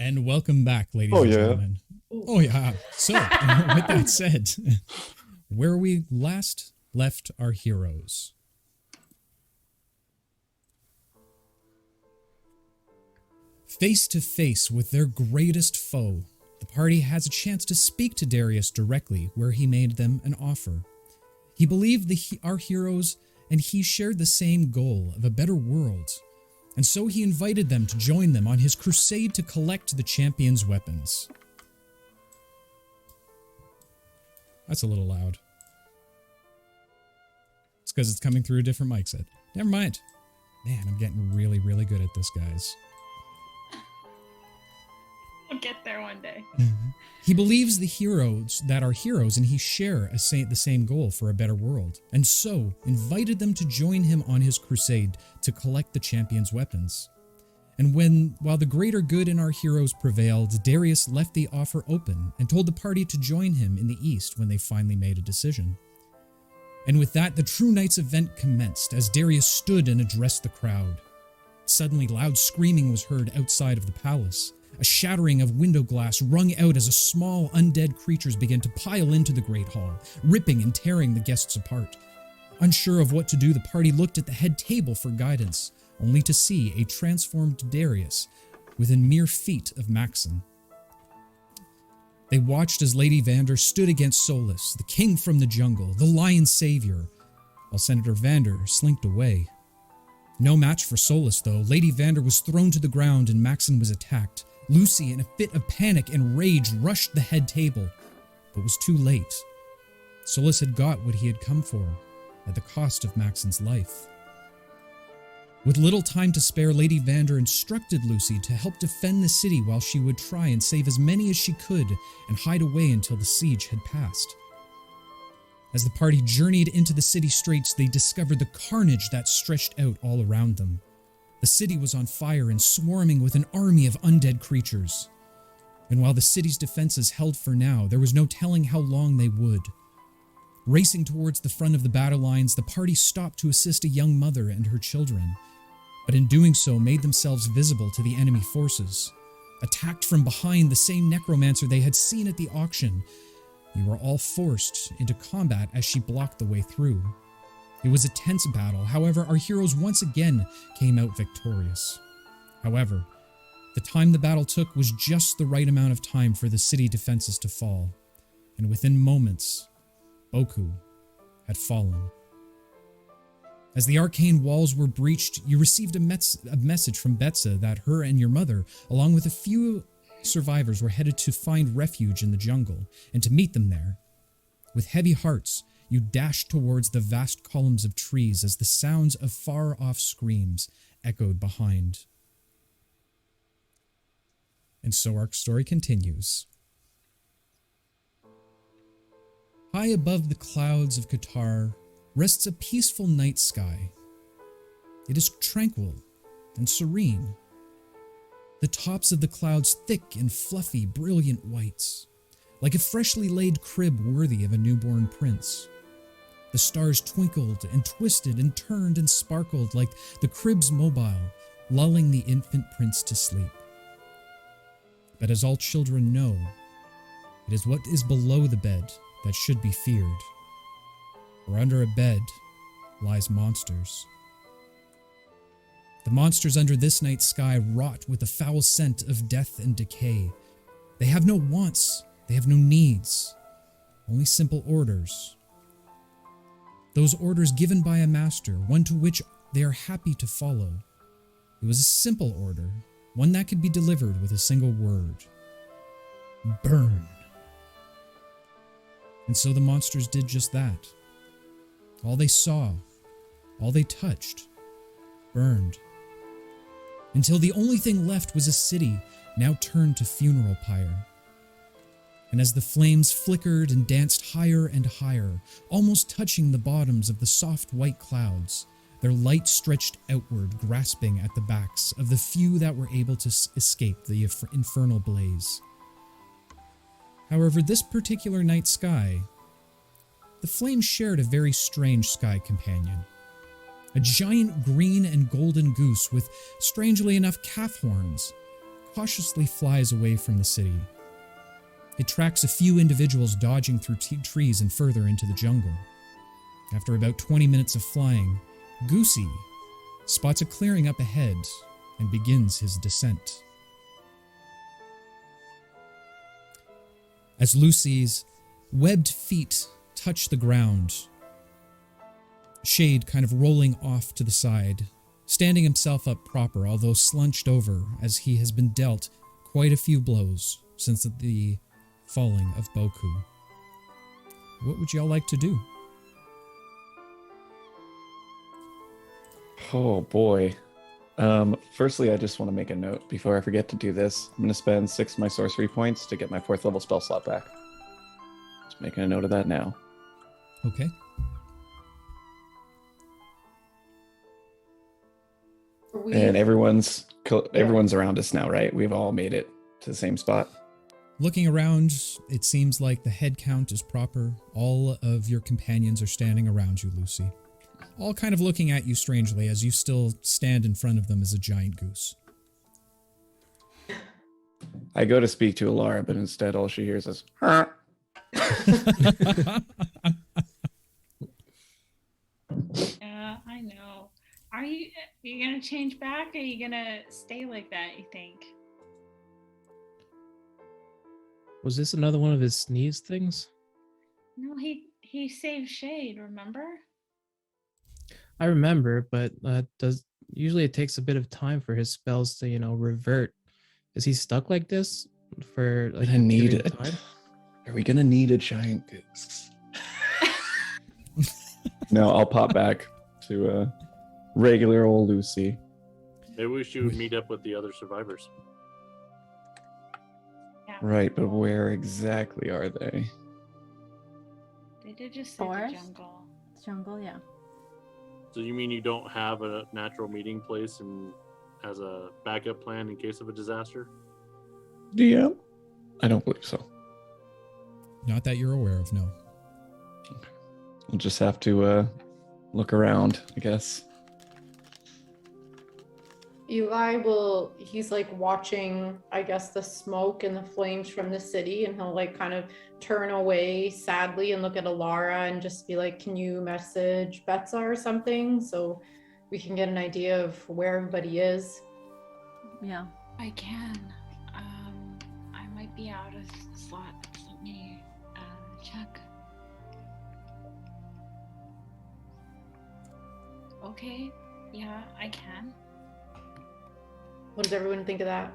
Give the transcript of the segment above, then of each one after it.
And welcome back, ladies Oh, and yeah. gentlemen. Oh, yeah. So, with that said, where we last left our heroes. Face to face with their greatest foe, the party has a chance to speak to Darius directly where he made them an offer. He believed our heroes and he shared the same goal of a better world, and so he invited them to join them on his crusade to collect the champion's weapons. That's a little loud. It's because it's coming through a different mic set. Never mind. Man, I'm getting really, really good at this, guys. We'll get there one day. He believes the heroes that are heroes and he share the same goal for a better world, and so invited them to join him on his crusade to collect the champion's weapons. And while the greater good in our heroes prevailed, Darius left the offer open and told the party to join him in the east when they finally made a decision. And with that, the True Knights event commenced as Darius stood and addressed the crowd. Suddenly, loud screaming was heard outside of the palace. A shattering of window glass rung out as small undead creatures began to pile into the great hall, ripping and tearing the guests apart. Unsure of what to do, the party looked at the head table for guidance, only to see a transformed Darius within mere feet of Maxon. They watched as Lady Vander stood against Solus, the king from the jungle, the lion savior, while Senator Vander slinked away. No match for Solus, though. Lady Vander was thrown to the ground and Maxon was attacked. Lucy, in a fit of panic and rage, rushed the head table, but was too late. Solus had got what he had come for, at the cost of Maxon's life. With little time to spare, Lady Vander instructed Lucy to help defend the city while she would try and save as many as she could and hide away until the siege had passed. As the party journeyed into the city streets, they discovered the carnage that stretched out all around them. The city was on fire and swarming with an army of undead creatures. And while the city's defenses held for now, there was no telling how long they would. Racing towards the front of the battle lines, the party stopped to assist a young mother and her children, but in doing so made themselves visible to the enemy forces. Attacked from behind, the same necromancer they had seen at the auction, they were all forced into combat as she blocked the way through. It was a tense battle, however, our heroes once again came out victorious. However, the time the battle took was just the right amount of time for the city defenses to fall, and within moments, Boku had fallen. As the arcane walls were breached, you received a message from Betsa that her and your mother, along with a few survivors, were headed to find refuge in the jungle and to meet them there. With heavy hearts, you dashed towards the vast columns of trees as the sounds of far-off screams echoed behind. And so our story continues. High above the clouds of Qatar rests a peaceful night sky. It is tranquil and serene. The tops of the clouds thick and fluffy, brilliant whites, like a freshly laid crib worthy of a newborn prince. The stars twinkled and twisted and turned and sparkled like the crib's mobile, lulling the infant prince to sleep. But as all children know, it is what is below the bed that should be feared. For under a bed lies monsters. The monsters under this night sky rot with the foul scent of death and decay. They have no wants, they have no needs, only simple orders. Those orders given by a master, one to which they are happy to follow. It was a simple order, one that could be delivered with a single word. Burn. And so the monsters did just that. All they saw, all they touched, burned. Until the only thing left was a city now turned to funeral pyre. And as the flames flickered and danced higher and higher, almost touching the bottoms of the soft white clouds, their light stretched outward, grasping at the backs of the few that were able to escape the infernal blaze. However, this particular night sky, the flames shared a very strange sky companion. A giant green and golden goose with, strangely enough, calf horns, cautiously flies away from the city. It tracks a few individuals dodging through trees and further into the jungle. After about 20 minutes of flying, Goosey spots a clearing up ahead and begins his descent. As Lucy's webbed feet touch the ground, Shade kind of rolling off to the side, standing himself up proper, although slunched over as he has been dealt quite a few blows since the falling of Boku. What would y'all like to do? Oh boy. Firstly, I just want to make a note before I forget to do this. I'm going to spend 6 of my sorcery points to get my 4th level spell slot back. Just making a note of that now. Okay. And everyone's around us now, right? We've all made it to the same spot. Looking around, it seems like the head count is proper. All of your companions are standing around you, Lucy. All kind of looking at you strangely as you still stand in front of them as a giant goose. I go to speak to Alara, but instead all she hears is, "Huh." Yeah, I know. Are you gonna change back? Or are you gonna stay like that, you think? Was this another one of his sneeze things? No, he saved Shade, remember? I remember, but usually it takes a bit of time for his spells to, revert. Is he stuck like this for like I need period it. of time? Are we gonna need a giant goose? No, I'll pop back to regular old Lucy. Maybe we should meet up with the other survivors. Yeah. Right, but where exactly are they? They did just say the Forest? jungle. Jungle, yeah. So you mean you don't have a natural meeting place and as a backup plan in case of a disaster? Yeah, I don't believe so. Not that you're aware of, no. We'll just have to look around, I guess. He's like watching, I guess, the smoke and the flames from the city, and he'll like kind of turn away sadly and look at Alara and just be like, can you message Betsa or something so we can get an idea of where everybody is? Yeah. I can. I might be out of slots. Let me check. Okay. Yeah, I can. What does everyone think of that?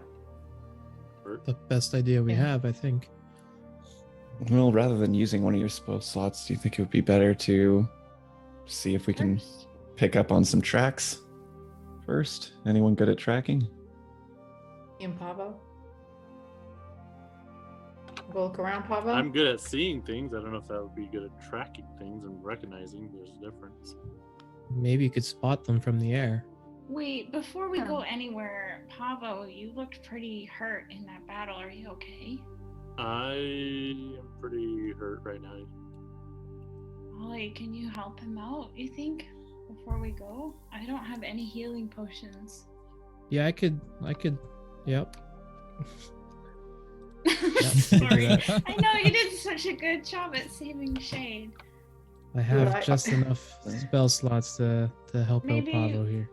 The best idea we Yeah. have, I think. Well, rather than using one of your spell slots, do you think it would be better to see if we can pick up on some tracks first? Anyone good at tracking? And Pavo? Go look around, Pavo? I'm good at seeing things. I don't know if that would be good at tracking things and recognizing there's a difference. Maybe you could spot them from the air. Wait, before we go Huh. anywhere, Pavo, you looked pretty hurt in that battle. Are you okay? I am pretty hurt right now. Ollie, can you help him out, you think, before we go? I don't have any healing potions. Yeah, I could, yep. Sorry. I know you did such a good job at saving Shade. I have Right. just enough spell slots to help Maybe- out Pavo here.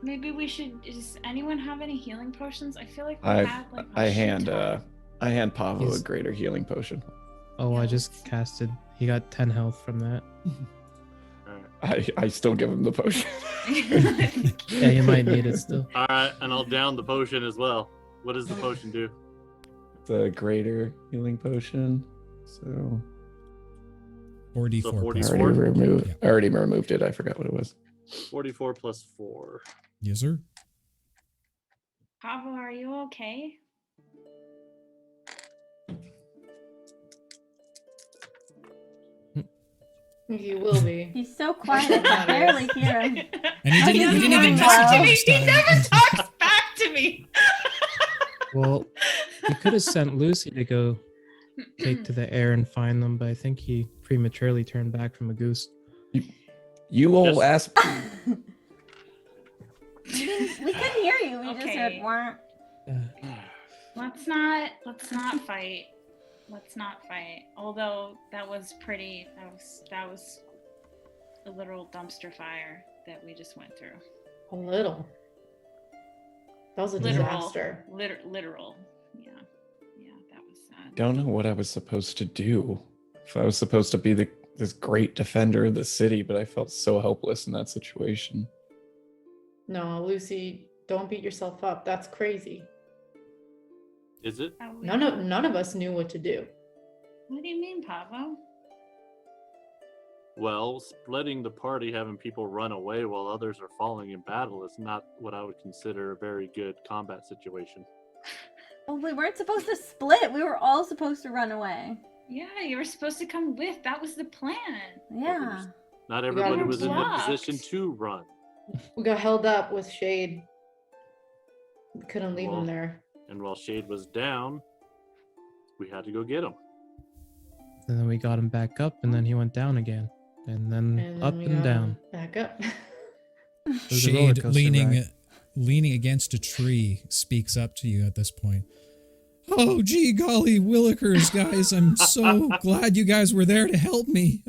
Maybe we should. Does anyone have any healing potions? I feel like we I had like a I shit hand ton. I hand Pavo He's- a greater healing potion. Oh, I Yes. just casted. He got 10 health from that. Alright. I still give him the potion. Yeah, you might need it still. Alright, and I'll down the potion as well. What does the potion do? It's a greater healing potion. So 4d4. So 44? I already removed. Yeah. I already removed it. I forgot what it was. 44 plus 4. Yes, sir. Pavo, are you okay? You will be. He's so quiet, I can barely hear him. And he didn't even doing message well. you this He time. never talks back to me. Well, he could have sent Lucy to go take to the air and find them, but I think he prematurely turned back from a goose. You all Just- asked. We couldn't hear you. We just Okay. heard weren't. Let's not fight. Let's not fight. Although that was a literal dumpster fire that we just went through. A little. That was a Literal. disaster. Literal. Yeah, that was sad. Don't know what I was supposed to do. If I was supposed to be this great defender of the city, but I felt so helpless in that situation. No, Lucy, don't beat yourself up. That's crazy. Is it? None of us knew what to do. What do you mean, Pavo? Well, splitting the party, having people run away while others are falling in battle is not what I would consider a very good combat situation. Oh, we weren't supposed to split. We were all supposed to run away. Yeah, you were supposed to come with. That was the plan. Yeah. Not everybody were was in the blocked. position to run. We got held up with Shade. We couldn't leave Well, him there. And while Shade was down, we had to go get him. And then we got him back up, and then he went down again, and then And up we and got down. him back up. was a roller Shade coaster ride. leaning against a tree speaks up to you at this point. Oh, gee golly willikers, guys. I'm so glad you guys were there to help me.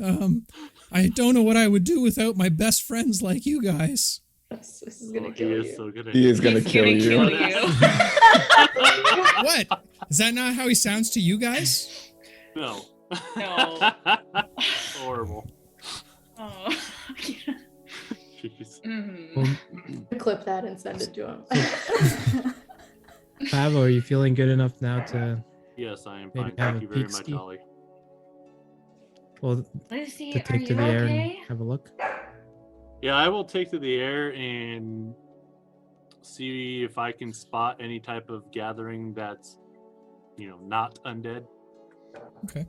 I don't know what I would do without my best friends like you guys. This is gonna Oh, kill he you. is so good at He is gonna He's kill gonna you. kill you. What? Is that not how he sounds to you guys? No. No. Horrible. Oh. Jeez. Mhm. Well, Clip that and send it to him. Pavo, are you feeling good enough now to, Yes, I am Maybe fine. have Thank a you very peek much, ski? Ollie. well, Lucy, to are take you to the air okay? and have a look? Yeah, I will take to the air and see if I can spot any type of gathering that's, not undead. Okay.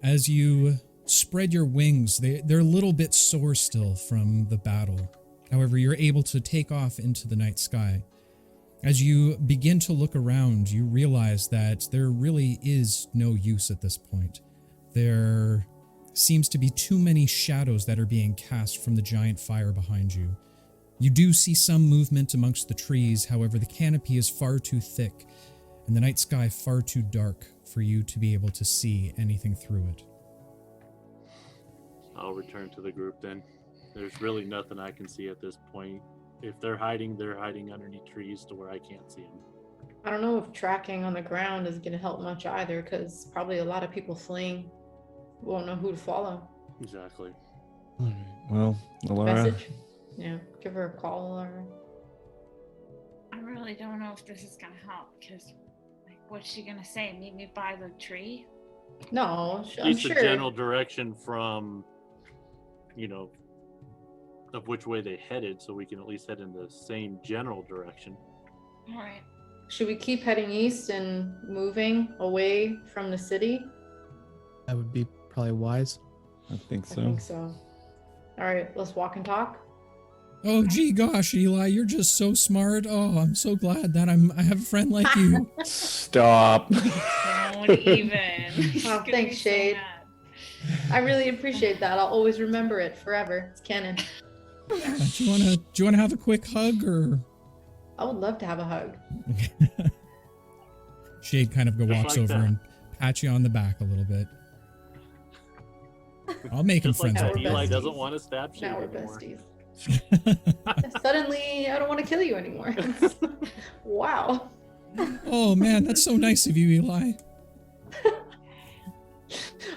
As you spread your wings, they're a little bit sore still from the battle. However, you're able to take off into the night sky. As you begin to look around, you realize that there really is no use at this point. There seems to be too many shadows that are being cast from the giant fire behind you. You do see some movement amongst the trees, however, the canopy is far too thick and the night sky far too dark for you to be able to see anything through it. I'll return to the group then. There's really nothing I can see at this point. If they're hiding underneath trees to where I can't see them. I don't know if tracking on the ground is gonna help much either, because probably a lot of people fleeing won't know who to follow. Exactly. Well, Laura, Message. Yeah, give her a call or. I really don't know if this is gonna help because, what's she gonna say? Meet me by the tree? No, At I'm least sure. a general direction from, of which way they headed, so we can at least head in the same general direction. All right. Should we keep heading east and moving away from the city? That would be probably wise. I think I so. think so. All right, let's walk and talk. Oh, gee gosh, Eli, you're just so smart. Oh, I'm so glad that I have a friend like you. Stop. Don't even. She's Oh, gonna thanks, be so Shade. mad. I really appreciate that. I'll always remember it forever. It's canon. Do you wanna have a quick hug or? I would love to have a hug. Shade kind of walks like over that. and pats you on the back a little bit. I'll make him Just like friends that, with you. Eli besties. doesn't want to stab Shade Now we're anymore. besties. Suddenly, I don't want to kill you anymore. Wow. Oh man, that's so nice of you, Eli.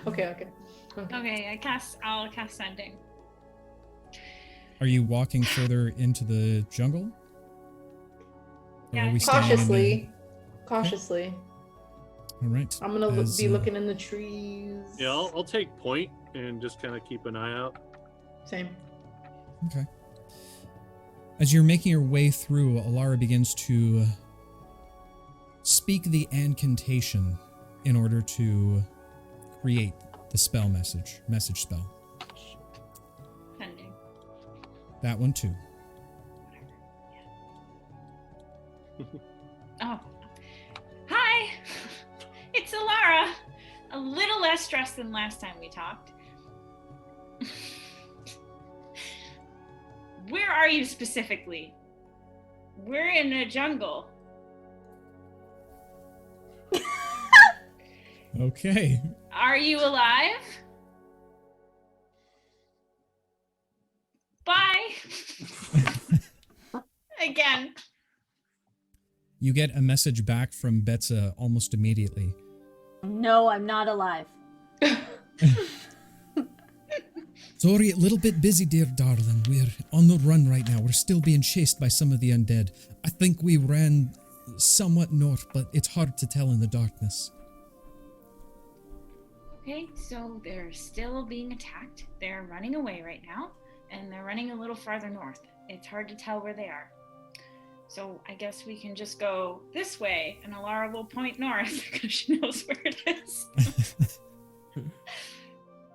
Okay. Okay, I'll cast sending. Are you walking further into the jungle? Or Yeah, are we staying in Cautiously. Cautiously. All right. I'm gonna As, be looking in the trees. Yeah, I'll take point and just kind of keep an eye out. Same. Okay. As you're making your way through, Alara begins to speak the incantation in order to create the spell message spell. Sending. That one too. Oh. Hi! It's Alara. A little less stressed than last time we talked. Where are you specifically? We're in a jungle. Okay. Are you alive? Bye. Again. You get a message back from Betsa almost immediately. No, I'm not alive. Sorry, a little bit busy, dear darling. We're on the run right now. We're still being chased by some of the undead. I think we ran somewhat north, but it's hard to tell in the darkness. Okay, so they're still being attacked. They're running away right now, and they're running a little farther north. It's hard to tell where they are. So I guess we can just go this way, and Alara will point north because she knows where it is.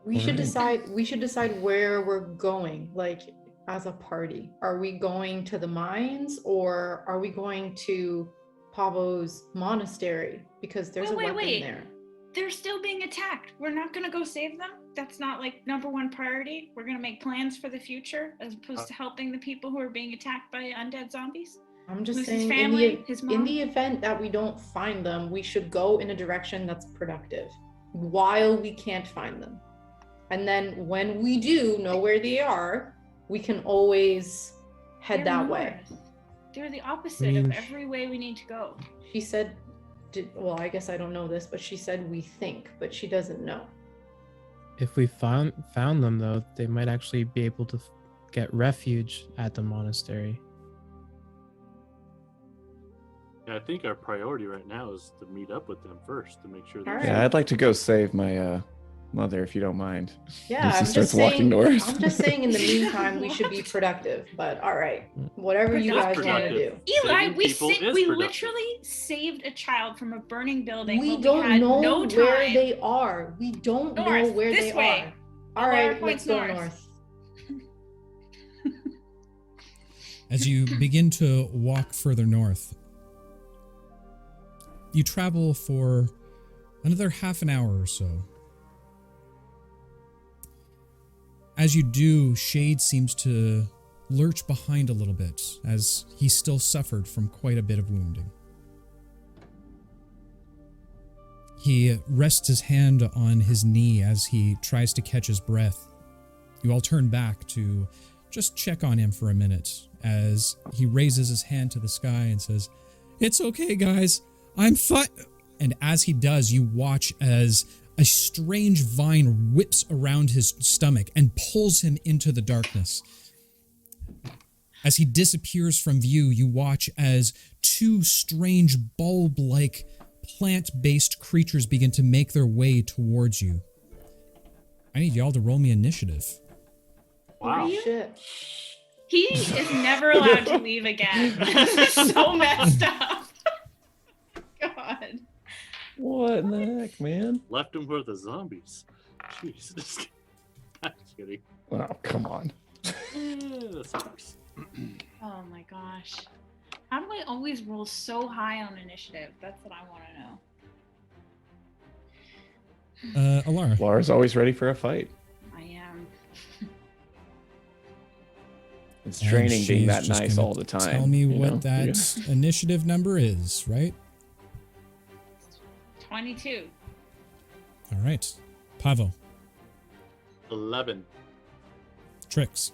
We should decide where we're going, like as a party. Are we going to the mines or are we going to Pavo's monastery? Because there's a weapon there. They're still being attacked. We're not going to go save them. That's not like number one priority. We're going to make plans for the future as opposed to helping the people who are being attacked by undead zombies. I'm just Lucy's saying, family, his mom. in the event that we don't find them, we should go in a direction that's productive while we can't find them. And then when we do know where they are, we can always head that way. They're the opposite of every way we need to go. She said, well, I guess I don't know this, but she said we think, but she doesn't know. If we found them, though, they might actually be able to get refuge at the monastery. Yeah, I think our priority right now is to meet up with them first to make sure that. All right. Yeah, I'd like to go save my mother, if you don't mind. Yeah, Lucy I'm starts just walking saying. north. I'm just saying. In the meantime, we should be productive. But all right, whatever you guys want to do. Eli, Saving we people is productive. literally saved a child from a burning building. We when don't had know no where time. they are. We don't know North, where this they way. are. All right, Alara let's points go north. north. As you begin to walk further north, you travel for another half an hour or so. As you do, Shade seems to lurch behind a little bit, as he still suffered from quite a bit of wounding. He rests his hand on his knee as he tries to catch his breath. You all turn back to just check on him for a minute, as he raises his hand to the sky and says, "It's okay, guys. I'm fine." And as he does, you watch as a strange vine whips around his stomach and pulls him into the darkness. As he disappears from view, you watch as two strange bulb-like plant-based creatures begin to make their way towards you. I need y'all to roll me initiative. Wow. Shit. He is never allowed to leave again. This is so messed up. God. What in the heck, man? Left him with the zombies. Jesus. I'm kidding. Oh, come on. That sucks. Oh my gosh. How do I always roll so high on initiative? That's what I want to know. Alara. Lara's always ready for a fight. I am. It's And training being she's that just nice gonna all the time. Tell me you what know? that initiative number is, right? 22. All right. Pavo. 11. Trix.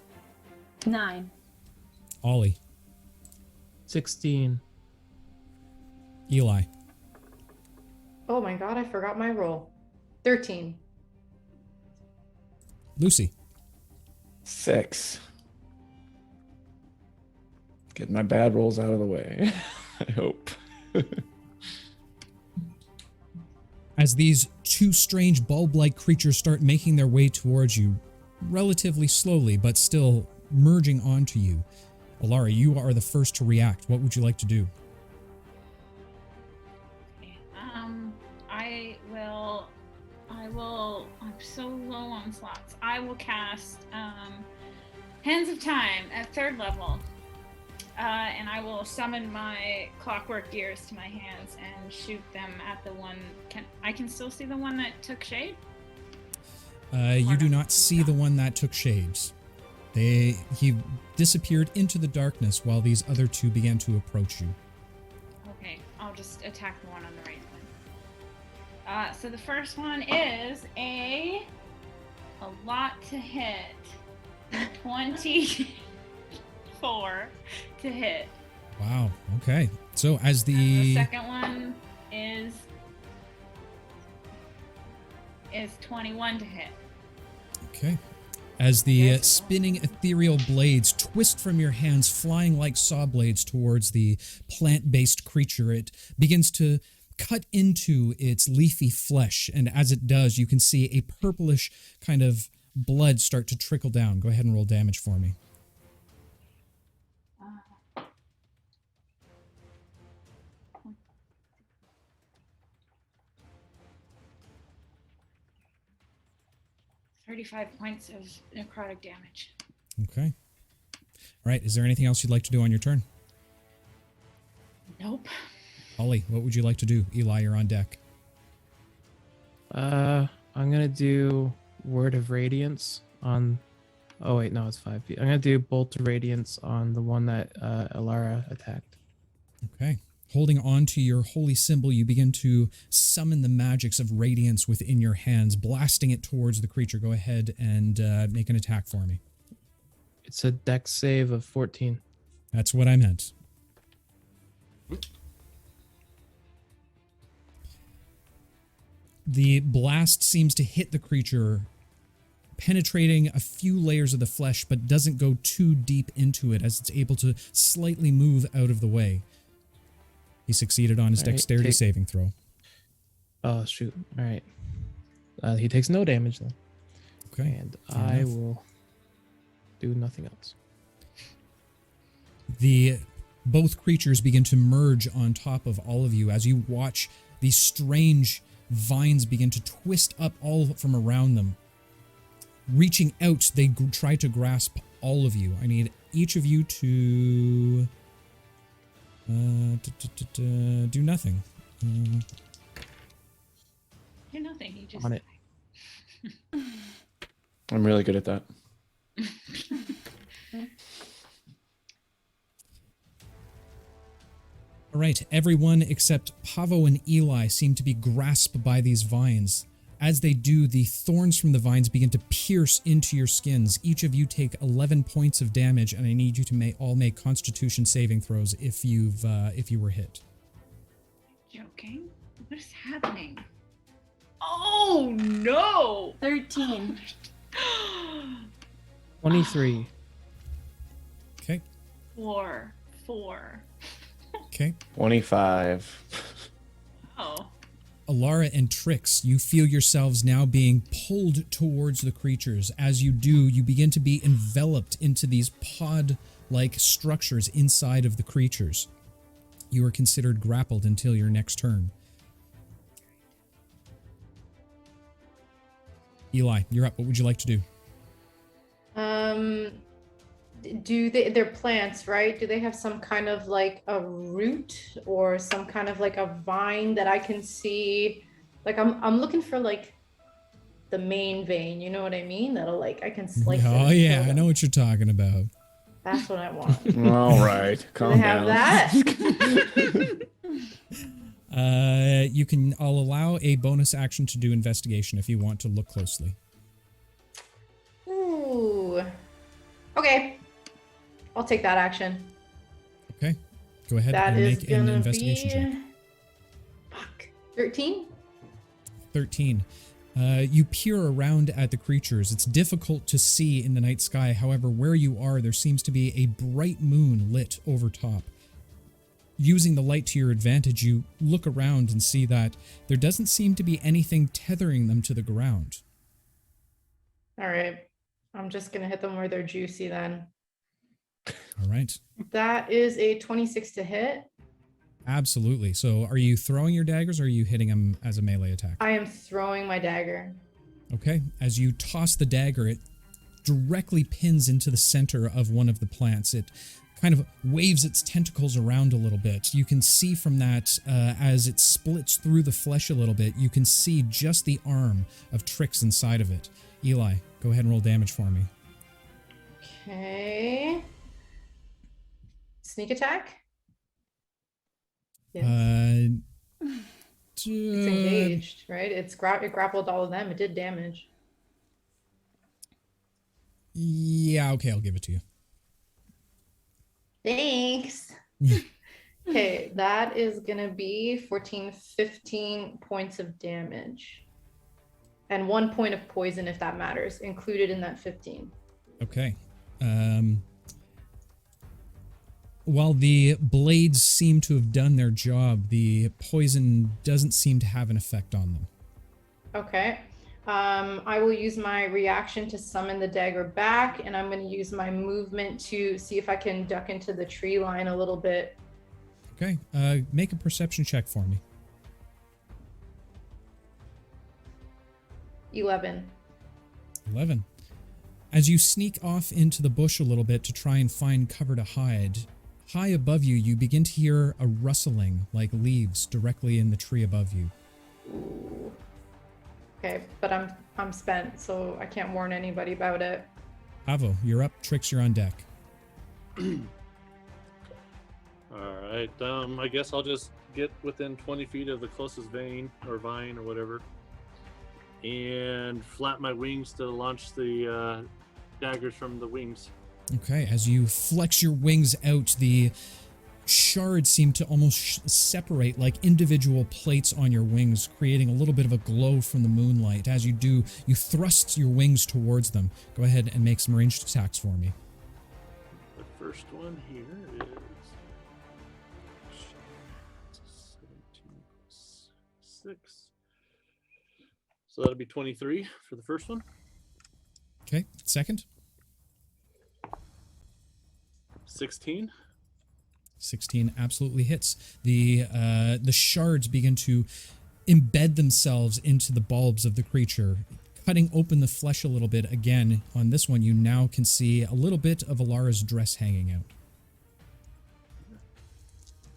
9. Ollie. 16. Eli. Oh my god, I forgot my roll. 13. Lucy. 6. Getting my bad rolls out of the way. I hope. As these two strange bulb-like creatures start making their way towards you, relatively slowly, but still merging onto you, Alara, you are the first to react. What would you like to do? Okay. I'm so low on slots. I will cast Hands of Time at 3rd level. And I will summon my clockwork gears to my hands and shoot them at the one. I can still see the one that took shade? You do not see the one that took shades. He disappeared into the darkness while these other two began to approach you. Okay, I'll just attack the one on the right So the first one is a lot to hit. 24 to hit. Wow. Okay. So as And the the second one is 21 to hit. Okay. As the There's spinning ethereal blades twist from your hands, flying like saw blades towards the plant-based creature, it begins to cut into its leafy flesh, and as it does, you can see a purplish kind of blood start to trickle down. Go ahead and roll damage for me. 35 points of necrotic damage. Okay. All right. Is there anything else you'd like to do on your turn? Nope. Ollie, what would you like to do? Eli, you're on deck. I'm gonna do Word of Radiance on. Oh wait, no, it's 5 feet. I'm gonna do Bolt of Radiance on the one that Alara attacked. Okay. Holding on to your holy symbol, you begin to summon the magics of radiance within your hands, blasting it towards the creature. Go ahead and make an attack for me. It's a dex save of 14. That's what I meant. The blast seems to hit the creature, penetrating a few layers of the flesh, but doesn't go too deep into it as it's able to slightly move out of the way. He succeeded on his All right, dexterity saving throw. Oh shoot! All right, he takes no damage then. Okay. And fair I enough. will do nothing else. Both creatures begin to merge on top of all of you as you watch these strange vines begin to twist up all from around them. Reaching out, they try to grasp all of you. I need each of you to do nothing. You're nothing. You just On it. I'm really good at that. All right, everyone except Pavo and Eli seem to be grasped by these vines. As they do, the thorns from the vines begin to pierce into your skins. Each of you take 11 points of damage, and I need you to all make Constitution saving throws if you were hit. joking. What is happening? Oh no! 13. 23. Okay. 4. Okay. 25. Oh. Alara and Trix, you feel yourselves now being pulled towards the creatures. As you do, you begin to be enveloped into these pod-like structures inside of the creatures. You are considered grappled until your next turn. Eli, you're up. What would you like to do? They're plants, right? Do they have some kind of like a root or some kind of like a vine that I can see? Like I'm looking for like the main vein, you know what I mean? That'll like I can slice it. Oh and yeah, kill I them. know what you're talking about. That's what I want. All right, Do calm they have down. that? I'll allow a bonus action to do investigation if you want to look closely. Ooh. Okay. I'll take that action. Okay. Go ahead That and is make an gonna investigation check. be fuck 13. 13. You peer around at the creatures. It's difficult to see in the night sky. However, where you are, there seems to be a bright moon lit over top. Using the light to your advantage, you look around and see that there doesn't seem to be anything tethering them to the ground. All right. I'm just gonna hit them where they're juicy then. All right. That is a 26 to hit. Absolutely. So are you throwing your daggers or are you hitting them as a melee attack? I am throwing my dagger. Okay. As you toss the dagger, it directly pins into the center of one of the plants. It kind of waves its tentacles around a little bit. You can see from that as it splits through the flesh a little bit, you can see just the arm of Trix inside of it. Eli, go ahead and roll damage for me. Okay. Sneak attack? Yes. It's engaged, right? It grappled all of them. It did damage. Yeah, okay, I'll give it to you. Thanks. Okay, that is gonna be 14, 15 points of damage. And 1 point of poison, if that matters, included in that 15. Okay. While the blades seem to have done their job, the poison doesn't seem to have an effect on them. Okay. I will use my reaction to summon the dagger back, and I'm going to use my movement to see if I can duck into the tree line a little bit. Okay. Make a perception check for me. 11. 11. As you sneak off into the bush a little bit to try and find cover to hide, high above you, you begin to hear a rustling like leaves directly in the tree above you. Ooh. Okay, but I'm spent, so I can't warn anybody about it. Avo, you're up. Trix, you're on deck. Alright, I guess I'll just get within 20 feet of the closest vein or vine or whatever and flap my wings to launch the daggers from the wings. Okay, as you flex your wings out, the shards seem to almost separate like individual plates on your wings, creating a little bit of a glow from the moonlight. As you do, you thrust your wings towards them. Go ahead and make some ranged attacks for me. The first one here is 17 plus 6. So that'll be 23 for the first one. Okay, second. 16. 16 absolutely hits. The shards begin to embed themselves into the bulbs of the creature, cutting open the flesh a little bit. Again, on this one, you now can see a little bit of Alara's dress hanging out.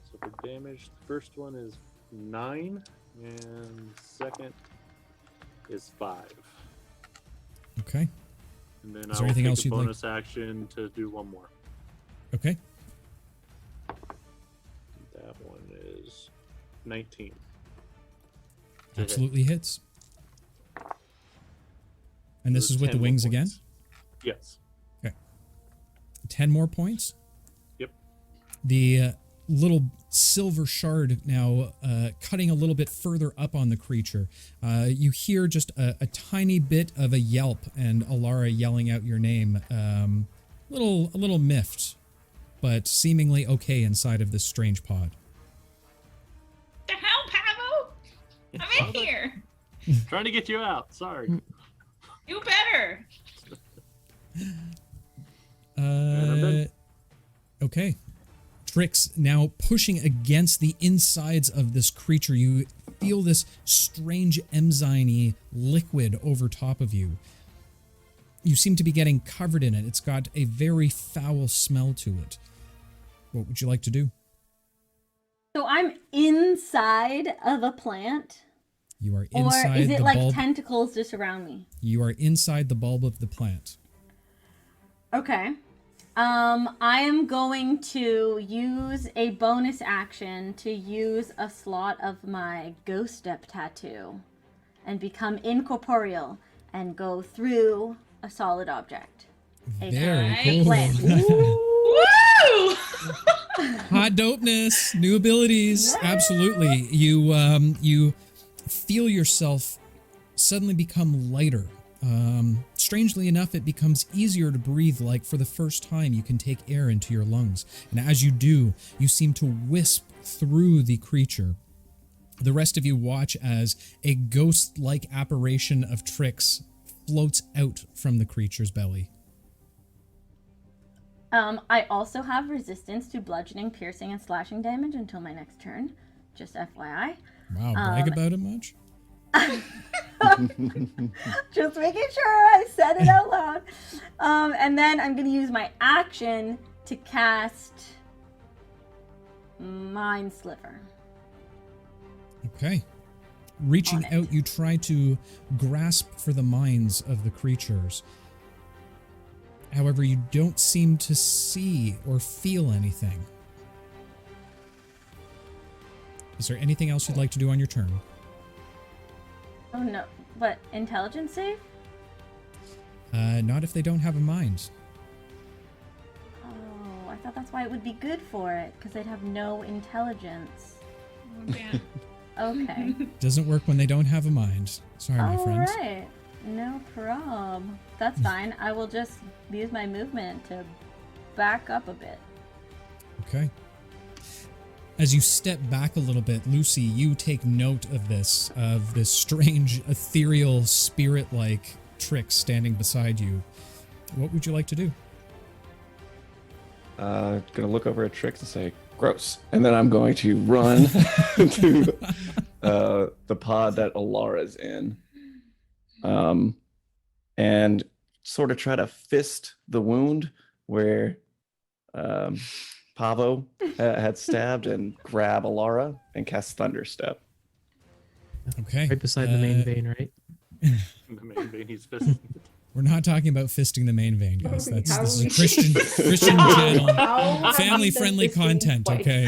So for damage, the first one is 9, and second is 5. Okay. And then Is I there will anything take else a you'd like? bonus action to do one more. Okay. That one is 19. To hit. Absolutely hits. And this Those is with the 10 more wings again? points. Yes. 10 more points? Yep. The little silver shard now cutting a little bit further up on the creature. You hear just a tiny bit of a yelp and Alara yelling out your name. A little miffed, but seemingly okay inside of this strange pod. The hell, Pavo? I'm in here. Trying to get you out. Sorry. You better. Okay. Trix now pushing against the insides of this creature. You feel this strange enzyme-y liquid over top of you. You seem to be getting covered in it. It's got a very foul smell to it. What would you like to do? So I'm inside of a plant? You are inside or is it the like bulb. tentacles just around me? You are inside the bulb of the plant. Okay. I am going to use a bonus action to use a slot of my ghost step tattoo and become incorporeal and go through a solid object. Very A plant. Woo! Hot dopeness, new abilities. Absolutely. You feel yourself suddenly become lighter. Strangely enough, it becomes easier to breathe, like for the first time you can take air into your lungs. And as you do, you seem to wisp through the creature. The rest of you watch as a ghost-like apparition of Trix floats out from the creature's belly. I also have resistance to bludgeoning, piercing, and slashing damage until my next turn. Just FYI. Wow, brag about it much? Just making sure I said it out loud. And then I'm going to use my action to cast Mind Sliver. Okay. Reaching out, you try to grasp for the minds of the creatures. However, you don't seem to see or feel anything. Is there anything else you'd like to do on your turn? Oh no, but intelligence save? Not if they don't have a mind. Oh, I thought that's why it would be good for it, because they'd have no intelligence. Oh, damn. Okay. Doesn't work when they don't have a mind. Sorry, my friends. Alright. No problem. That's fine. I will just use my movement to back up a bit. Okay. As you step back a little bit, Lucy, you take note of this strange, ethereal, spirit-like trick standing beside you. What would you like to do? Gonna look over at Trix and say, gross. And then I'm going to run to the pod that Alara's in. And sort of try to fist the wound where Pavo had stabbed and grab Alara and cast Thunder Step. Okay. Right beside the main vein, right? The main vein he's fisting. We're not talking about fisting the main vein, guys. This is a How Christian channel. How Family-friendly have you done this thing content, twice? okay?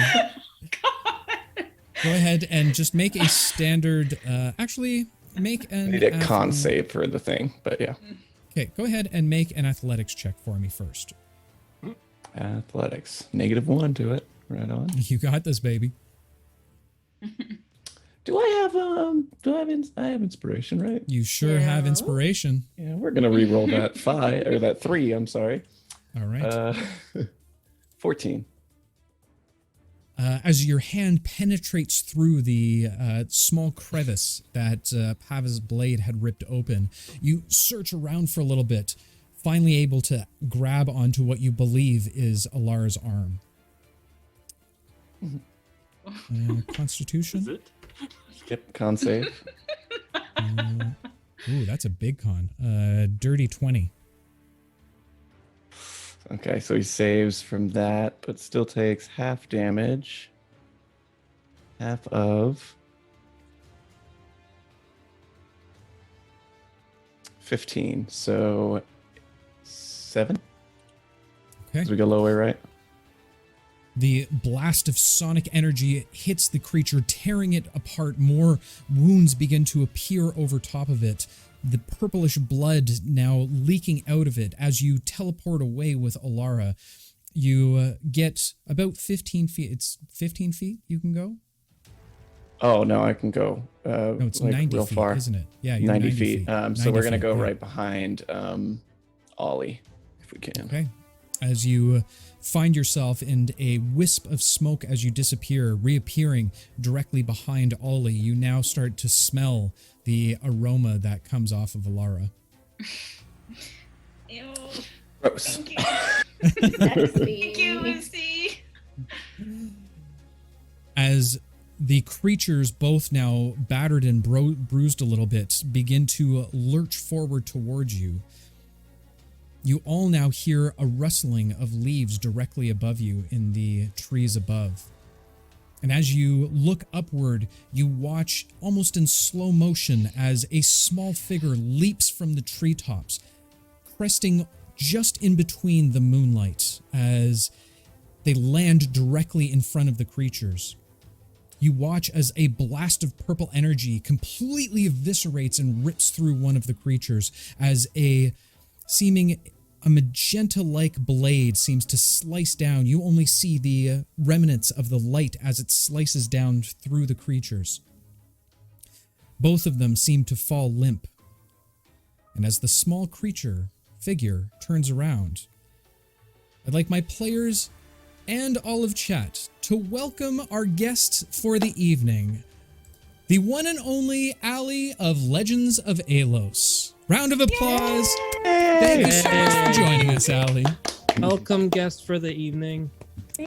Go ahead and just make a standard, actually, make I an... need a con save for the thing, but yeah. Okay, go ahead and make an athletics check for me first. Athletics. -1 to it. Right on. You got this, baby. Do I have inspiration, right? You sure have Yeah. inspiration. Yeah, we're gonna re-roll that 5 or that 3, I'm sorry. All right. 14. As your hand penetrates through the small crevice that Pava's blade had ripped open, you search around for a little bit, finally able to grab onto what you believe is Alara's arm. Constitution? Is it? Yep, con save. Ooh, that's a big con. Dirty 20. Okay, so he saves from that, but still takes half damage. Half of 15, so 7. Okay. So we go low way, right? The blast of sonic energy hits the creature, tearing it apart. More wounds begin to appear over top of it. The purplish blood now leaking out of it. As you teleport away with Alara, you get about 15 feet. It's 15 feet you can go? Oh, no, I can go No, it's like 90 real feet, far. isn't it? Yeah, you're 90 feet. So 90 we're going to feet, go yeah. right behind Ollie, if we can. Okay. As you find yourself in a wisp of smoke as you disappear, reappearing directly behind Ollie, you now start to smell the aroma that comes off of Alara. Ew. Gross. Thank you. Sexy. Thank you, Lucy. As the creatures, both now battered and bruised a little bit, begin to lurch forward towards you. You all now hear a rustling of leaves directly above you in the trees above. And as you look upward, you watch almost in slow motion as a small figure leaps from the treetops, cresting just in between the moonlight as they land directly in front of the creatures. You watch as a blast of purple energy completely eviscerates and rips through one of the creatures as a magenta-like blade seems to slice down. You only see the remnants of the light as it slices down through the creatures. Both of them seem to fall limp. And as the small creature figure turns around, I'd like my players and all of chat to welcome our guests for the evening, the one and only Ali of Legends of Alos. Round of applause. Thank you so much for joining us, Ali. Welcome guest for the evening.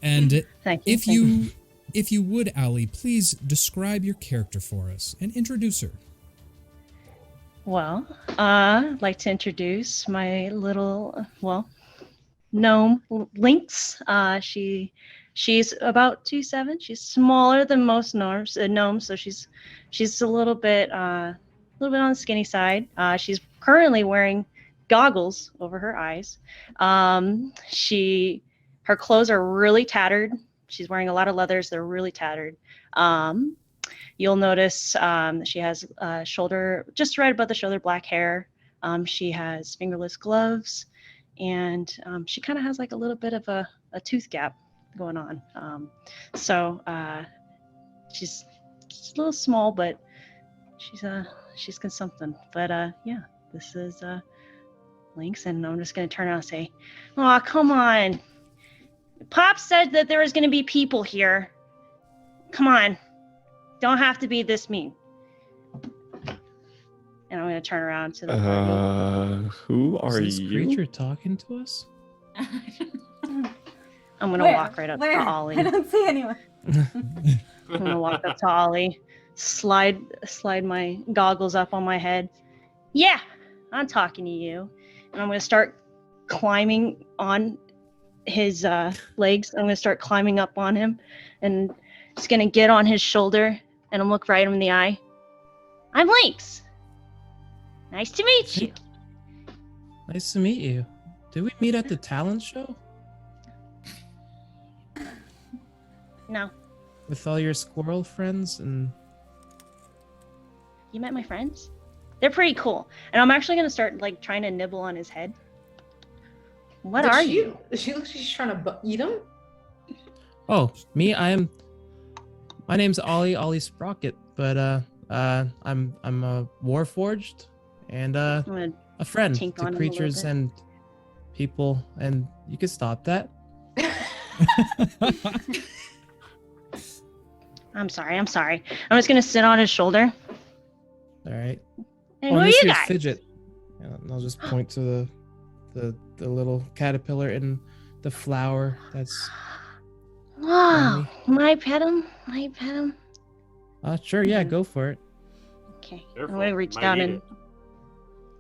And Thank you. if you would, Ali, please describe your character for us and introduce her. Well, I'd like to introduce my little, gnome, Lynx. She's about 2'7". She's smaller than most gnomes, so she's a little bit on the skinny side. She's currently wearing goggles over her eyes. Her clothes are really tattered. She's wearing a lot of leathers. They're really tattered. You'll notice that she has shoulder, just right above the shoulder, black hair. She has fingerless gloves, and she kind of has like a little bit of a tooth gap going on. She's a little small, but she's got something. But yeah, this is Lynx, and I'm just gonna turn around and say, "Oh, come on! Pop said that there was gonna be people here. Come on, don't have to be this mean." And I'm gonna turn around to the party. Who are Is this you? creature talking to us? I'm gonna walk right up to Ollie. I don't see anyone. I'm gonna walk up to Ollie, slide my goggles up on my head. Yeah, I'm talking to you. And I'm gonna start climbing on his legs. I'm gonna start climbing up on him, and just gonna get on his shoulder, and I'm look right him in the eye. I'm Lynx. Nice to meet you. Nice to meet you. Did we meet at the talent show? No, With all your squirrel friends and you met my friends? They're pretty cool. And I'm actually gonna start like trying to nibble on his head. What are you? She looks like she's trying to eat him. oh, me, my name's Ollie Sprocket, but I'm a warforged and I'm gonna a friend tink to on him a little creatures bit. and people, and you can stop that. I'm sorry. I'm just gonna sit on his shoulder. All right. And Oh, who are this you here's guys? Fidget. And I'll just point to the little caterpillar in the flower that's Wow. Can I pet him? sure, yeah, go for it. Okay. Careful, I'm gonna reach might down eat and it.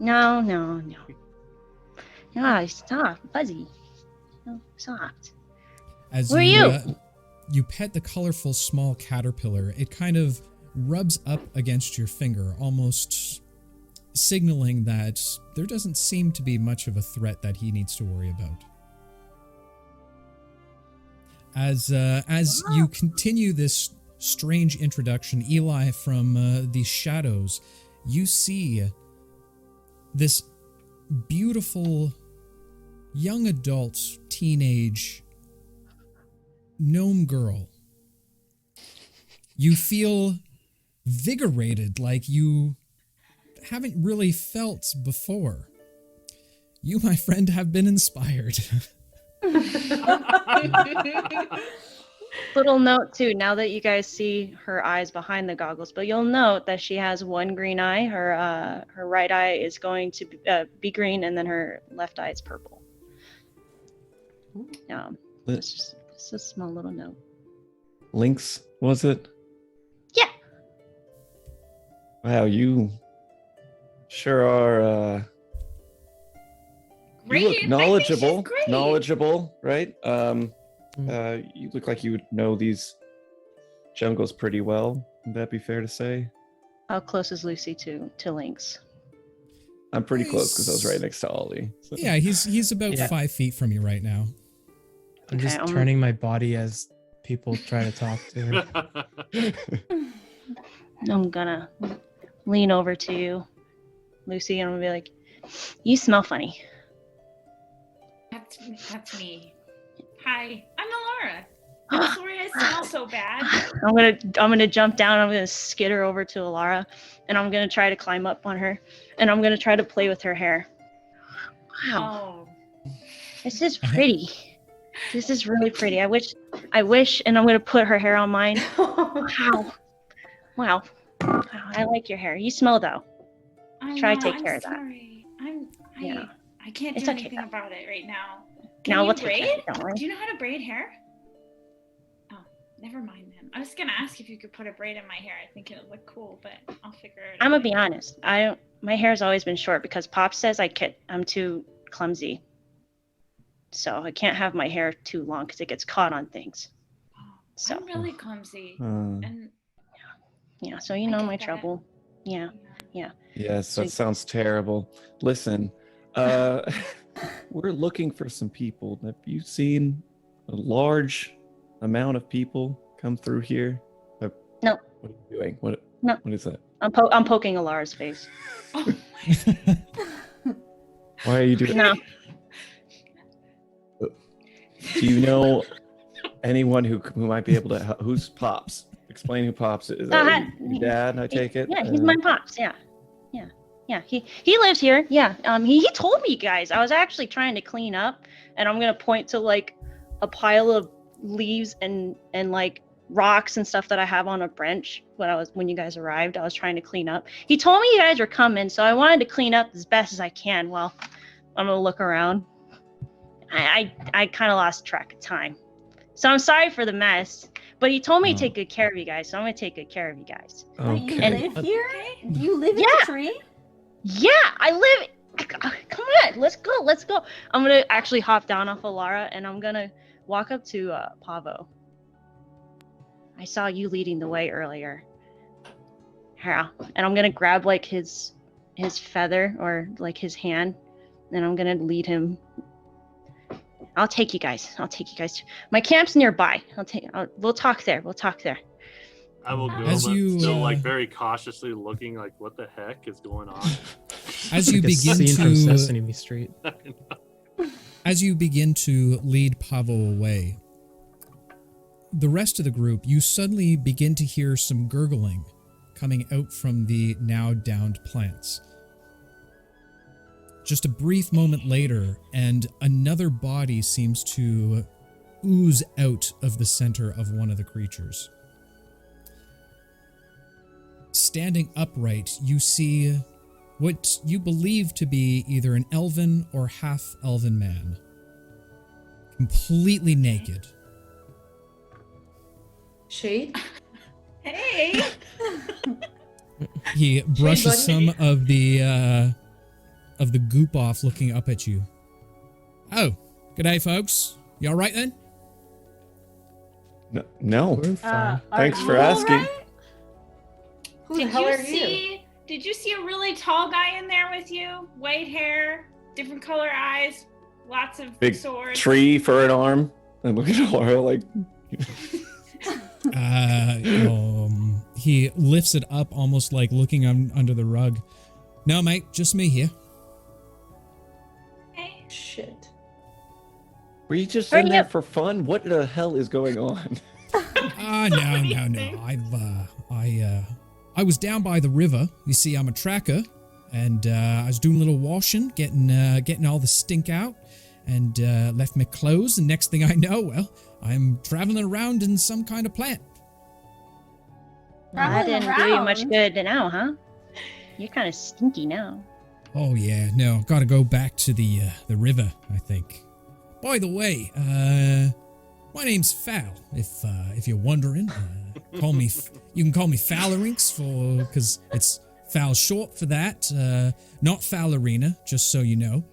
No. No, stop, Fuzzy. No, soft. As Who are you, you? You pet the colorful small caterpillar, it kind of rubs up against your finger, almost signaling that there doesn't seem to be much of a threat that he needs to worry about. As you continue this strange introduction, Eli, from the shadows, you see this beautiful young adult teenage gnome girl. You feel vigorated like you haven't really felt before. You, my friend, have been inspired. Little note too, now that you guys see her eyes behind the goggles, but you'll note that she has one green eye. Her right eye is going to be green, and then her left eye is purple. It's just a small little note. Lynx, was it? Yeah. Wow, you sure are Great. you I look think knowledgeable. she's great. Knowledgeable, right? You look like you would know these jungles pretty well. Would that be fair to say? How close is Lucy to Lynx? I'm pretty close because I was right next to Ollie. So. Yeah, he's about 5 feet from you right now. I'm just Okay, turning my body as people try to talk to her. I'm gonna lean over to you, Lucy, and I'm gonna be like, "You smell funny." That's me. Hi, I'm Alara. I'm sorry I smell so bad. I'm gonna jump down. I'm gonna skid her over to Alara, and I'm gonna try to climb up on her, and I'm gonna try to play with her hair. Wow, Oh, this is pretty. This is really pretty. I wish, and I'm gonna put her hair on mine. Wow. I like your hair. You smell though. Try to take care of that. Sorry. Yeah. I can't It's do okay, anything though. about it right now. No, Can we'll you take care of it, don't worry. Do you know how to braid hair? Oh, never mind then. I was gonna ask if you could put a braid in my hair. I think it would look cool, but I'll figure it out. I'm gonna be honest. My hair's always been short because Pop says I'm too clumsy. So I can't have my hair too long because it gets caught on things. So I'm really clumsy. Uh, And yeah, so you I know get my that. trouble. Yeah. yes, So- that sounds terrible. Listen, we're looking for some people. Have you seen a large amount of people come through here? What are you doing? What No. What is that? I'm poking Alara's face. Why are you doing? No. Do you know anyone who might be able to help? Who's Pops? Explain who Pops is. Is that your dad? I take it. Yeah, he's my pops. Yeah. He lives here. Yeah. He told me, guys. I was actually trying to clean up, and I'm gonna point to like a pile of leaves and like rocks and stuff that I have on a bench when you guys arrived. I was trying to clean up. He told me you guys were coming, so I wanted to clean up as best as I can. Well, I'm gonna look around. I kind of lost track of time, so I'm sorry for the mess. But he told me to take good care of you guys, so I'm gonna take good care of you guys. But you Okay. live here? Do you live in Yeah. a tree? Yeah, I live. Come on, let's go. I'm gonna actually hop down off of Lara, and I'm gonna walk up to Pavo. I saw you leading the way earlier. Yeah, and I'm gonna grab like his feather or like his hand, and I'm gonna lead him. I'll take you guys. My camp's nearby. We'll talk there. I will go, As but you, still like very cautiously looking like, what the heck is going on? As you Like a begin scene from to Sesame Street. lead Pavo away, the rest of the group, you suddenly begin to hear some gurgling coming out from the now downed plants. Just a brief moment later, and another body seems to ooze out of the center of one of the creatures. Standing upright, you see what you believe to be either an elven or half-elven man. Completely naked. Shade? Hey. He brushes buddy. some of the goop off, looking up at you. Oh, g'day, folks. You all right then? No. We're fine. Thanks are for you all asking. right? Who the Did hell you are you? see? Did you see a really tall guy in there with you? White hair, different color eyes, lots of Big swords. tree for an arm. And look at Laura like. He lifts it up, almost like looking under the rug. No, mate, just me here. Hey. Shit. Were you just Hurry in there up. for fun? What the hell is going on? No. I was down by the river. You see, I'm a tracker, and I was doing a little washing, getting all the stink out, and left my clothes. And next thing I know, well, I'm traveling around in some kind of plant. That Traveling didn't do you much around. good now, huh? You're kind of stinky now. Oh yeah, no, gotta go back to the river, I think. By the way, my name's Foul. If you're wondering, call me. You can call me Fowlerinks because it's Foul short for that. Not Fowlerina, just so you know.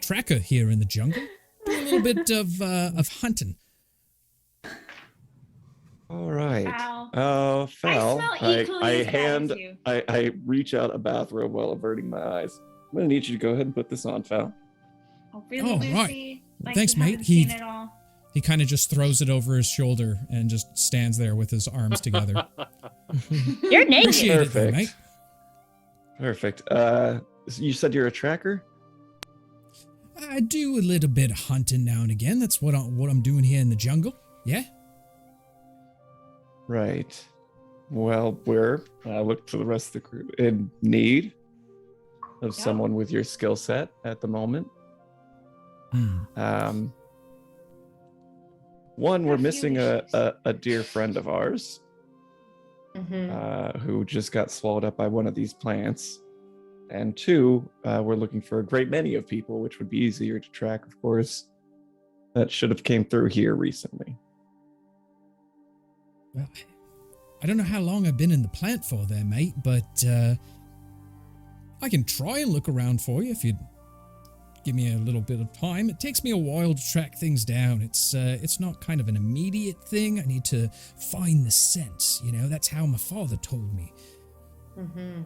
Tracker here in the jungle. Do a little bit of hunting. All right. Foul. Foul. I smell equally as bad as you. I reach out a bathrobe while averting my eyes. I'm gonna need you to go ahead and put this on, Foul. Oh, really, Oh, Lucy? right. Like Thanks, you mate. haven't seen it all? He kind of just throws it over his shoulder and just stands there with his arms together. You're naked. Appreciate it, though, Perfect. mate. Perfect. You said you're a tracker? I do a little bit of hunting now and again. That's what I'm doing here in the jungle. Yeah. Right. Well, we're look to the rest of the crew in need of Yeah. someone with your skill set at the moment. One, we're A few missing issues. a dear friend of ours Mm-hmm. who just got swallowed up by one of these plants. And two, we're looking for a great many of people, which would be easier to track, of course, that should have came through here recently. Well, I don't know how long I've been in the plant for there, mate, but I can try and look around for you if you'd give me a little bit of time. It takes me a while to track things down. It's not kind of an immediate thing. I need to find the scent, you know? That's how my father told me. Mm-hmm.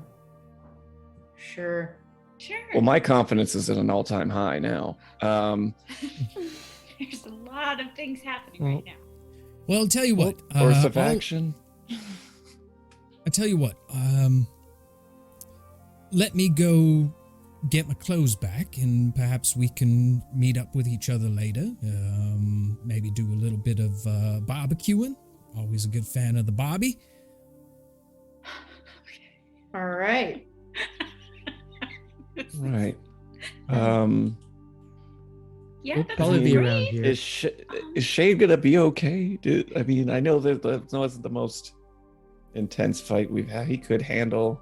Sure. Sure. Well, my confidence is at an all-time high now. There's a lot of things happening right now. Well, I'll tell you what. Course of I'll- action. I tell you what, let me go get my clothes back, and perhaps we can meet up with each other later. Maybe do a little bit of barbecuing. Always a good fan of the Barbie. All right. Right. Yeah, We'll that's probably be great. around here. Is Shade gonna be okay? I mean, I know that that wasn't the most intense fight we've had. He could handle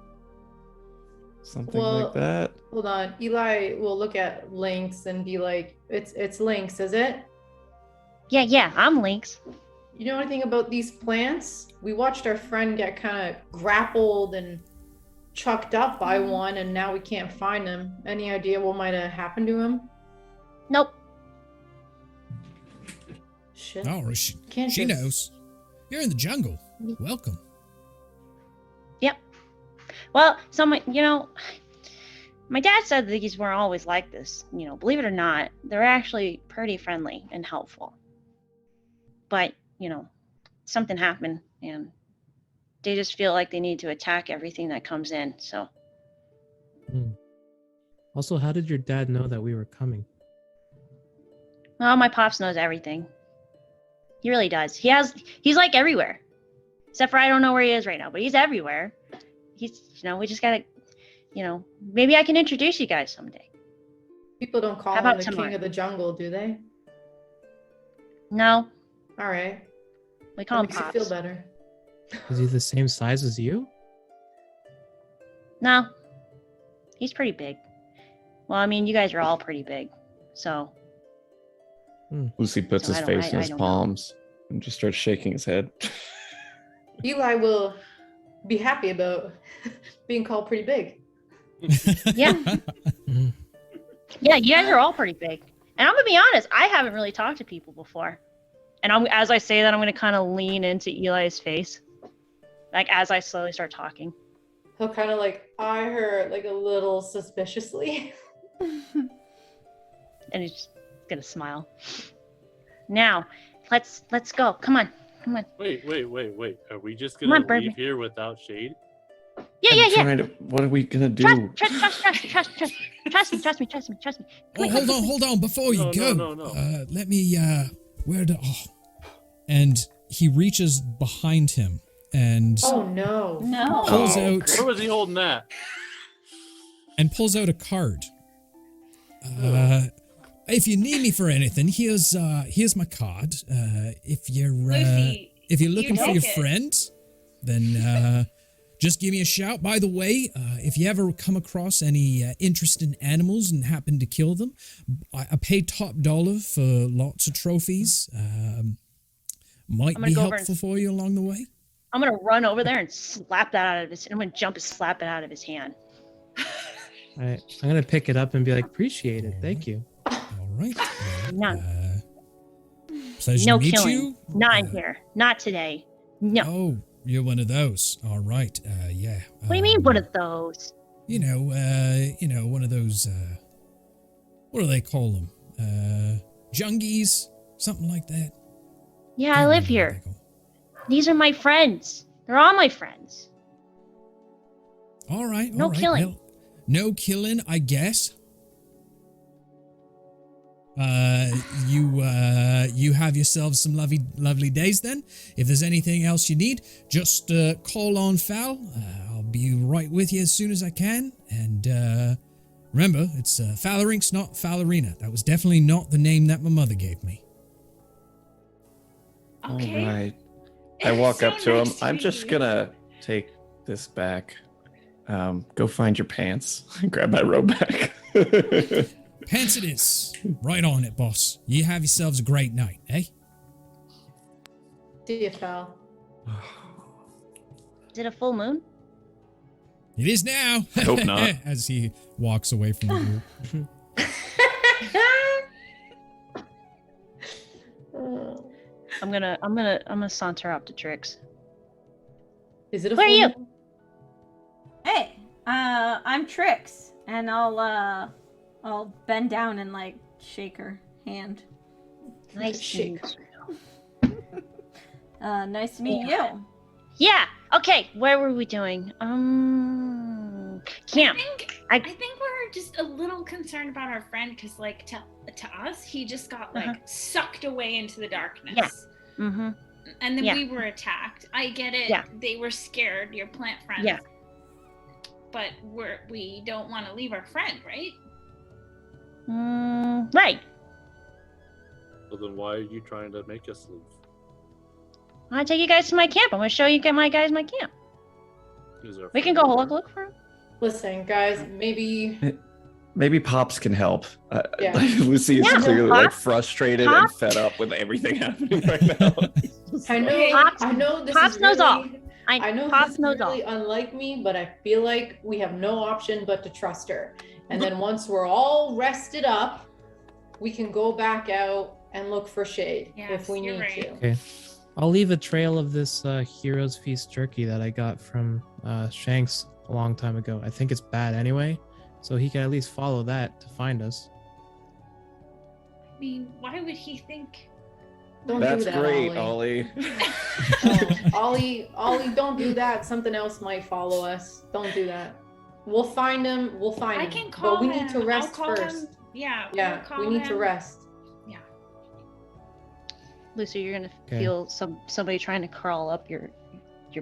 something like that. Hold on. Eli will look at Lynx and be like, it's Lynx, is it? Yeah, I'm Lynx. You know anything about these plants? We watched our friend get kind of grappled and chucked up by one, and now we can't find him. Any idea what might have happened to him? Nope. Shit. Oh, she Can't just- knows. You're in the jungle. Welcome. Yep. Well, my dad said that these weren't always like this. Believe it or not, they're actually pretty friendly and helpful. But, something happened, and they just feel like they need to attack everything that comes in, so. Also, how did your dad know that we were coming? Well, my pops knows everything. He really does. He's like everywhere. Except for I don't know where he is right now, but he's everywhere. He's, we just gotta, maybe I can introduce you guys someday. People don't call How him about the tomorrow? king of the jungle, do they? No, All right. we call him Makes you Pops. feel better. Is he the same size as you? No, he's pretty big. Well, I mean, you guys are all pretty big, so. Lucy puts So his I don't- face I in his don't know. palms and just starts shaking his head. Eli will be happy about being called pretty big. Yeah. Yeah, you guys are all pretty big. And I'm gonna be honest, I haven't really talked to people before. And as I say that, I'm gonna kind of lean into Eli's face, like as I slowly start talking. He'll kind of like eye her like a little suspiciously. And he's just gonna smile. Now, let's go. Come on. Wait. Are we just Come gonna on, Birdie. leave here without Shade? Yeah. What are we gonna do? Trust me. Oh, hold on. Before you go, No. let me. And he reaches behind him and Oh no. No. pulls Oh, out Where was he holding that? a card. If you need me for anything, here's my card. If you're Lucy, looking for take your it. friend, then just give me a shout. By the way, if you ever come across any interesting animals and happen to kill them, I pay top dollar for lots of trophies. Might I'm gonna be go over helpful for you along the way. I'm gonna run over there and slap that out of his. I'm gonna jump and slap it out of his hand. I'm gonna pick it up and be like, appreciate it. Thank you. All right. None. Pleasure No to meet killing. you. Not in here. Not today. No. Oh, you're one of those. All right. Yeah. What do you mean, one of those? One of those. What do they call them? Jungies, something like that. Yeah, I live here. These are my friends. They're all my friends. All right. No all right. killing. Well, no killing, I guess. You have yourselves some lovely days then. If there's anything else you need, just call on Fal. I'll be right with you as soon as I can. And remember, it's Falarinx, not Falarina. That was definitely not the name that my mother gave me. Okay. All right. I walk So up to him. nice to I'm meet just you. gonna take this back. Go find your pants. Grab my robe back. Pants it is. Right on it, boss. You have yourselves a great night, eh? DFL. Is it a full moon? It is now. I hope not. As he walks away from the group. I'm gonna saunter up to Trix. Is it a Who are full you? moon? Hey, I'm Trix, and I'll bend down and like shake her hand. Nice to Shake. meet you. Nice to meet you. Yeah. Okay. Where were we doing? Camp. I think we're just a little concerned about our friend because, like, to us, he just got like sucked away into the darkness. Yeah. Mm-hmm. And then Yeah. we were attacked. I get it. Yeah. They were scared. Your plant friends. Yeah. But we don't want to leave our friend, right? Right. So then why are you trying to make us leave? I want to take you guys to my camp. I'm going to show you my camp. Is there a We can friend go there? look for him. Listen, guys, Maybe Pops can help. Yeah. Lucy is Yeah, clearly like Pops- frustrated Pops- and fed up with everything happening right now. I know this Pops is knows all. really, I know Pops this is knows really unlike me, but I feel like we have no option but to trust her. And then once we're all rested up, we can go back out and look for shade if we you're need right. to. Okay. I'll leave a trail of this Heroes Feast turkey that I got from Shanks a long time ago. I think it's bad anyway, so he can at least follow that to find us. I mean, why would he think? Don't That's do that, great, Ollie. Ollie. Ollie, don't do that. Something else might follow us. Don't do that. We'll find him. We'll find I him. can call but we him. need to rest I'll call first. him. Yeah. Yeah, we'll call we need to him. rest. Lucy, you're going to Okay. feel somebody trying to crawl up your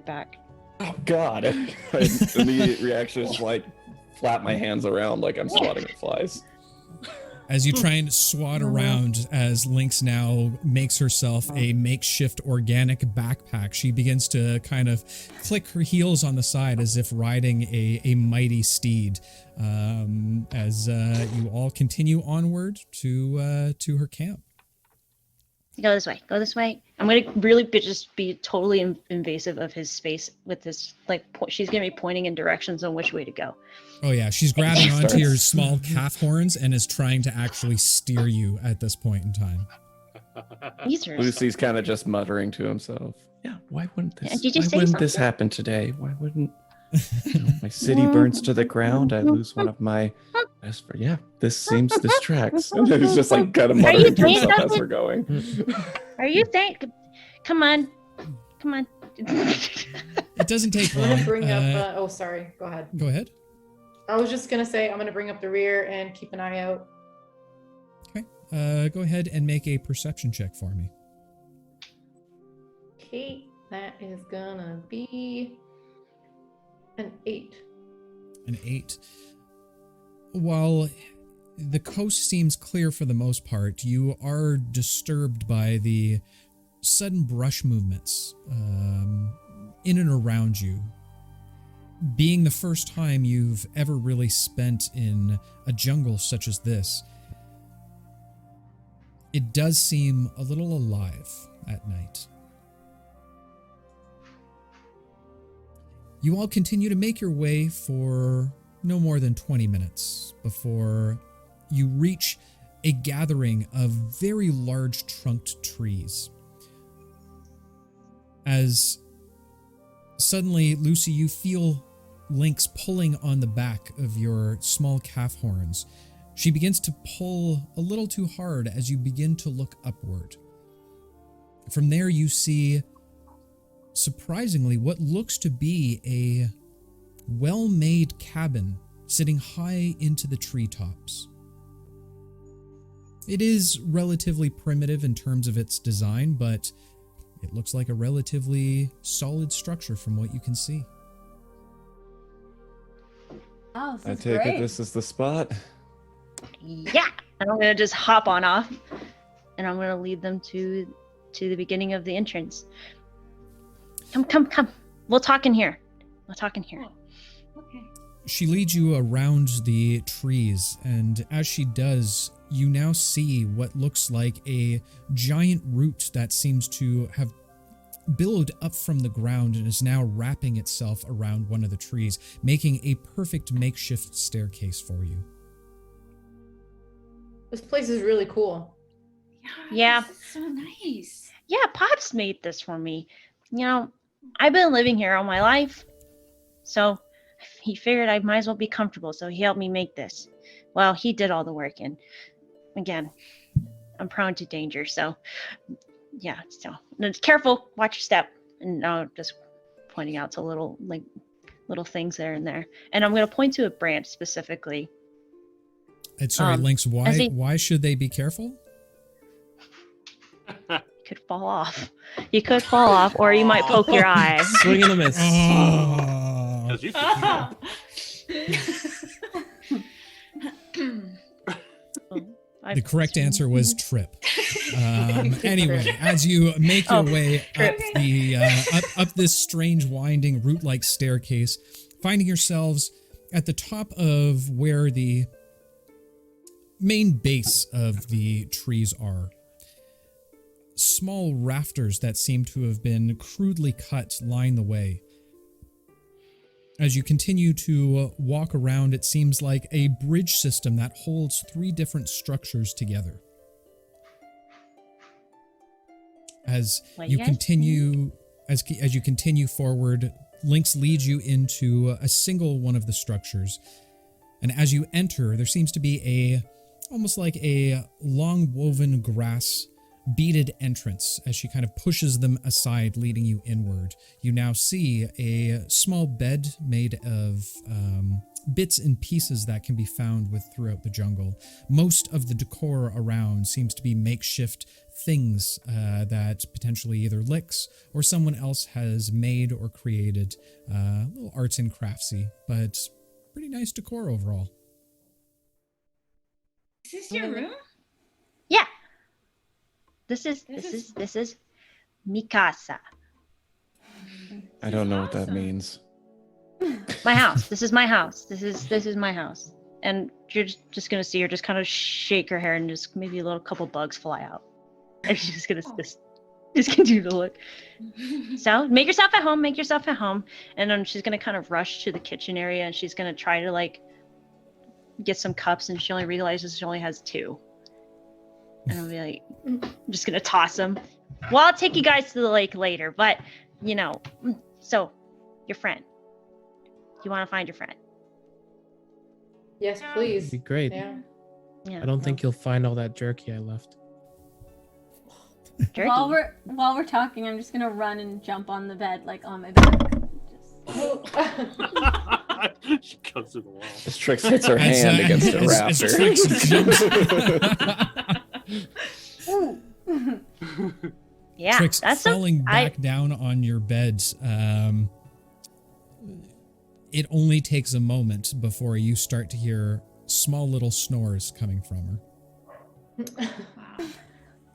back. Oh God! My immediate reaction is like flap my hands around like I'm swatting at flies. As you try and swat around, as Lynx now makes herself a makeshift organic backpack, she begins to kind of click her heels on the side as if riding a mighty steed. As you all continue onward to her camp. Go this way. Go this way. I'm going to really just be totally invasive of his space with this. Like, she's going to be pointing in directions on which way to go. Oh yeah, she's grabbing onto your small calf horns and is trying to actually steer you at this point in time. These are Lucy's kind of just muttering to himself. Yeah, why wouldn't this? Yeah, did you why say wouldn't this something? happen today? Why wouldn't my city burns to the ground? I lose one of my best friends. Yeah, this tracks. And he's just like kind of muttering to saying himself as something? we're going. Are you saying? Come on. It doesn't take I'm long. gonna bring up. Oh, sorry. Go ahead. Go ahead. I was just gonna say I'm gonna bring up the rear and keep an eye out. Okay. Go ahead and make a perception check for me. Okay, that is gonna be an 8. An 8. While the coast seems clear for the most part, you are disturbed by the sudden brush movements in and around you. Being the first time you've ever really spent in a jungle such as this, it does seem a little alive at night. You all continue to make your way for no more than 20 minutes before you reach a gathering of very large trunked trees. As suddenly, Lucy, you feel Lynx pulling on the back of your small calf horns. She begins to pull a little too hard as you begin to look upward. From there, you see, surprisingly, what looks to be a well-made cabin sitting high into the treetops. It is relatively primitive in terms of its design, but it looks like a relatively solid structure from what you can see. Oh, this I is take great. it this is the spot. Yeah. And I'm going to just hop on off, and I'm going to lead them to the beginning of the entrance. Come. We'll talk in here. Okay. She leads you around the trees, and as she does, you now see what looks like a giant root that seems to have billowed up from the ground and is now wrapping itself around one of the trees, making a perfect makeshift staircase for you. This place is really cool. Yeah. This is so nice. Yeah, Pops made this for me. You know, I've been living here all my life, so he figured I might as well be comfortable, so he helped me make this. Well, he did all the work, and again, I'm prone to danger, so yeah, so careful, watch your step, and I'll just pointing out to little things there and there. And I'm gonna point to a branch specifically. And sorry, Lynx, as he- why should they be careful? You could fall off. You could fall off, or you might poke your eye. Swing and a miss. Oh. 'Cause you The correct answer was trip. Anyway, as you make your way up this strange winding root-like staircase, finding yourselves at the top of where the main base of the trees are. Small rafters that seem to have been crudely cut line the way. As you continue to walk around, it seems like a bridge system that holds 3 different structures together. As you continue forward, Lynx leads you into a single one of the structures. And as you enter, there seems to be almost like a long woven grass beaded entrance. As she kind of pushes them aside, leading you inward, you now see a small bed made of bits and pieces that can be found throughout the jungle. Most of the decor around seems to be makeshift things that potentially either Lix or someone else has made or created. Little arts and craftsy, but pretty nice decor overall. Is this your room? Yeah. This is Mikasa. I don't know what that means. My house. This is my house. This is my house. And you're just gonna see her just kind of shake her hair and just maybe a little couple bugs fly out. And she's just gonna just continue to look. So make yourself at home. And then she's gonna kind of rush to the kitchen area and she's gonna try to like get some cups, and she only realizes she only has 2. And I'll be like, I'm just gonna toss them. Well, I'll take you guys to the lake later, but so your friend. You want to find your friend? Yes, please. It'd be great. Yeah. Yeah. I don't think you'll find all that jerky I left. Jerky. While we're talking, I'm just gonna run and jump on the bed, like on my back. She goes to the wall. As Trix hits her hand against a as rafter. Trix Yeah, Trix that's falling back down on your bed. It only takes a moment before you start to hear small little snores coming from her.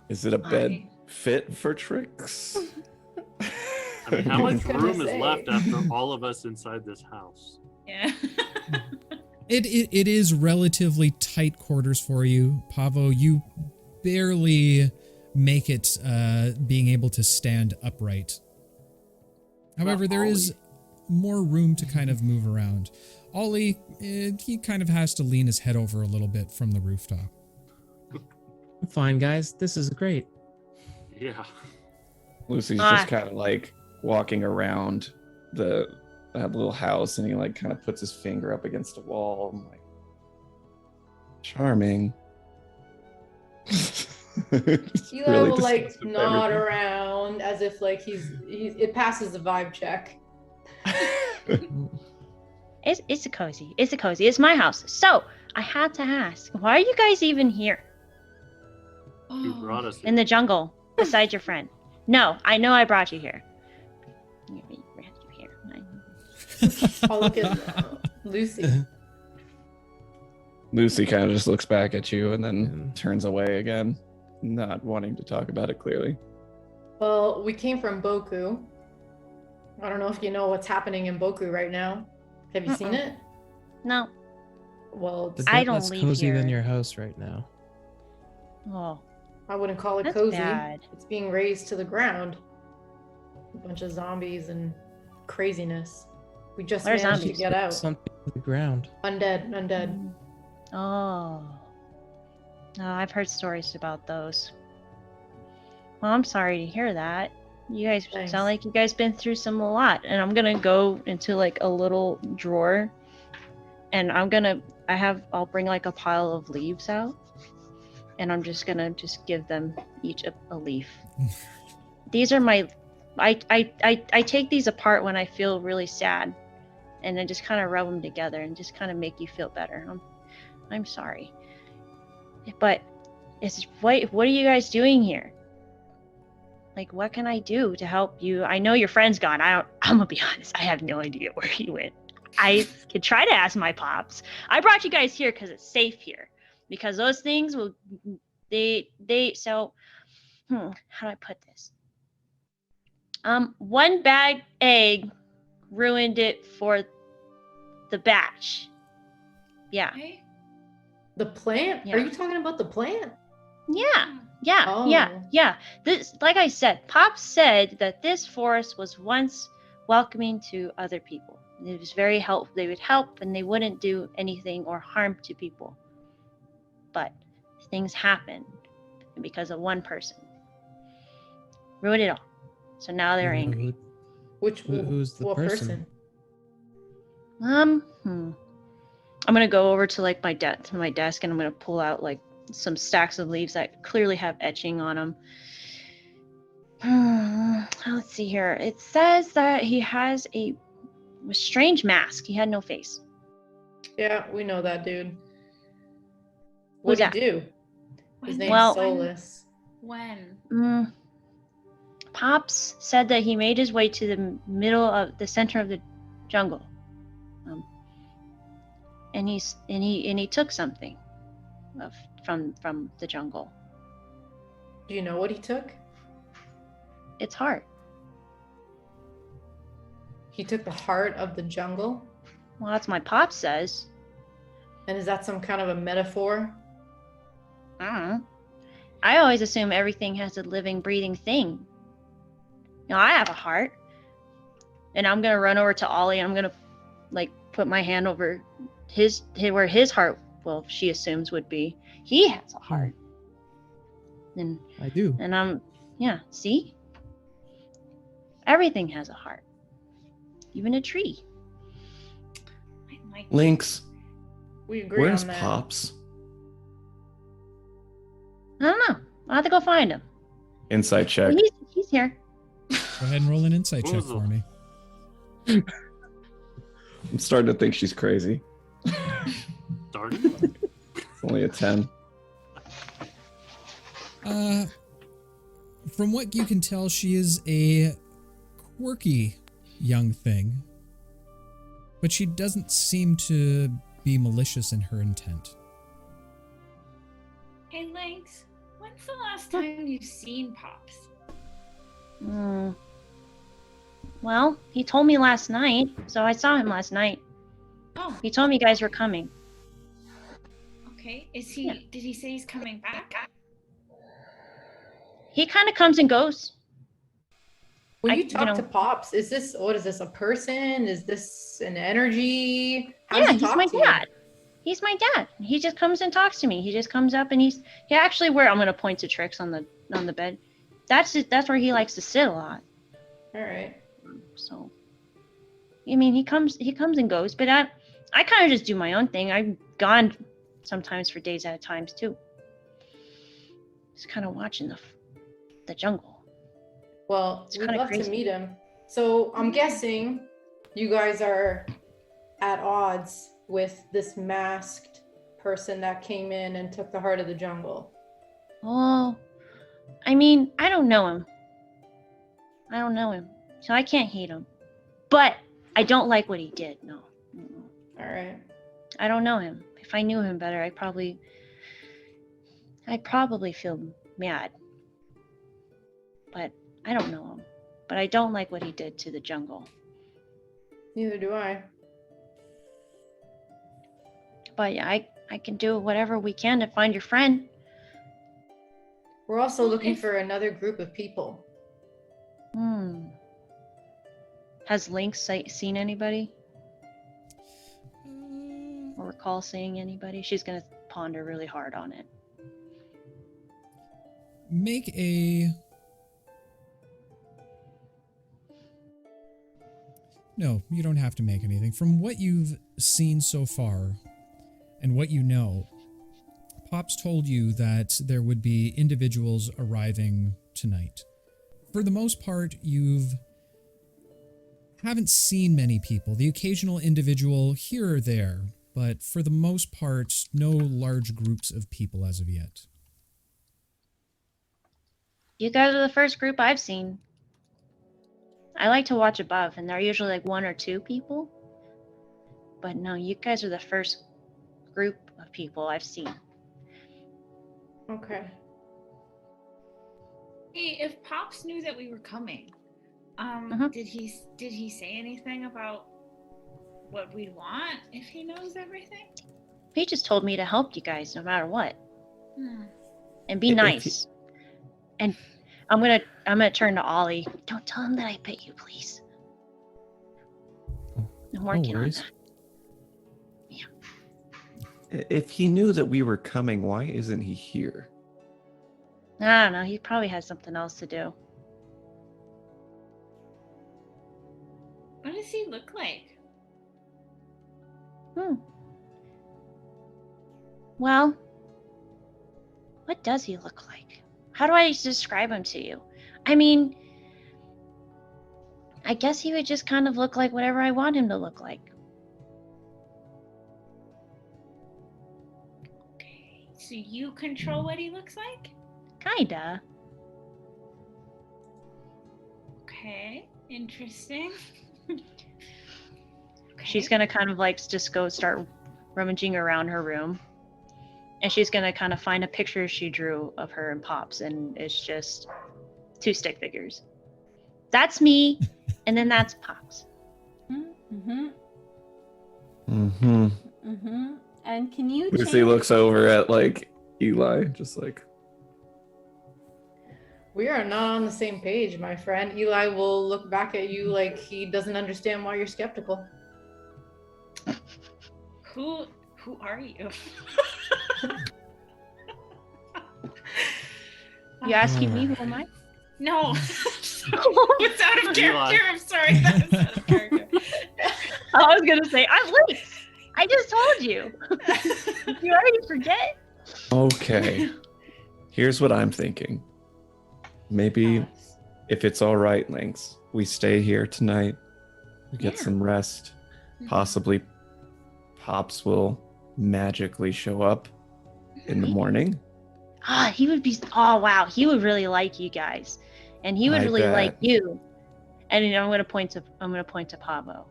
Is it a bed fit for Trix? I mean, how much gonna room is say. left after all of us inside this house? Yeah. It is relatively tight quarters for you, Pavo. You barely make it being able to stand upright. However, there is more room to kind of move around. Ollie, he kind of has to lean his head over a little bit from the rooftop. Fine, guys. This is great. Yeah. Lucy's just kind of like walking around that little house, and he like kind of puts his finger up against a wall. I'm like, charming. Eli will like dismissive of nod everything. around as if like he's it passes the vibe check. It's a cozy. It's my house. So I had to ask, why are you guys even here Who brought us in the jungle besides your friend? No, I know I brought you here. I'll look at Lucy. Lucy kind of just looks back at you and then turns away again, not wanting to talk about it clearly. Well, we came from Boku. I don't know if you know what's happening in Boku right now. Have you seen it? No. Well, It's I not don't less leave cozy than here. your house right now. Oh, I wouldn't call it that's cozy. bad. It's being razed to the ground. A bunch of zombies and craziness. We just What are managed to zombies? get out. Something to the ground. Undead. Oh. No, I've heard stories about those. Well, I'm sorry to hear that. You guys Thanks. sound like you guys been through a lot. And I'm gonna go into like a little drawer, and I'll bring like a pile of leaves out, and I'm just gonna give them each a leaf. These are my I take these apart when I feel really sad, and then just kind of rub them together and just kind of make you feel better. I'm sorry, but what are you guys doing here? Like, what can I do to help you? I know your friend's gone. I'm gonna be honest, I have no idea where he went. I could try to ask my pops. I brought you guys here because it's safe here. Because those things will, so, how do I put this? One bag egg ruined it for the batch. Yeah. Okay. The plant? Yeah. Are you talking about the plant? Yeah. Oh. Yeah. This, like I said, Pops said that this forest was once welcoming to other people. It was very helpful. They would help and they wouldn't do anything or harm to people. But things happened because of one person. Ruined it all. So now they're angry. Who's the what person? I'm gonna go over to like my desk and I'm gonna pull out like some stacks of leaves that clearly have etching on them. Let's see here. It says that he has a strange mask. He had no face. Yeah, we know that dude. Who's What'd he that? do? His name's Well- Solus. When? Pops said that he made his way to the center of the jungle, and he took something from the jungle. Do you know what he took? It's heart. He took the heart of the jungle? Well, that's what my pop says. And is that some kind of a metaphor? I don't know. I always assume everything has a living, breathing thing. You know, I have a heart. And I'm going to run over to Ollie and I'm going to, like, put my hand over where his heart, well, she assumes would be. He has a heart. And I do. And yeah, see? Everything has a heart. Even a tree. I like Lynx, We agree where's on that. Pops? I don't know. I'll have to go find him. Insight check. He's here. Go ahead and roll an insight check for me. I'm starting to think she's crazy. Darn. It's only a 10. From what you can tell, she is a quirky young thing, but she doesn't seem to be malicious in her intent. Hey, Lynx, when's the last time you've seen Pops? Well, he told me last night, so I saw him last night. Oh, He told me you guys were coming. okay. Is he? Yeah. Did he say he's coming back? He kind of comes and goes. When I- you you talk know- to Pops, what is this, a person? Is this an energy? How Yeah, does he he's talk my to you? dad. He's my dad. He just comes and talks to me. He just comes up and he actually where I'm gonna point to Trix on the bed. That's where he likes to sit a lot. All right. So, I mean, he comes and goes, but I kind of just do my own thing. I'm gone sometimes for days at a time too. Just kind of watching the jungle. Well, It's we'd kinda love crazy. to meet him. So I'm guessing you guys are at odds with this masked person that came in and took the heart of the jungle. Oh, I mean, I don't know him. So I can't hate him. But I don't like what he did, no. Mm-mm. All right. I don't know him. If I knew him better, I'd probably feel mad. But I don't know him. But I don't like what he did to the jungle. Neither do I. But yeah, I can do whatever we can to find your friend. We're also looking for another group of people. Has Lynx seen anybody? Or recall seeing anybody? She's gonna ponder really hard on it. Make a... No, you don't have to make anything. From what you've seen so far, and what you know, Pops told you that there would be individuals arriving tonight. for the most part, haven't seen many people. The occasional individual here or there, but for the most part, no large groups of people as of yet. You guys are the first group I've seen. I like to watch above, and they're usually like 1 or 2 people. But no, you guys are the first group of people I've seen. Okay. Hey, if Pops knew that we were coming, did he say anything about what we want if he knows everything? He just told me to help you guys no matter what. And be If nice. And I'm gonna turn to Ollie. Don't tell him that I bit you, please. I'm working on that. If he knew that we were coming, why isn't he here? I don't know. He probably has something else to do. What does he look like? Well, what does he look like? How do I describe him to you? I mean, I guess he would just kind of look like whatever I want him to look like. Okay, so you control what he looks like? Kinda. Okay, interesting. She's gonna kind of like just go start rummaging around her room. And she's gonna kind of find a picture she drew of her and Pops, and it's just 2 stick figures. That's me, and then that's Pops. And can you Lucy change... looks over at like Eli, just like, We are not on the same page, my friend. Eli will look back at you like he doesn't understand why you're skeptical. Who are you? You asking me who am I? No. It's out of character. I'm sorry. That was out of character. I was gonna say, I'm late. I just told you. You already forget? okay. Here's what I'm thinking. Maybe if it's all right, Lynx, we stay here tonight. We get some rest. Possibly Pops will magically show up in the morning. He would be, oh wow, he would really like you guys. And he would I really bet. like you. And I'm gonna point to Pablo.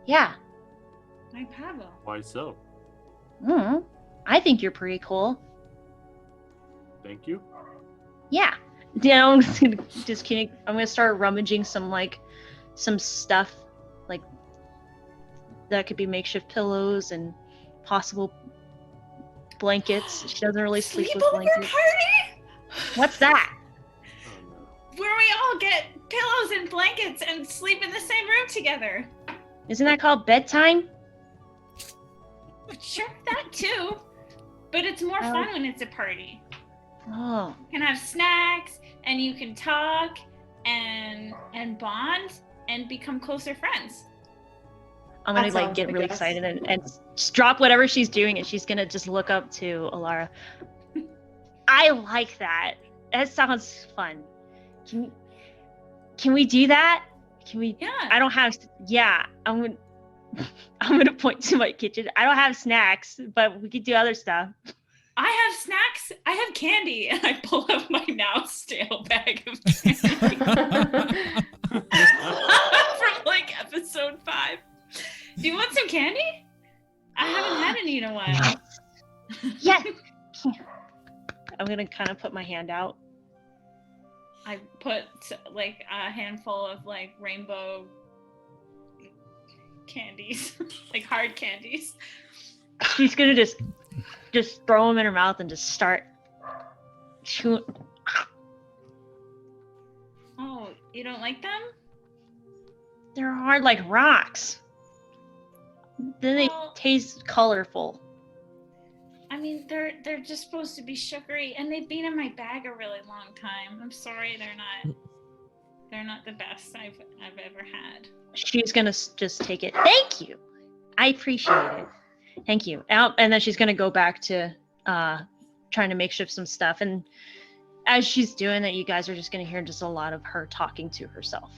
Yeah. My Pablo. Why so? I think you're pretty cool. Thank you. Yeah. Yeah, I'm just kidding. I'm gonna start rummaging some stuff like that could be makeshift pillows and possible blankets. She doesn't really sleep with Sleepover blankets. party? What's that? Oh no. Where we all get pillows and blankets and sleep in the same room together. Isn't that called bedtime? Sure, that too. But it's more fun when it's a party. Oh. You can have snacks and you can talk and bond and become closer friends. I'm gonna That like sounds get like really yes. excited and just drop whatever she's doing, and she's gonna just look up to Alara. I like that. That sounds fun. Can we do that? Can we? Yeah. I don't have. Yeah, I'm gonna point to my kitchen. I don't have snacks, but we could do other stuff. I have snacks. I have candy, and I pull out my now stale bag of candy from like episode 5. Do you want some candy? I haven't had any in a while. Yeah. I'm gonna kind of put my hand out. I put like a handful of like rainbow candies, like hard candies. She's gonna just throw them in her mouth and just start chewing. Oh, you don't like them? They're hard like rocks. Then they Well- taste colorful. I mean, they're just supposed to be sugary, and they've been in my bag a really long time. I'm sorry, they're not the best I've ever had. She's gonna just take it. Thank you. I appreciate it. Thank you. And then she's gonna go back to trying to makeshift some stuff. And as she's doing that, you guys are just going to hear just a lot of her talking to herself.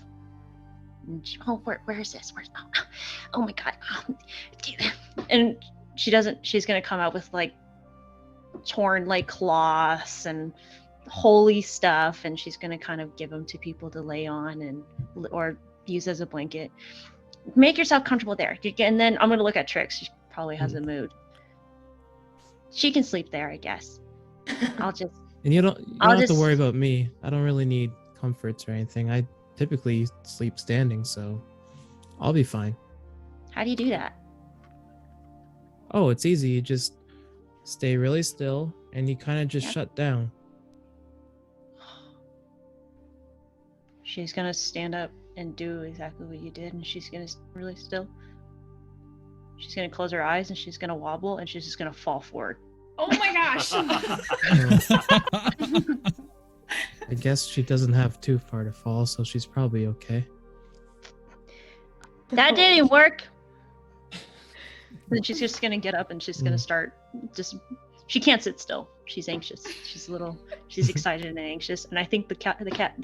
Oh, where is this? Oh my God. And she's going to come out with like torn like cloths and holy stuff, and she's going to kind of give them to people to lay on or use as a blanket. Make yourself comfortable there. And then I'm going to look at Trix. She probably has a mood. She can sleep there, I guess. I'll just... And you don't have to worry about me. I don't really need comforts or anything. I typically sleep standing, so I'll be fine. How do you do that? Oh, it's easy. You just stay really still and you kind of just shut down. She's going to stand up and do exactly what you did, and she's going to really still. She's going to close her eyes and she's going to wobble and she's just going to fall forward. Oh my gosh. I guess she doesn't have too far to fall, so she's probably okay. That didn't work. Then she's just going to get up and she's going to start she can't sit still. She's anxious. She's excited and anxious. And I think the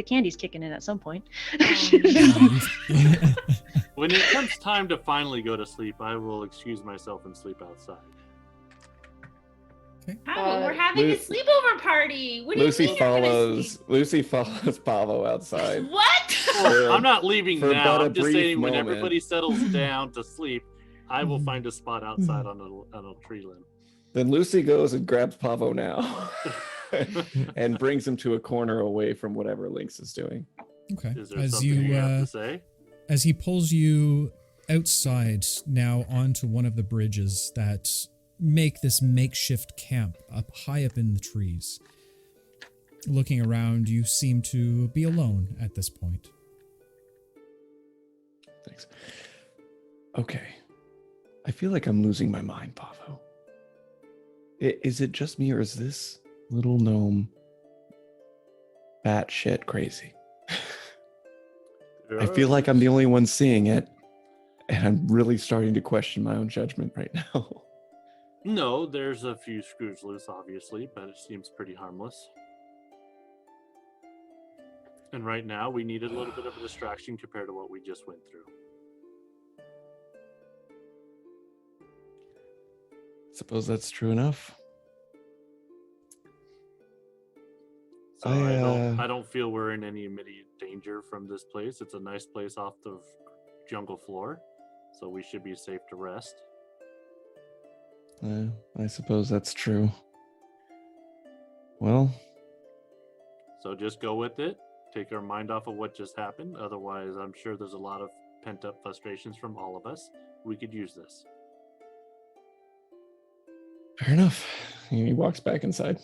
candy's kicking in at some point. When it comes time to finally go to sleep, I will excuse myself and sleep outside. Okay. Oh, we're having a sleepover party. What do Lucy you mean you're gonna sleep? Lucy follows Pavo outside. What? I'm not leaving for now. but a I'm just brief saying when moment. everybody settles down to sleep, I will find a spot outside on a tree limb. Then Lucy goes and grabs Pavo now and brings him to a corner away from whatever Lynx is doing. Okay. Is there something you have to say? As he pulls you outside now onto one of the bridges that make this makeshift camp high up in the trees. Looking around, you seem to be alone at this point. Thanks. Okay. I feel like I'm losing my mind, Pavo. Is it just me, or is this little gnome batshit crazy? I feel like I'm the only one seeing it, and I'm really starting to question my own judgment right now. No, there's a few screws loose, obviously, but it seems pretty harmless. And right now, we needed a little bit of a distraction compared to what we just went through. Suppose that's true enough. So I don't feel we're in any immediate danger from this place. It's a nice place off the jungle floor, so we should be safe to rest. I suppose that's true. Well, so just go with it. Take our mind off of what just happened. Otherwise, I'm sure there's a lot of pent-up frustrations from all of us. We could use this. Fair enough. He walks back inside.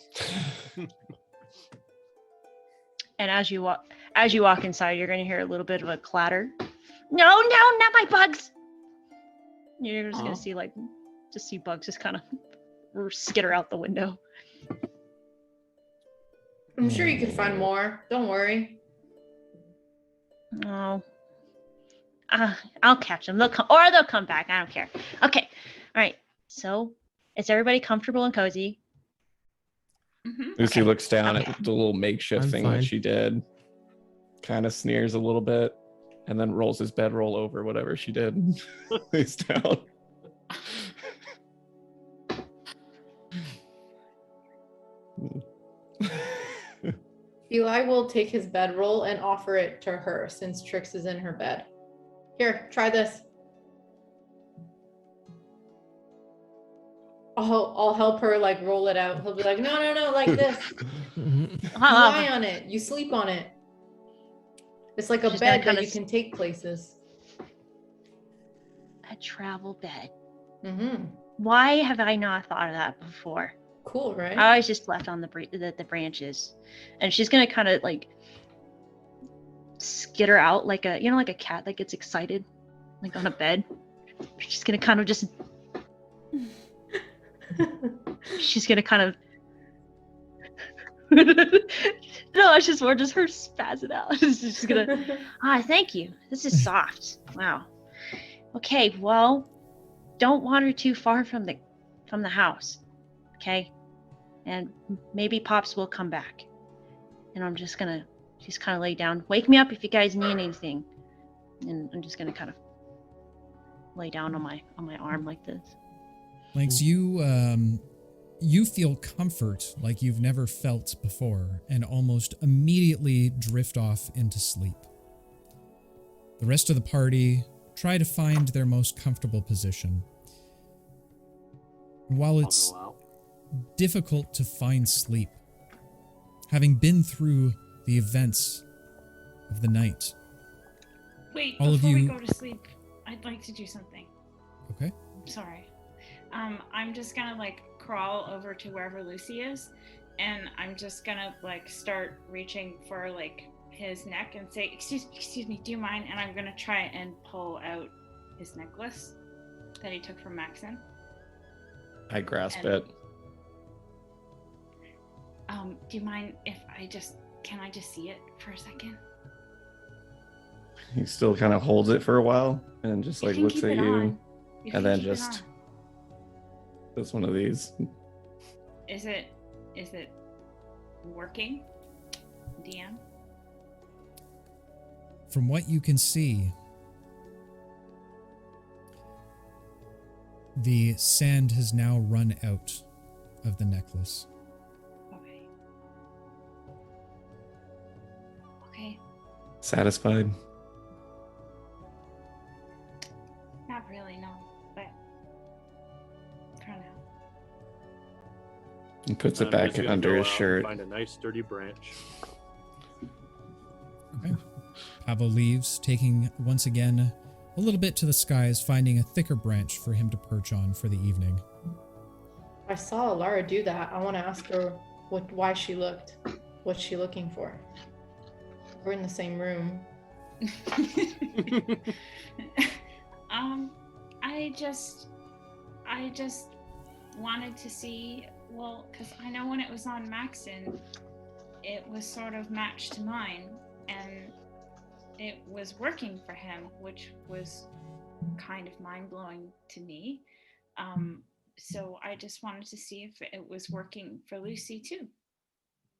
And as you walk inside, you're going to hear a little bit of a clatter. No, not my bugs. You're just going to see bugs just kind of skitter out the window. I'm sure you can find more. Don't worry. Oh, I'll catch them. They'll come back. I don't care. Okay, all right. So, is everybody comfortable and cozy? Mm-hmm. Lucy looks down at the little makeshift thing fine. that she did, kind of sneers a little bit, and then rolls his bedroll over whatever she did. Lays down. Eli will take his bedroll and offer it to her since Trix is in her bed. Here, try this. I'll help her roll it out. He'll be like, no, like this. You lie on it. You sleep on it. It's like a bed that you can take places. A travel bed. Mm-hmm. Why have I not thought of that before? Cool, right? I always just left on the branches, and she's gonna kind of skitter out like a cat that gets excited, on a bed. She's gonna kind of just. She's gonna kind of. No, it's just more just her spazzing out. She's just gonna. Thank you. This is soft. Wow. Okay, well, don't wander too far from the house. Okay, and maybe Pops will come back. and I'm just gonna just kind of lay down. Wake me up if you guys need anything. And I'm just gonna kind of lay down on my arm like this. Lynx, you feel comfort like you've never felt before, and almost immediately drift off into sleep. The rest of the party try to find their most comfortable position. While it's I'll go out. difficult to find sleep, having been through the events of the night. Wait, All of before we you- go to sleep, I'd like to do something. Okay? Sorry. I'm just gonna like crawl over to wherever Lucy is, and I'm just gonna like start reaching for like his neck and say, excuse me, do you mind? And I'm gonna try and pull out his necklace that he took from Maxon. I grasp And- it. Do you mind if can I just see it for a second? He still kind of holds it for a while and just like can looks keep at it you. on. and can then keep it just- on. Does one of these. Is it working? DM? From what you can see, the sand has now run out of the necklace. Okay. Okay. Satisfied. Not really, no. But for now. He puts I'm it back just gonna under go his out and shirt. Find a nice sturdy branch. Okay. Pavo leaves, taking once again a little bit to the skies, finding a thicker branch for him to perch on for the evening. I saw Lara do that. I want to ask her why she looked. What's she looking for? We're in the same room. I just wanted to see, well, because I know when it was on Maxon, it was sort of matched to mine, and it was working for him, which was kind of mind-blowing to me. So I just wanted to see if it was working for Lucy too.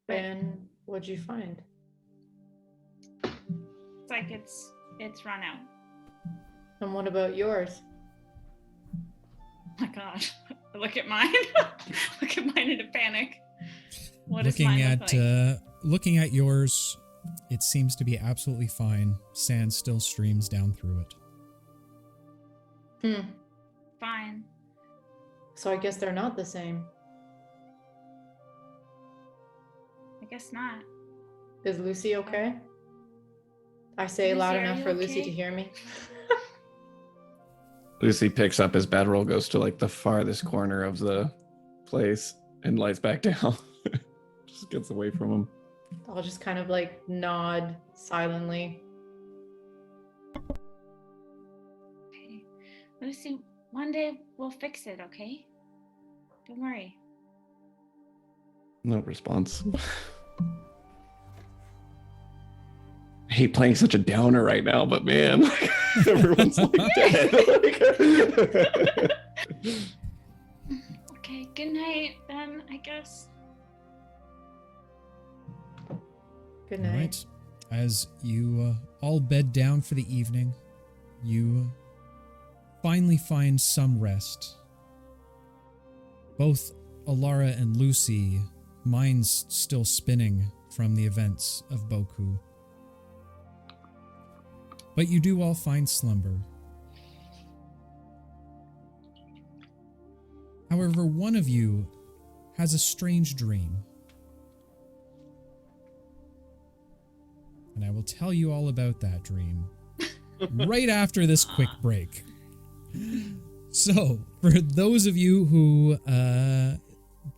But And what'd you find? it's like it's run out. And what about yours? Oh my god. Look at mine. Look at mine in a panic. What does Looking mine at look like? looking at yours, it seems to be absolutely fine. Sand still streams down through it. Fine. So I guess they're not the same. I guess not. Is Lucy okay? I say Lucy, loud are enough you for Lucy okay? to hear me. Lucy picks up his bedroll, goes to like the farthest corner of the place, and lies back down. Just gets away from him. I'll just kind of like nod silently. Okay. Lucy, one day we'll fix it, okay? Don't worry. No response. I hate playing such a downer right now, but man, everyone's like dead. Okay, good night then, I guess. Good All night. right. As you all bed down for the evening, you finally find some rest. Both Alara and Lucy, minds still spinning from the events of Boku. But you do all find slumber. However, one of you has a strange dream. And I will tell you all about that dream right after this quick break. So, for those of you who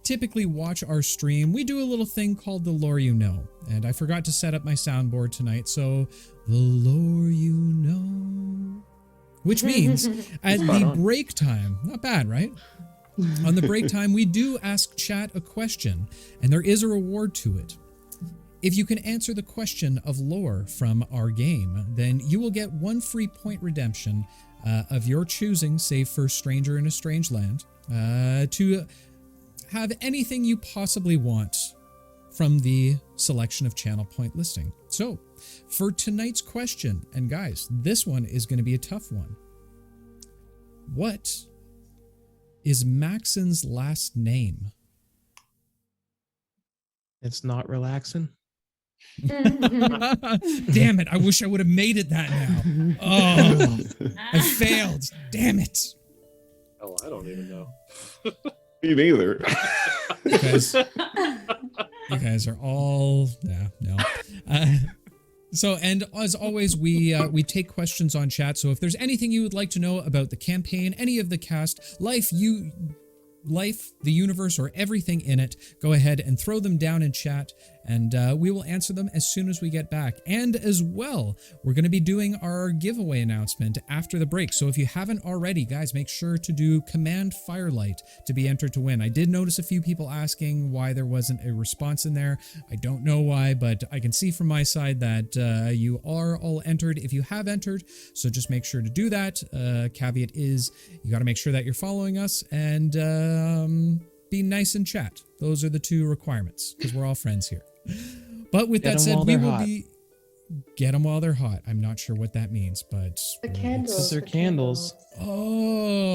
typically watch our stream, we do a little thing called the Lore You Know. And I forgot to set up my soundboard tonight, so the Lore You Know. Which means at the break time, not bad, right? On the break time, we do ask chat a question, and there is a reward to it. If you can answer the question of lore from our game, then you will get 1 free point redemption of your choosing, save for Stranger in a Strange Land, to have anything you possibly want from the selection of channel point listing. So, for tonight's question, and guys, this one is going to be a tough one. What is Maxon's last name? It's not relaxing. Damn it, I wish I would have made it that now. Oh, I failed. Damn it. Oh, I don't even know. Me neither. You guys are all no. So, and as always, we take questions on chat. So if there's anything you would like to know about the campaign, any of the cast, life, the universe, or everything in it, go ahead and throw them down in chat, and we will answer them as soon as we get back. And as well, we're going to be doing our giveaway announcement after the break. So if you haven't already, guys, make sure to do Command Firelight to be entered to win. I did notice a few people asking why there wasn't a response in there. I don't know why, but I can see from my side that you are all entered if you have entered. So just make sure to do that. Caveat is you got to make sure that you're following us and be nice in chat. Those are the two requirements because we're all friends here. But with that said, we will be get them while they're hot. I'm not sure what that means, but The candles. They're candles. Oh.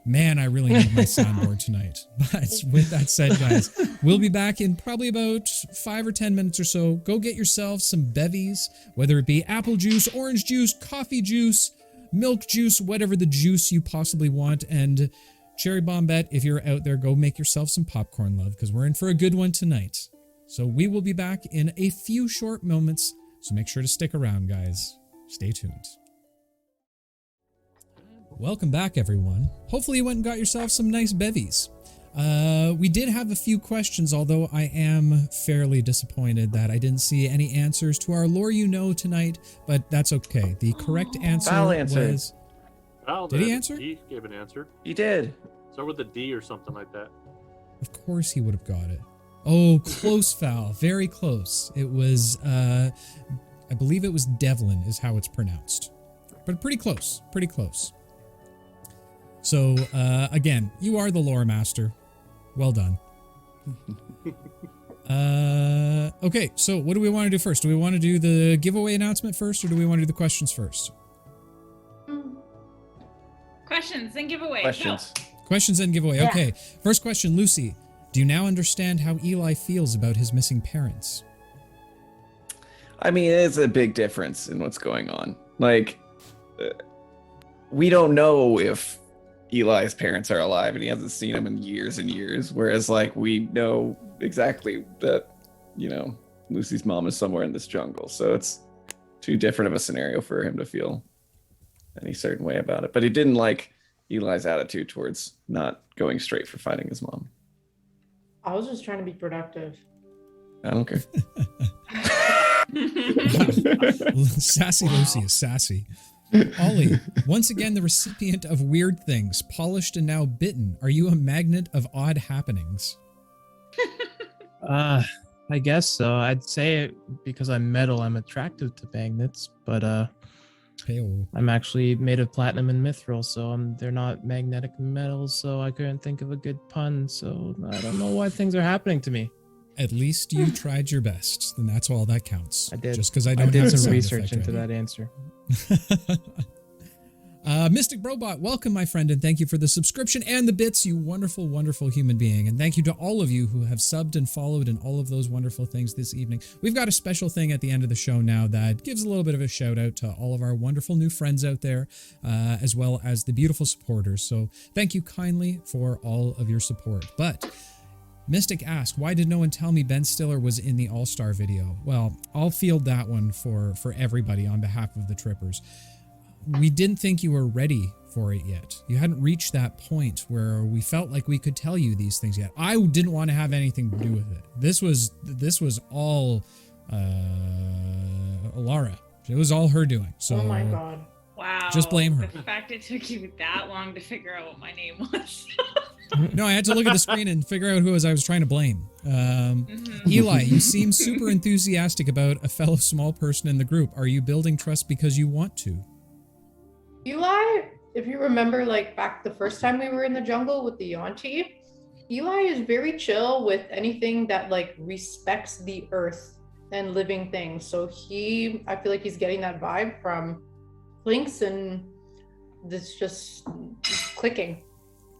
Man, I really need my soundboard tonight. But with that said, guys, we'll be back in probably about 5 or 10 minutes or so. Go get yourself some bevies, whether it be apple juice, orange juice, coffee juice, milk juice, whatever the juice you possibly want. And Cherry Bombette, if you're out there, go make yourself some popcorn, love, because we're in for a good one tonight. So we will be back in a few short moments. So make sure to stick around, guys. Stay tuned. Welcome back, everyone. Hopefully you went and got yourself some nice bevies. We did have a few questions, although I am fairly disappointed that I didn't see any answers to our lore you know tonight, but that's okay. The correct answer was... Val Did he answer? He gave an answer. He did. Start with a D or something like that. Of course he would have got it. Oh, close foul. Very close. It was, I believe it was Devlin is how it's pronounced. But pretty close. Pretty close. So, again, you are the lore master. Well done. Okay, so what do we want to do first? Do we want to do the giveaway announcement first, or do we want to do the questions first? Questions and giveaway. Questions. Go. Questions and giveaway. Yeah. Okay, first question, Lucy. Do you now understand how Eli feels about his missing parents? I mean, it's a big difference in what's going on. Like, we don't know if Eli's parents are alive and he hasn't seen them in years and years. Whereas, like, we know exactly that, you know, Lucy's mom is somewhere in this jungle. So it's too different of a scenario for him to feel any certain way about it. But he didn't like Eli's attitude towards not going straight for finding his mom. I was just trying to be productive. I don't care. Sassy Lucy is sassy. Ollie, once again the recipient of weird things, polished and now bitten. Are you a magnet of odd happenings? I guess so. I'd say it because I'm metal, I'm attracted to magnets, but Hey-oh. I'm actually made of platinum and mithril, so they're not magnetic metals, so I couldn't think of a good pun, so I don't know why things are happening to me. At least you tried your best, and that's all that counts. I did. Just because I don't did have a some sound research effect into ready. that answer. Mystic Brobot, welcome, my friend, and thank you for the subscription and the bits, you wonderful, wonderful human being. And thank you to all of you who have subbed and followed and all of those wonderful things this evening. We've got a special thing at the end of the show now that gives a little bit of a shout out to all of our wonderful new friends out there, as well as the beautiful supporters. So thank you kindly for all of your support. But Mystic asked, why did no one tell me Ben Stiller was in the All-Star video? Well, I'll field that one for everybody on behalf of the Trippers. We didn't think you were ready for it yet. You hadn't reached that point where we felt like we could tell you these things yet. I didn't want to have anything to do with it. This was all Laura. It was all her doing. So Oh my god. Wow. Just blame her. The fact it took you that long to figure out what my name was. No, I had to look at the screen and figure out who it was I was trying to blame. Eli, you seem super enthusiastic about a fellow small person in the group. Are you building trust because you want to? Eli, if you remember, like back the first time we were in the jungle with the Yonti, Eli is very chill with anything that like respects the earth and living things. So I feel like he's getting that vibe from Lynx, and this just clicking.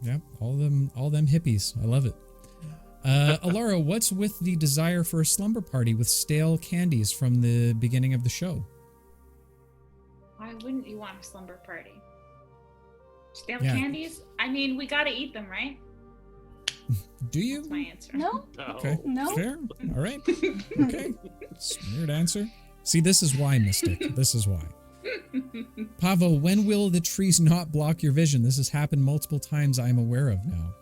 Yep, all them hippies. I love it. Alara, what's with the desire for a slumber party with stale candies from the beginning of the show? Why wouldn't you want a slumber party? Stale Yeah. candies? I mean, we gotta eat them, right? Do you? That's my answer. No, Okay. no. Fair. All right. Okay. Weird answer. See, this is why, Mystic. This is why. Pavo, when will the trees not block your vision? This has happened multiple times I'm aware of now.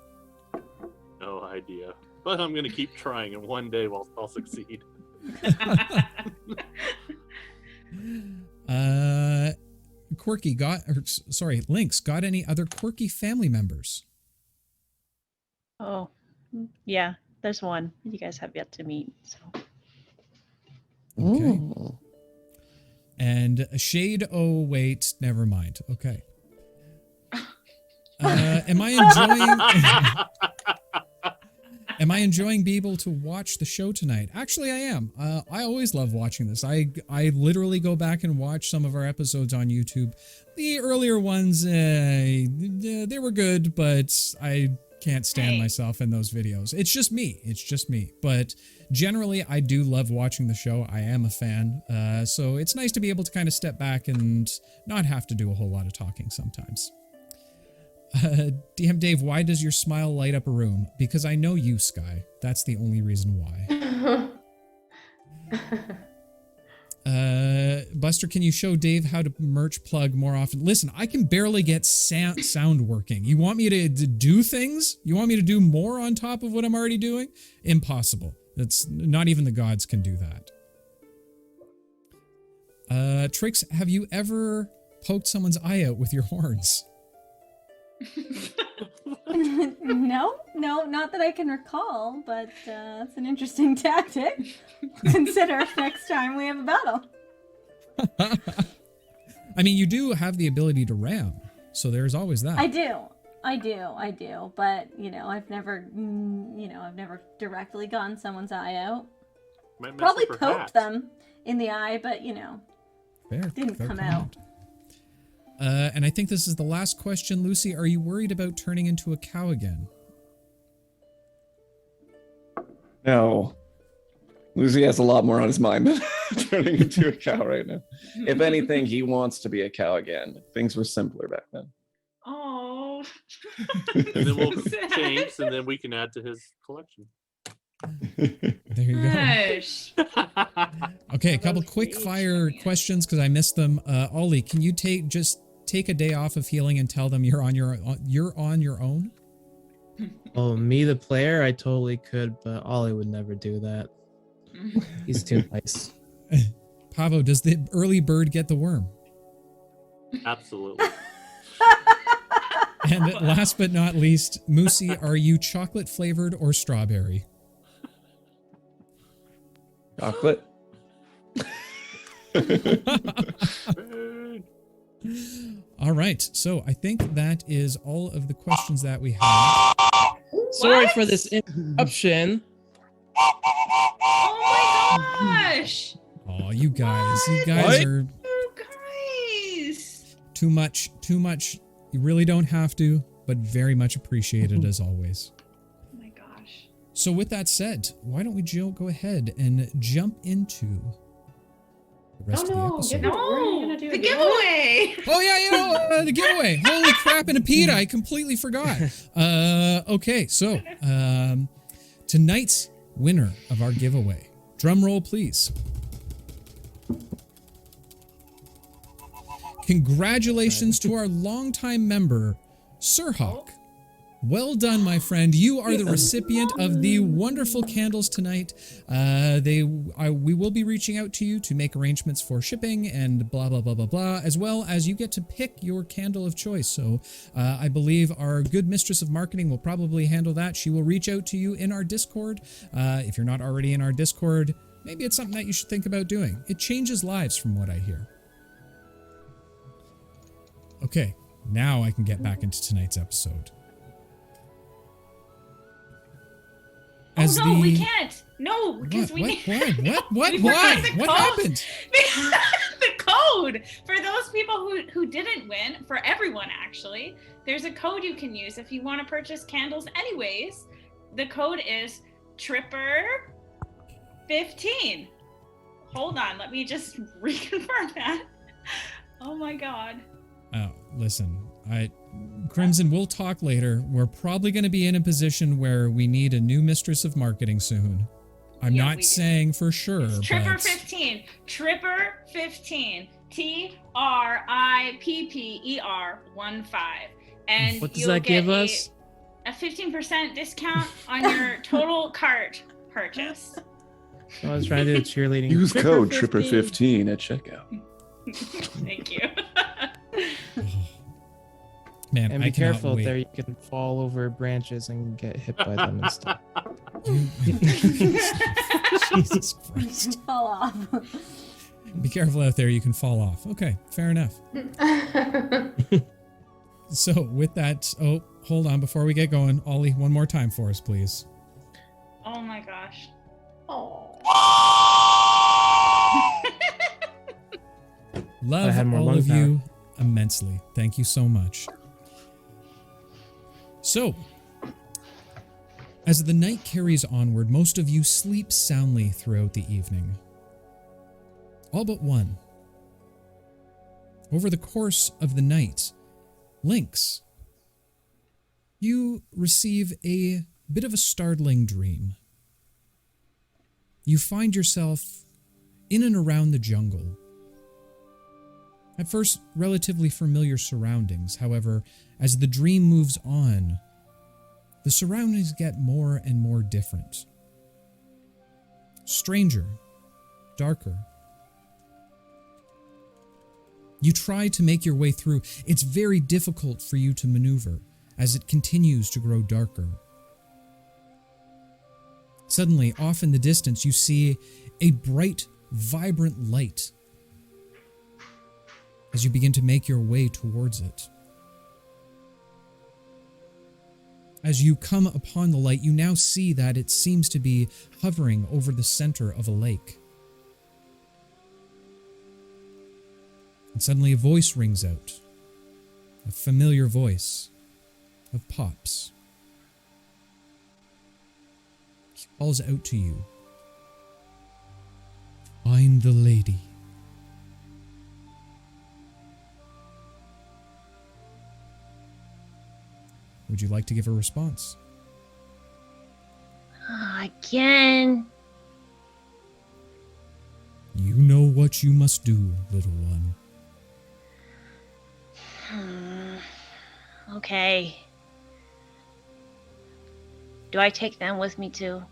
No idea. But I'm going to keep trying, and one day I'll succeed. Lynx, got any other quirky family members? Oh, yeah. There's one you guys have yet to meet. So Okay. Ooh. And a shade. Oh, wait. Never mind. Okay. Am I enjoying being able to watch the show tonight? Actually, I am. I always love watching this. I literally go back and watch some of our episodes on YouTube. The earlier ones, they were good, but I can't stand myself in those videos. It's just me. But generally, I do love watching the show. I am a fan. So it's nice to be able to kind of step back and not have to do a whole lot of talking sometimes. DM Dave, why does your smile light up a room? Because I know you, Sky. That's the only reason why. Buster, can you show Dave how to merch plug more often? Listen, I can barely get sound working. You want me to do things? You want me to do more on top of what I'm already doing? Impossible. That's not even the gods can do that. Trix, have you ever poked someone's eye out with your horns? No, not that I can recall, but it's an interesting tactic. Consider next time we have a battle. I mean, you do have the ability to ram, so there's always that. I do. But I've never directly gotten someone's eye out. Might mess Probably up her poked hat. them in the eye, but Fair, didn't fair come comment. And I think this is the last question. Lucy, are you worried about turning into a cow again? No. Lucy has a lot more on his mind than turning into a cow right now. If anything, he wants to be a cow again. Things were simpler back then. Oh. And then we'll Sad. change, and then we can add to his collection. There you go. Gosh. Okay, a couple quick fire questions because I missed them. Ollie, can you take a day off of healing and tell them you're on your own? Oh, me the player, I totally could, but Ollie would never do that. He's too nice. Pavo, does the early bird get the worm? Absolutely. And last but not least, Moosey, are you chocolate flavored or strawberry? Chocolate? All right, so I think that is all of the questions that we have. Sorry for this interruption. Oh my gosh. Oh, you guys What? are You guys. too much. You really don't have to, but very much appreciated as always. Oh my gosh. So with that said, why don't we, Jill, go ahead and jump into the rest of the episode. What are you gonna do? The A giveaway. Oh yeah, the giveaway. Holy crap, and a Peta, I completely forgot. Okay, so tonight's winner of our giveaway. Drum roll, please. Congratulations to our longtime member, Sir Hawk. Well done, my friend. You are the recipient of the wonderful candles tonight. We will be reaching out to you to make arrangements for shipping and blah, blah, blah, blah, blah, as well as you get to pick your candle of choice. So I believe our good mistress of marketing will probably handle that. She will reach out to you in our Discord. If you're not already in our Discord, maybe it's something that you should think about doing. It changes lives from what I hear. Okay, now I can get back into tonight's episode. as oh no, the we can't. No, because we need. Why? We Why? forgot the What code. happened? The code for those people who didn't win, for everyone actually. There's a code you can use if you want to purchase candles. Anyways, the code is Tripper15. Hold on, let me just reconfirm that. Oh my god. Oh, listen, Crimson, we'll talk later. We're probably going to be in a position where we need a new mistress of marketing soon. I'm Yeah, not we do. saying for sure, It's but Tripper15. Tripper15. TRIPPER15. And What does you'll that get give us? a 15% discount on your total cart purchase. I was trying to do the cheerleading. Use code Tripper15. Tripper15 at checkout. Thank you. man, And I be cannot careful wait. there. You can fall over branches and get hit by them and stuff. Jesus Christ. Fall off. Be careful out there, you can fall off. Okay, fair enough. So with that, oh, hold on, before we get going, Ollie, one more time for us, please. Oh my gosh. Oh. Love I had more all lung of power. you immensely. Thank you so much. So, as the night carries onward, most of you sleep soundly throughout the evening. All but one. Over the course of the night, Lynx, you receive a bit of a startling dream. You find yourself in and around the jungle. At first, relatively familiar surroundings. However, as the dream moves on, the surroundings get more and more different. Stranger, darker. You try to make your way through. It's very difficult for you to maneuver as it continues to grow darker. Suddenly, off in the distance, you see a bright, vibrant light as you begin to make your way towards it. As you come upon the light, you now see that it seems to be hovering over the center of a lake. And suddenly a voice rings out, a familiar voice of Pop's. He calls out to you, "Find the lady." Would you like to give a response? Again. You know what you must do, little one. Okay. Do I take them with me too?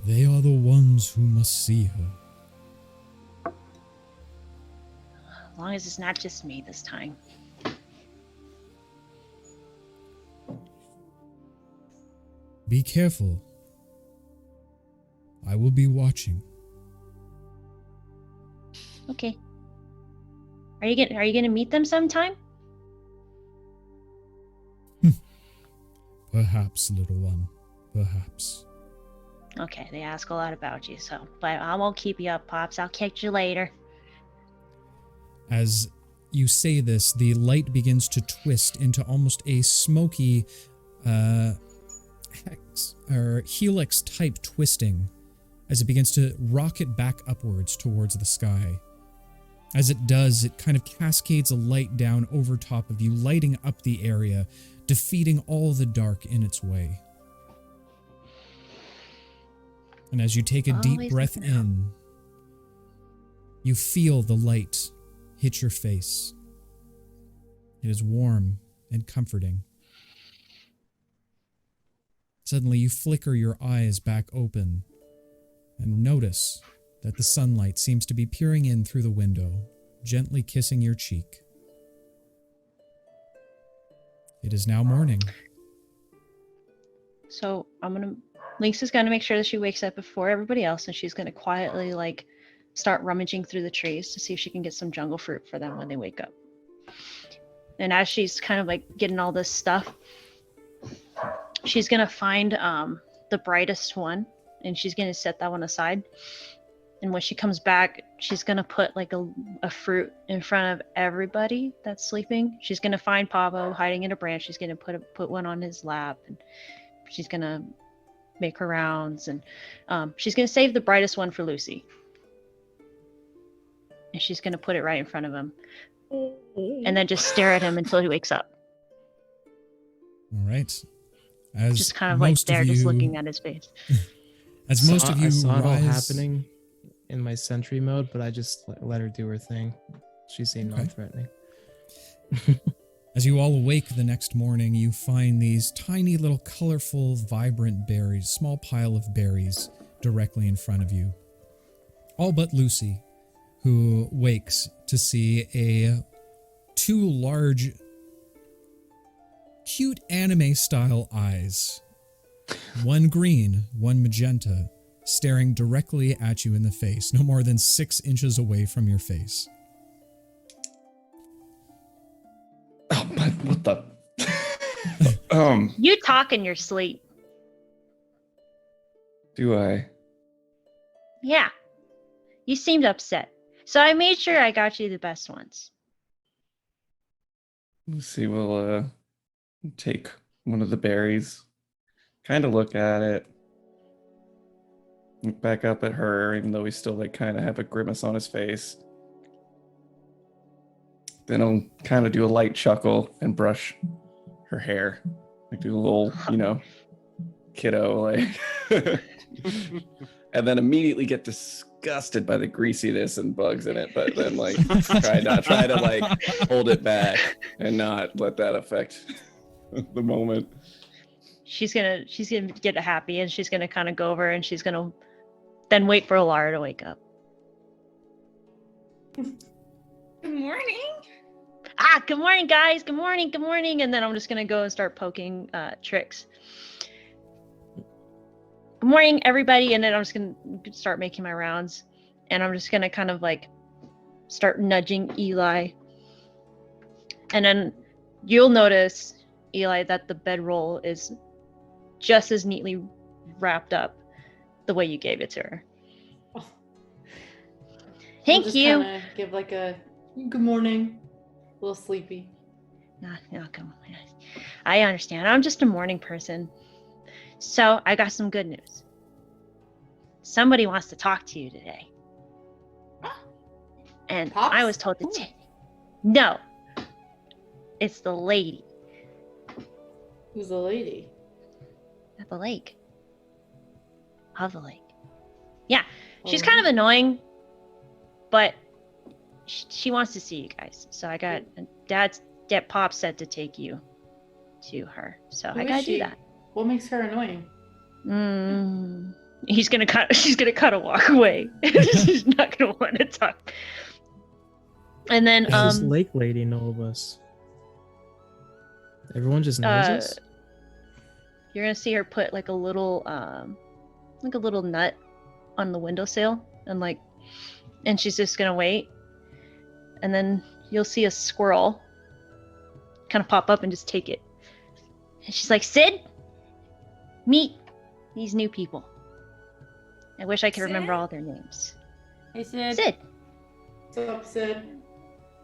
They are the ones who must see her. As long as it's not just me this time. Be careful. I will be watching. Okay. Are you gonna meet them sometime? Perhaps, little one. Perhaps. Okay, they ask a lot about you, so but I won't keep you up, Pops. I'll catch you later. As you say this, the light begins to twist into almost a smoky helix type twisting as it begins to rocket back upwards towards the sky. As it does, it kind of cascades a light down over top of you, lighting up the area, defeating all the dark in its way. And as you take a deep Always breath looking out. in, you feel the light hit your face. It is warm and comforting. Suddenly, you flicker your eyes back open and notice that the sunlight seems to be peering in through the window, gently kissing your cheek. It is now morning. So Lynx is gonna make sure that she wakes up before everybody else, and she's gonna quietly start rummaging through the trees to see if she can get some jungle fruit for them when they wake up. And as she's kind of getting all this stuff, she's gonna find the brightest one, and she's gonna set that one aside. And when she comes back, she's gonna put like a fruit in front of everybody that's sleeping. She's gonna find Pavo hiding in a branch. She's gonna put one on his lap, and she's gonna make her rounds, and she's gonna save the brightest one for Lucy. And she's gonna put it right in front of him, and then just stare at him until he wakes up. All right. As Just kind of like most there, of just you- looking at his face. As most of you I saw it all rise, happening in my sentry mode, but I just let her do her thing. She seemed Okay. non-threatening. as you all awake the next morning, you find these tiny little colorful, vibrant berries, small pile of berries directly in front of you. All but Lucy, who wakes to see two large, cute anime-style eyes. One green, one magenta, staring directly at you in the face, no more than 6 inches away from your face. Oh, but what the? You talk in your sleep. Do I? Yeah. You seemed upset. So I made sure I got you the best ones. Lucy will take one of the berries, kind of look at it, look back up at her, even though we still like kind of have a grimace on his face. Then he'll kind of do a light chuckle and brush her hair, like do a little, kiddo like, and then immediately get disgusted by the greasiness and bugs in it, but then like try to like hold it back and not let that affect the moment. She's gonna get happy, and she's gonna kind of go over, and she's gonna then wait for Alara to wake up. Good morning. Good morning, guys. Good morning. Good morning. And then I'm just gonna go and start poking Trix. Good morning, everybody. And then I'm just gonna start making my rounds, and I'm just gonna kind of like start nudging Eli. And then you'll notice, Eli, that the bedroll is just as neatly wrapped up the way you gave it to her. Oh. Thank We'll just you. kinda give like a good morning. A little sleepy. No, come on. I understand. I'm just a morning person. So I got some good news. Somebody wants to talk to you today. And Pops? I was told to Ooh. No. It's the lady Who's the lady? at the lake. Of the lake. Yeah. She's Oh. kind of annoying, but she wants to see you guys. So I got Pop said to take you to her. So Who I is gotta do she? that. What makes her annoying? She's gonna kind of walk away. She's not gonna want to talk. And then Does this lake lady know of us? Everyone just knows us? you're gonna see her put like a little nut on the windowsill, and she's just gonna wait. And then you'll see a squirrel kind of pop up and just take it. And she's like, Sid, meet these new people. I wish I could remember Sid? all their names. Hey, Sid. Sid. What's up, Sid?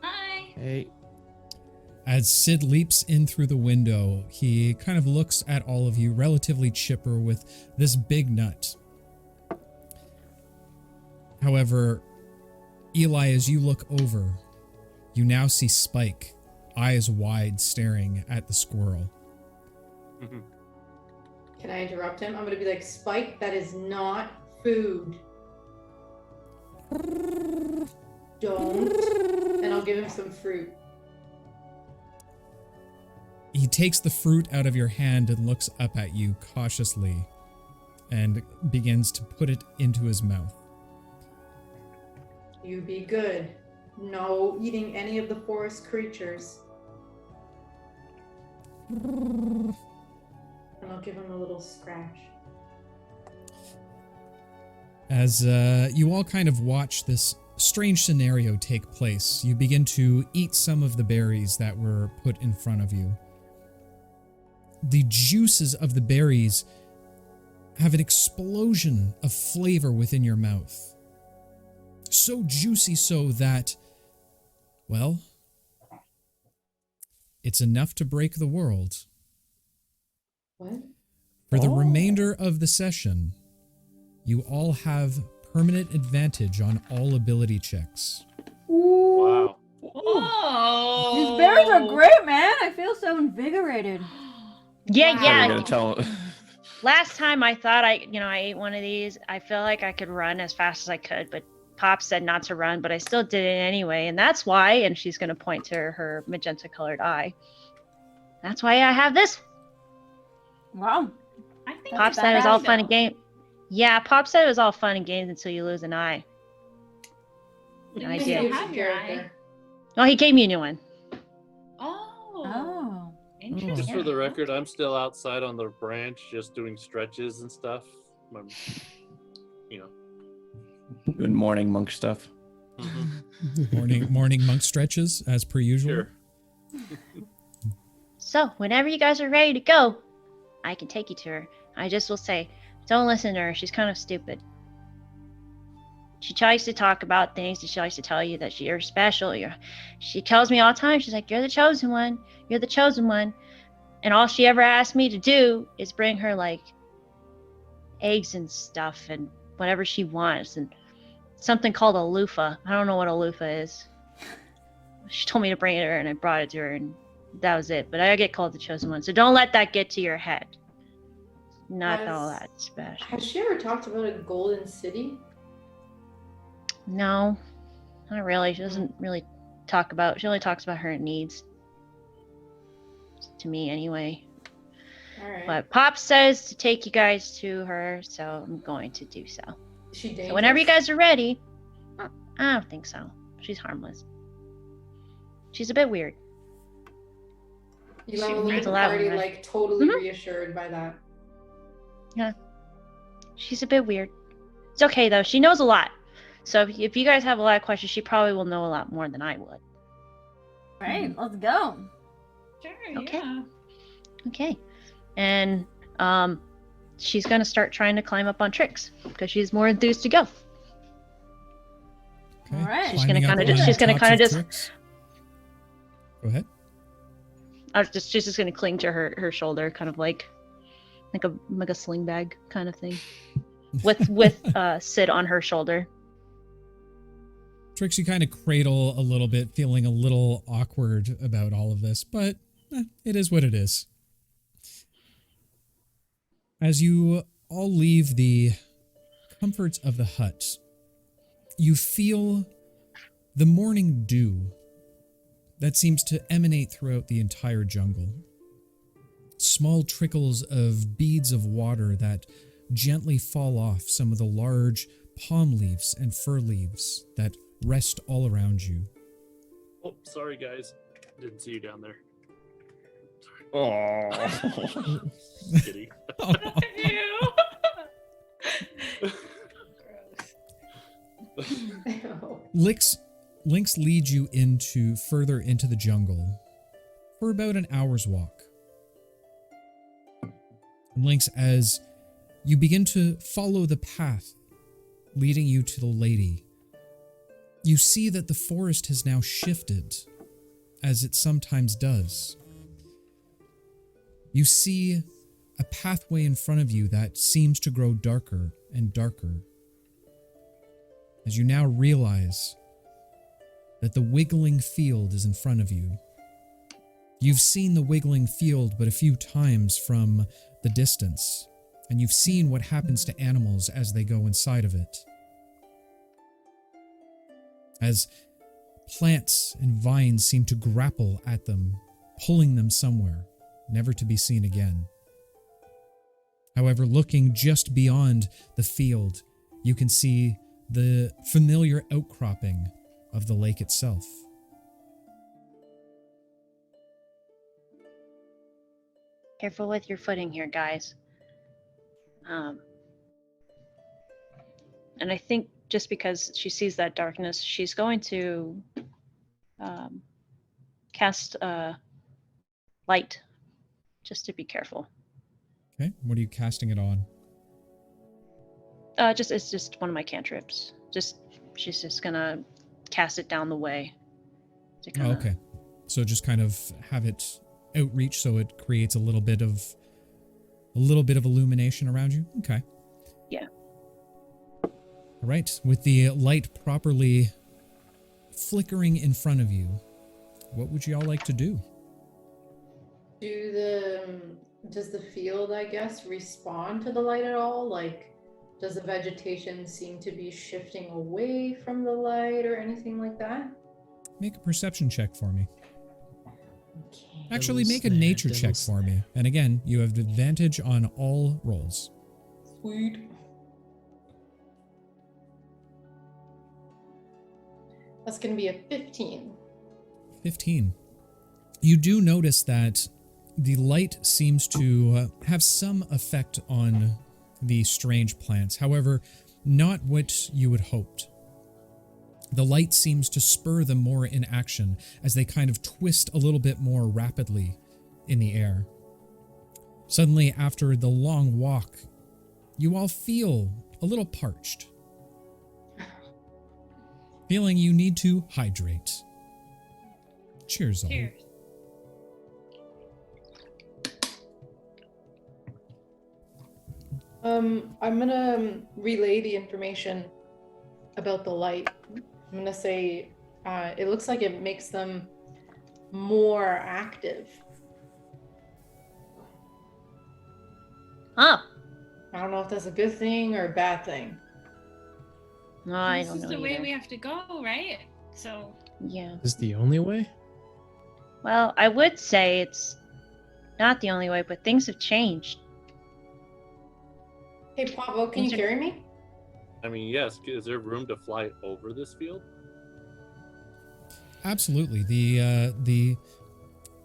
Hi. Hey, As Sid leaps in through the window, he kind of looks at all of you, relatively chipper with this big nut. However, Eli, as you look over, you now see Spike, eyes wide, staring at the squirrel. Can I interrupt him? I'm gonna be like, Spike, that is not food. Don't. And I'll give him some fruit. He takes the fruit out of your hand and looks up at you cautiously and begins to put it into his mouth. You be good. No eating any of the forest creatures. And I'll give him a little scratch. As you all kind of watch this strange scenario take place, you begin to eat some of the berries that were put in front of you. the juices of the berries have an explosion of flavor within your mouth. So juicy so that, well, it's enough to break the world. What? For the remainder of the session, you all have permanent advantage on all ability checks. Wow. Whoa. These berries are great, man. I feel so invigorated. Yeah, Wow. So you're yeah. gonna tell Last time I thought I ate one of these, I felt like I could run as fast as I could, but Pop said not to run, but I still did it anyway, and that's why, and she's going to point to her magenta colored eye. That's why I have this. Wow. I think Pop That's said it was all badass, fun though. and games. Yeah, Pop said it was all fun and games until you lose an eye. You I still did. have your eye. Oh, he gave me a new one. Oh. Oh. Interesting. Just for the record, I'm still outside on the branch, just doing stretches and stuff. I'm, you know. good morning monk stuff. Morning monk stretches, as per usual. Sure. So, whenever you guys are ready to go, I can take you to her. I just will say, don't listen to her. She's kind of stupid. She tries to talk about things, and she likes to tell you that you're special. She tells me all the time, she's like, you're the chosen one. You're the chosen one. And all she ever asked me to do is bring her, like, eggs and stuff and whatever she wants. And something called a loofah. I don't know what a loofah is. She told me to bring it to her, and I brought it to her, and that was it. But I get called the chosen one. So don't let that get to your head. Not all that special. Has she ever talked about a golden city? No, not really. She doesn't really talk about, she only talks about her needs. To me, anyway. All right. But Pop says to take you guys to her, so I'm going to do so. Is she dangerous? So whenever you guys are ready, I don't think so. She's harmless. She's a bit weird. You She leave needs the a lot party more. like totally Mhm. reassured by that. She's a bit weird. It's okay though. She knows a lot. So if you guys have a lot of questions, she probably will know a lot more than I would. Right, let's go. Sure, Okay. yeah. Okay. And she's gonna start trying to climb up on Trix because she's more enthused to go. Okay. All right. She's gonna Climbing up kinda just- on she's gonna tops kinda of just- Trix. Go ahead. She's just gonna cling to her shoulder, kind of like a sling bag kind of thing, with Sid on her shoulder. Trix, you kind of cradle a little bit, feeling a little awkward about all of this, but it is what it is. As you all leave the comforts of the hut, you feel the morning dew that seems to emanate throughout the entire jungle. Small trickles of beads of water that gently fall off some of the large palm leaves and fir leaves that rest all around you. Oh, sorry guys. Didn't see you down there. Oh. Kitty. Gross. Lynx leads you further into the jungle for about an hour's walk. And Lynx, as you begin to follow the path leading you to the lady, you see that the forest has now shifted, as it sometimes does. You see a pathway in front of you that seems to grow darker and darker, as you now realize that the wiggling field is in front of you. You've seen the wiggling field but a few times from the distance, and you've seen what happens to animals as they go inside of it. As plants and vines seem to grapple at them, pulling them somewhere, never to be seen again. However, looking just beyond the field, you can see the familiar outcropping of the lake itself. Careful with your footing here, guys. And I think just because she sees that darkness, she's going to cast light just to be careful. Okay, what are you casting it on? It's just one of my cantrips. She's just gonna cast it down the way. To Oh, kinda- okay. So just kind of have it outreach so it creates a little bit of illumination around you. Okay. Yeah. All right. With the light properly flickering in front of you, what would you all like to do? Does the field, I guess, respond to the light at all? Like, does the vegetation seem to be shifting away from the light or anything like that? Make a perception check for me. Okay. Actually, make a Devil's nature snare, check devil's for me. And again, you have advantage on all rolls. Sweet. That's gonna be a 15. 15. You do notice that the light seems to have some effect on the strange plants. However, not what you had hoped. The light seems to spur them more in action as they kind of twist a little bit more rapidly in the air. Suddenly, after the long walk, you all feel a little parched. Feeling you need to hydrate. Cheers, all. Cheers. I'm gonna relay the information about the light. I'm gonna say it looks like it makes them more active. Huh. I don't know if that's a good thing or a bad thing. No, I This don't is know the way either. we have to go, right? So Yeah. Is the only way? Well, I would say it's not the only way, but things have changed. Hey, Pablo, can you Things are- carry me? I mean, yes. Is there room to fly over this field? Absolutely. The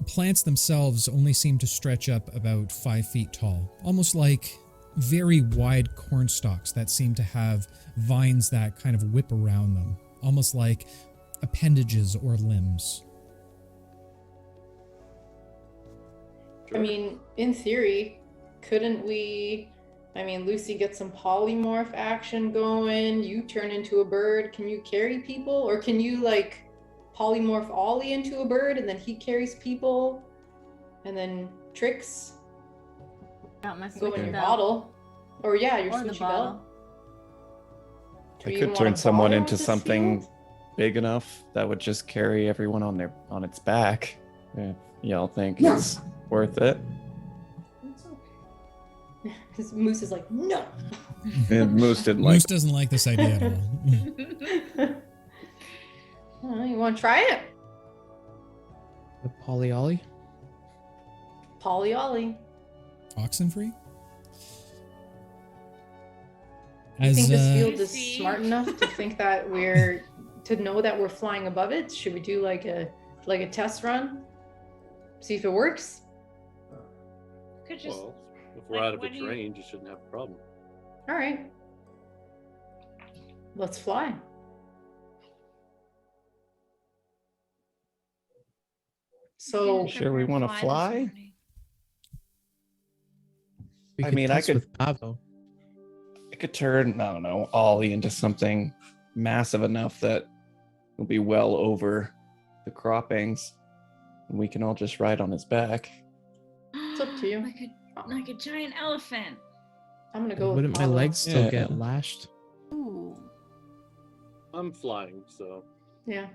plants themselves only seem to stretch up about 5 feet tall, almost like very wide corn stalks that seem to have vines that kind of whip around them, almost like appendages or limbs. I mean, in theory, couldn't we? I mean, Lucy gets some polymorph action going. You turn into a bird. Can you carry people? Or can you, like, polymorph Ollie into a bird and then he carries people? And then Trix Got my go in switchy your belt. bottle. Or, yeah, your Or the switchy bottle. belt. Do I we could even turn want a someone bottle into at this something field? big enough that would just carry everyone on its back. Yeah, y'all think it's worth it? It's okay. His Moose is like, no. And Moose didn't like Moose doesn't like this idea at all. You want to try it? The Polly Ollie? Polly Ollie. Oxenfree? I think this field is See? smart enough to think that to know that we're flying above it. Should we do like a test run? See if it works? could just Well, if we're like, out of what its do you- range, you shouldn't have a problem. All right. Let's fly. So didn't Sure we prepare wanna this fly? morning. We I could mean, I test could- with Pavo. I could turn, I don't know, Ollie into something massive enough that will be well over the croppings. And we can all just ride on his back. It's up to you. Like a giant elephant. I'm gonna go. Wouldn't with my Pablo. legs still Yeah. get lashed? Ooh. I'm flying, so Yeah.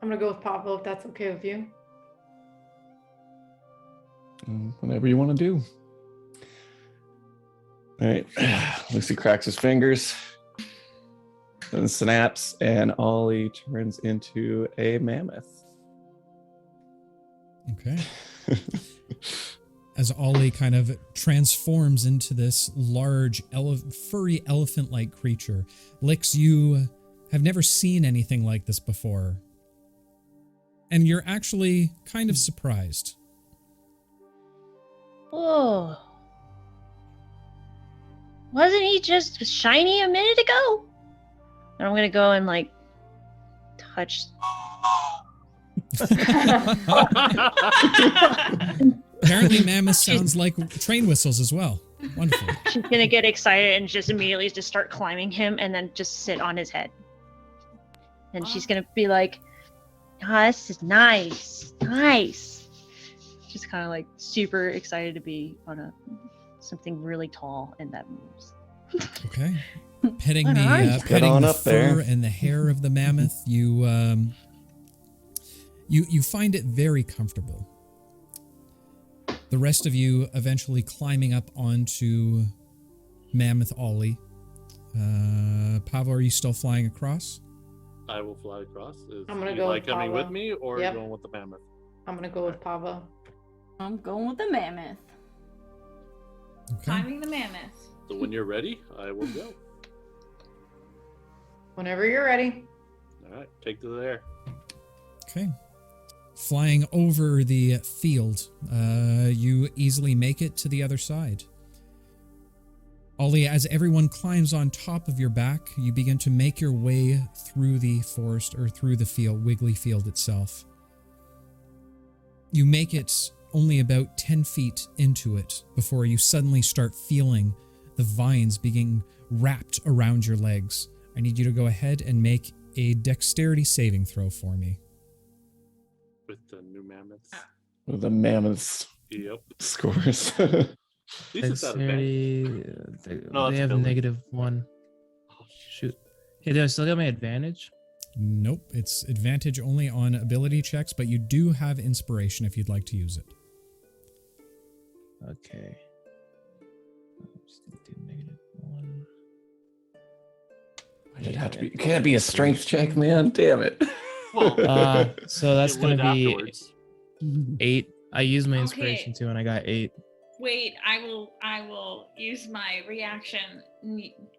I'm gonna go with Pablo if that's okay with you. Whatever you want to do. All right. Lucy cracks his fingers, then snaps, and Ollie turns into a mammoth. Okay. As Ollie kind of transforms into this large, furry elephant-like creature, Lix, you have never seen anything like this before. And you're actually kind of surprised. Oh. Wasn't he just shiny a minute ago? And I'm gonna go and like touch Apparently, mammoth sounds like train whistles as well. Wonderful. She's gonna get excited and just immediately just start climbing him and then just sit on his head. And she's gonna be like, "Ah, this is nice, nice." Just kind of like super excited to be on something really tall and that moves. Okay. Petting the Get petting on the up fur there. and the hair of the mammoth, you find it very comfortable. The rest of you eventually climbing up onto Mammoth Ollie. Pavo, are you still flying across? I will fly across. I'm gonna you go like with coming Pava. with me, or Yep. are you going with the mammoth? I'm gonna go with Pava. I'm going with the mammoth. Okay. Climbing the mammoth. So when you're ready, I will go. Whenever you're ready. All right, take to the air. Okay. Flying over the field, you easily make it to the other side. Ollie, as everyone climbs on top of your back, you begin to make your way through the forest or through the field, Wiggly Field itself. You make it only about 10 feet into it before you suddenly start feeling the vines being wrapped around your legs. I need you to go ahead and make a dexterity saving throw for me. With the new mammoths. With the mammoths Yep. scores. At least it's out of bed. They have ability. -1. Shoot. Hey, do I still got my advantage? Nope, it's advantage only on ability checks, but you do have inspiration if you'd like to use it. Okay. I'm just gonna do -1. It'd have to be. It can't be a strength check, man. Damn it. Well, So that's it gonna would be afterwards. 8. I used my Okay. inspiration too, and I got 8. Wait, I will use my reaction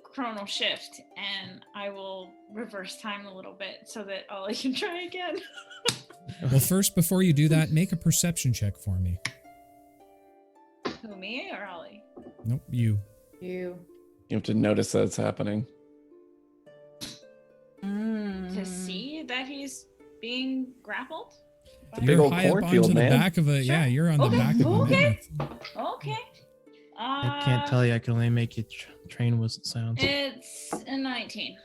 chronal shift, and I will reverse time a little bit so that Ollie can try again. Well, first, before you do that, make a perception check for me. Who, me or Ollie? Nope, you. You. You have to notice that it's happening. To see that he's being grappled? Big You're old high up cornfield, onto the man. back of a, yeah, Sure. you're on the Okay, back of a okay. mammoth. Okay. I can't tell you. I can only make you train whistle sounds. It's a 19.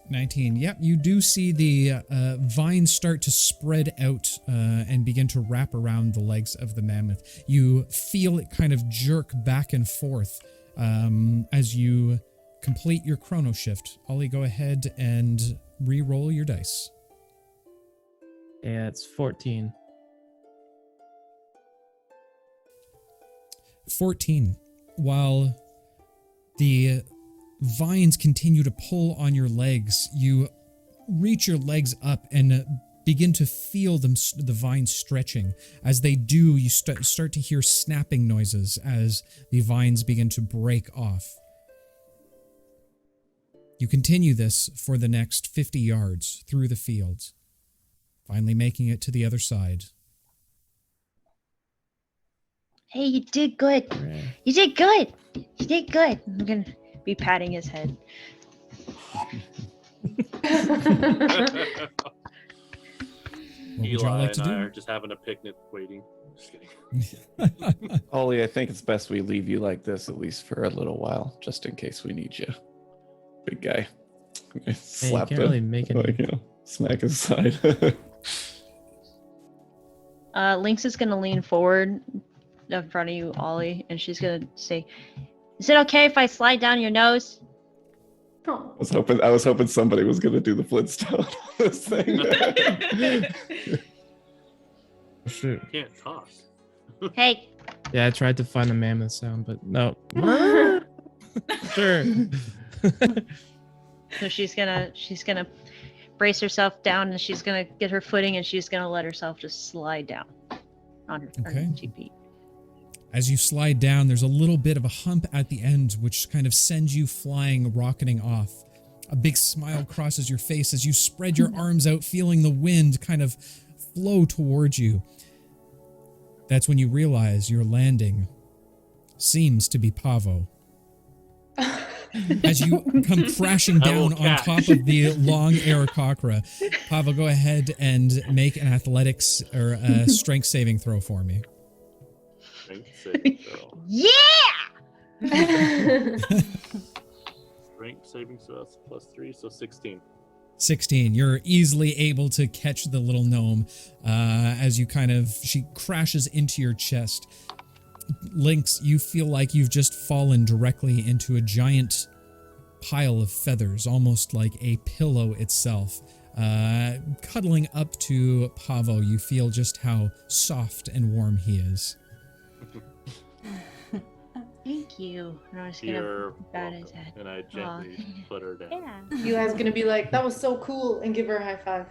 19. Yep, you do see the vines start to spread out and begin to wrap around the legs of the mammoth. You feel it kind of jerk back and forth as you complete your chrono shift. Ollie, go ahead and re-roll your dice. Yeah, it's 14. 14. While the vines continue to pull on your legs, you reach your legs up and begin to feel them, the vines stretching. As they do, you start to hear snapping noises as the vines begin to break off. You continue this for the next 50 yards through the fields, finally making it to the other side. Hey, you did good. Right. You did good. You did good. I'm gonna be patting his head. What would y'all Eli like to and I do? are just having a picnic waiting. Just kidding. Ollie, I think it's best we leave you like this at least for a little while, just in case we need you. Big guy. Slap can't really make any- like, you know, smack his side. Lynx is gonna lean forward in front of you, Ollie, and she's gonna say, "Is it okay if I slide down your nose?" Oh. I was hoping somebody was gonna do the Flintstone on this thing. Shoot. Can't toss. Hey, Yeah, I tried to find the mammoth sound, but no. Sure. so she's gonna brace herself down, and she's gonna get her footing, and she's gonna let herself just slide down on her Okay. 2 feet. As you slide down, there's a little bit of a hump at the end, which kind of sends you flying, rocketing off. A big smile crosses your face as you spread your arms out, feeling the wind kind of flow towards you. That's when you realize your landing seems to be Pavo. As you come crashing I will down on catch. top of the long Aarakocra, Pavo, go ahead and make an athletics or a strength saving throw for me. Strength saving throw. Yeah! Strength saving, so that's +3, so 16. 16. You're easily able to catch the little gnome as she crashes into your chest. Lynx, you feel like you've just fallen directly into a giant pile of feathers, almost like a pillow itself. Cuddling up to Pavo, you feel just how soft and warm he is. Thank you. And I was You're gonna pat his welcome. head. And I gently put her down. Yeah. You guys gonna be like, that was so cool, and give her a high five.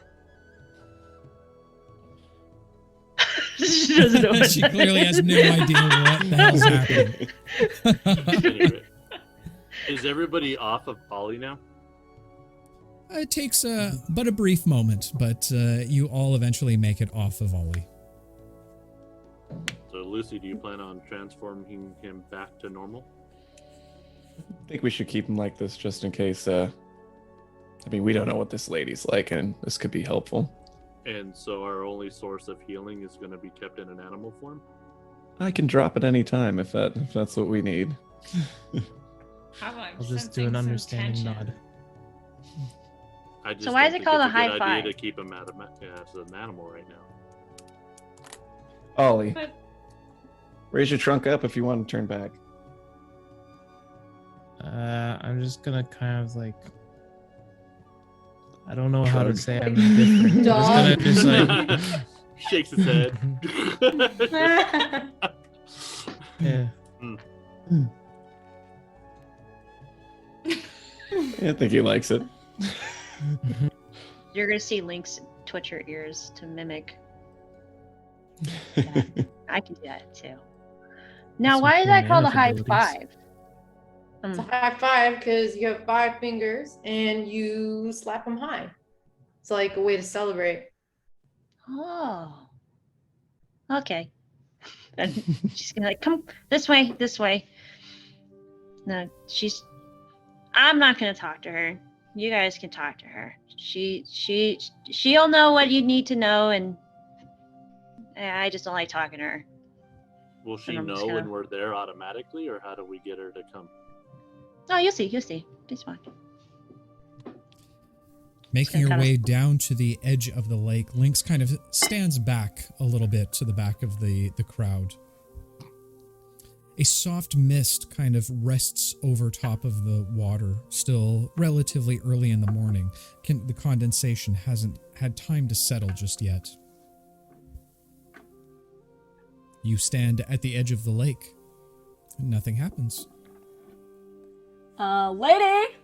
She doesn't know what She that clearly is. has no idea what the hell's happening. Anyway, is everybody off of Polly now? It takes but a brief moment, but you all eventually make it off of Ollie. So Lucy, do you plan on transforming him back to normal? I think we should keep him like this just in case. We don't know what this lady's like, and this could be helpful. And so our only source of healing is going to be kept in an animal form? I can drop at any time if that's what we need. How about I'll just do an understanding nod. I just So why don't is it think called it's a high good five? idea to keep him as an animal right now. Ollie, But raise your trunk up if you want to turn back. I'm just gonna kind of like, I don't know how to Shrug. say I'm different. Dog. I'm just gonna just like, Shakes his head. yeah. I think he likes it. You're gonna see Lynx twitch her ears to mimic. I can do that too. Now, Some why is cool that called a high abilities. five? It's a high five because you have 5 fingers and you slap them high. It's like a way to celebrate. Oh. Okay. And she's gonna like, come this way, this way. No, I'm not gonna talk to her. You guys can talk to her. She'll know what you need to know, and I just don't like talking to her. Will she And I'm just know when gonna- we're there automatically, or how do we get her to come? Oh, you'll see. It's fine. Making your kinda- way down to the edge of the lake, Lynx kind of stands back a little bit to the back of the crowd. A soft mist kind of rests over top of the water, still relatively early in the morning. The condensation hasn't had time to settle just yet. You stand at the edge of the lake. And nothing happens. Lady!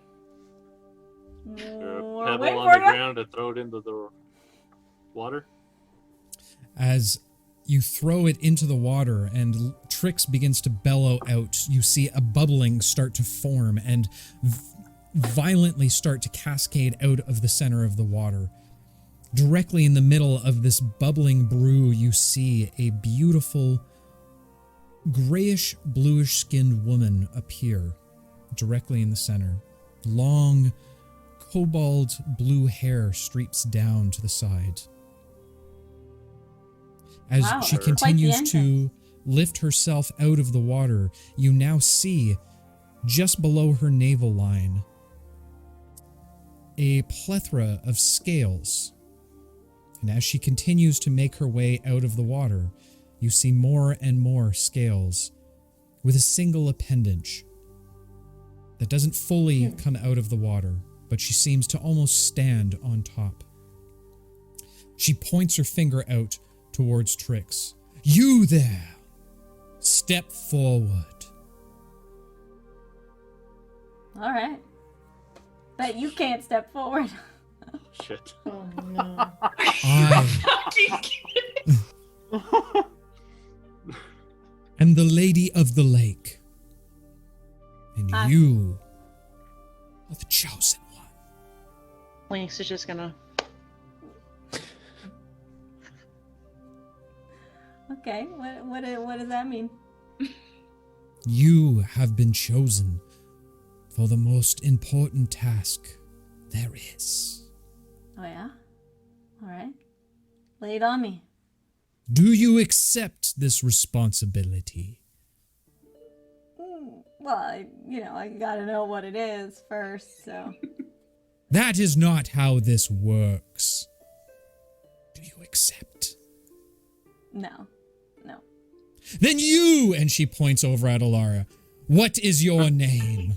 Or a We're pebble waiting on for the you. ground to throw it into the water? As you throw it into the water and Trix begins to bellow out, you see a bubbling start to form and violently start to cascade out of the center of the water. Directly in the middle of this bubbling brew, you see a beautiful grayish, bluish skinned woman appear directly in the center. Long, cobalt blue hair streaks down to the side. As Wow, she quite the continues to lift herself out of the water, you now see, just below her navel line, a plethora of scales. And as she continues to make her way out of the water, you see more and more scales with a single appendage that doesn't fully come out of the water, but she seems to almost stand on top. She points her finger out towards Trix. You there! Step forward. All right. But you can't step forward. Shit. Oh no. I am the Lady of the Lake. And you are the chosen one. Lynx is just gonna. Okay, what does that mean? You have been chosen for the most important task there is. Oh yeah? All right. Lay it on me. Do you accept this responsibility? Well, I gotta know what it is first, so. That is not how this works. Do you accept? No. Then you, and she points over at Alara. What is your name?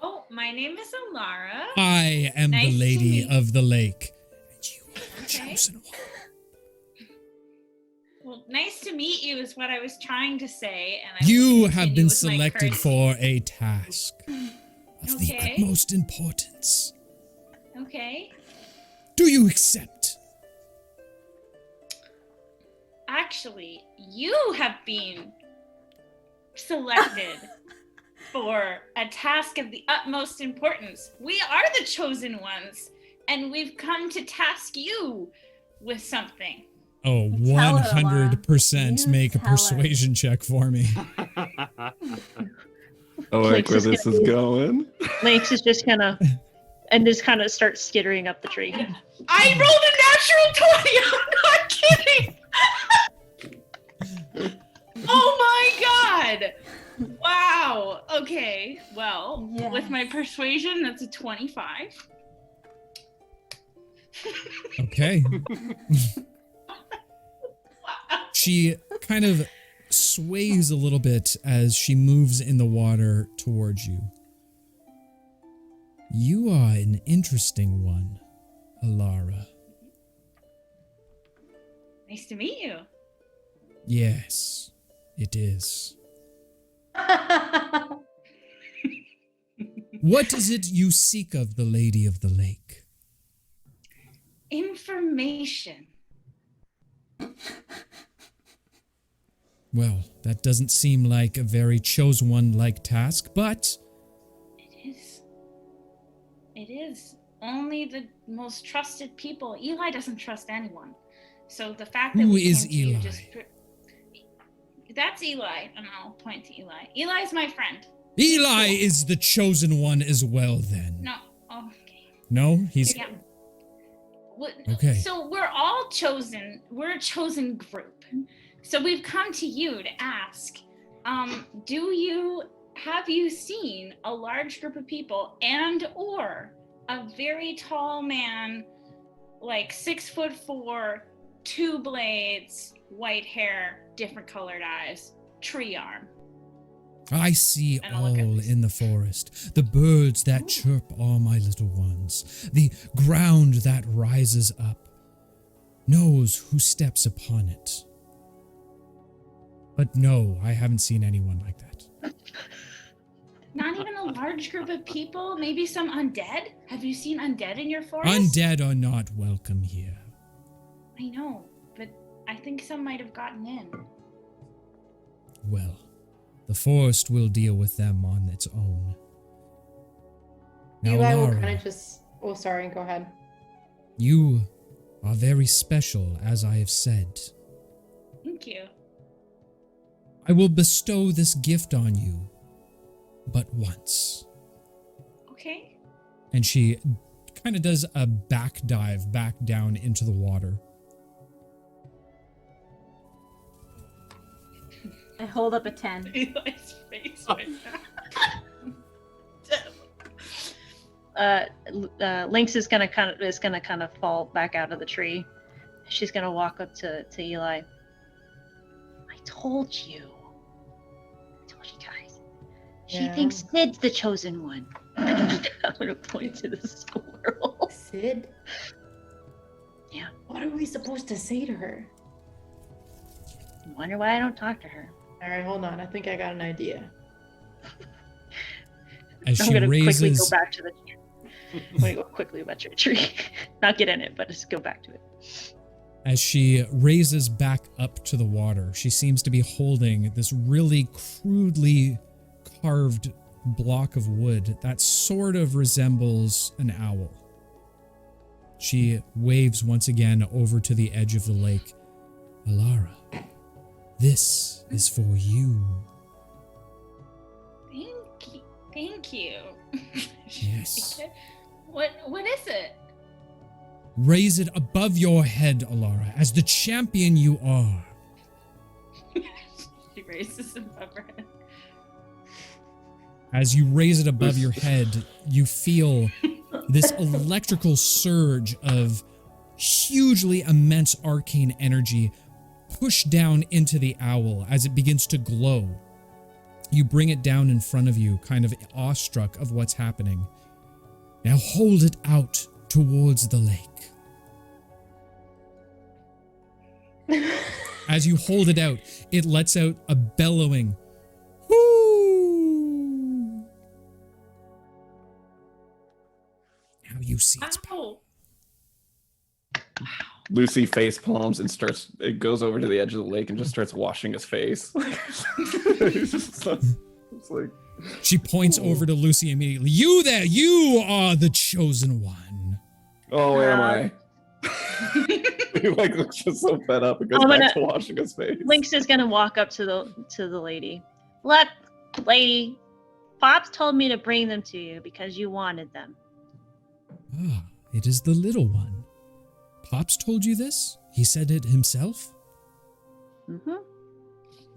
Oh, my name is Alara. I am Nice the to Lady meet- of the Lake. And you are the Okay. chosen one. Well, nice to meet you is what I was trying to say, and I You will have continue been with my selected curse. for a task of the Okay. utmost importance. Okay. Do you accept? Actually, you have been selected for a task of the utmost importance. We are the chosen ones, and we've come to task you with something. Oh, Tell her, 100% Laura. make a You tell her. persuasion check for me. I like Lynx where is this gonna is be- going. Lynx is just gonna and just kind of starts skittering up the tree. I rolled a natural 20. I'm not kidding. Oh my god. Wow. Okay. Well, Yes. with my persuasion, that's a 25. Okay. She kind of sways a little bit as she moves in the water towards you. You are an interesting one, Alara. Nice to meet you. Yes, it is. What is it you seek of the Lady of the Lake? Information. Well, that doesn't seem like a very chosen one-like task, but It is. It is. Only the most trusted people. Eli doesn't trust anyone. So the fact that Who we is came to you Eli? that's Eli, and I'll point to Eli. Eli's my friend. Eli is the chosen one as well, then. No. Oh, okay. No? He's... Yeah. What- Okay. So we're all chosen. We're a chosen group. So we've come to you to ask, have you seen a large group of people and or a very tall man, like 6'4", 2 blades, white hair, different colored eyes, tree arm? I see And I'll look at all this. in the forest. The birds that chirp are my little ones. The ground that rises up knows who steps upon it. But no, I haven't seen anyone like that. Not even a large group of people? Maybe some undead? Have you seen undead in your forest? Undead are not welcome here. I know, but I think some might have gotten in. Well, the forest will deal with them on its own. Now, Eli will Lara, kind of just. Oh, sorry. Go ahead. you are very special, as I have said. Thank you. I will bestow this gift on you, but once. Okay. And she kind of does a back dive back down into the water. I hold up a 10. Eli's face right now. Lynx is gonna kind of fall back out of the tree. She's gonna walk up to Eli. I told you guys. She Yeah. thinks Sid's the chosen one. I'm gonna point to the squirrel. Sid? Yeah. What are we supposed to say to her? Wonder why I don't talk to her. All right, hold on. I think I got an idea. As I'm she gonna quickly go raises, back to the tree. I'm gonna go quickly about to the tree. Not get in it, but just go back to it. as she raises back up to the water, she seems to be holding this really crudely carved block of wood that sort of resembles an owl. She waves once again over to the edge of the lake. Alara, this is for you. Thank you. Yes. What is it? Raise it above your head, Alara, as the champion you are. She raises above her head. As you raise it above your head, you feel this electrical surge of hugely immense arcane energy push down into the owl as it begins to glow. You bring it down in front of you, kind of awestruck of what's happening. Now hold it out towards the lake. As you hold it out, it lets out a bellowing whoo. Now you see its power. Ow. Lucy face palms and it goes over to the edge of the lake and just starts washing his face. It's like, She points over to Lucy immediately. You there, you are the chosen one. oh, am I? He like looks just so fed up and goes back to washing his face. Lynx is gonna walk up to the lady. Look, lady, Pops told me to bring them to you because you wanted them. Ah, it is the little one. Pops told you this? He said it himself?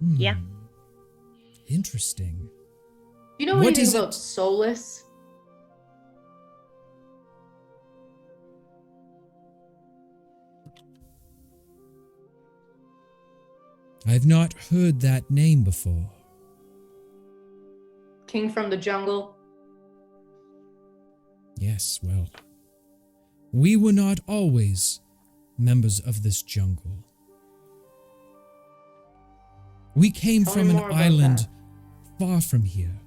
Yeah. Interesting. You know What anything is about it? Solus? I've not heard that name before. King from the jungle? Yes, well, we were not always members of this jungle. We came Tell me from an more about island that. far from here,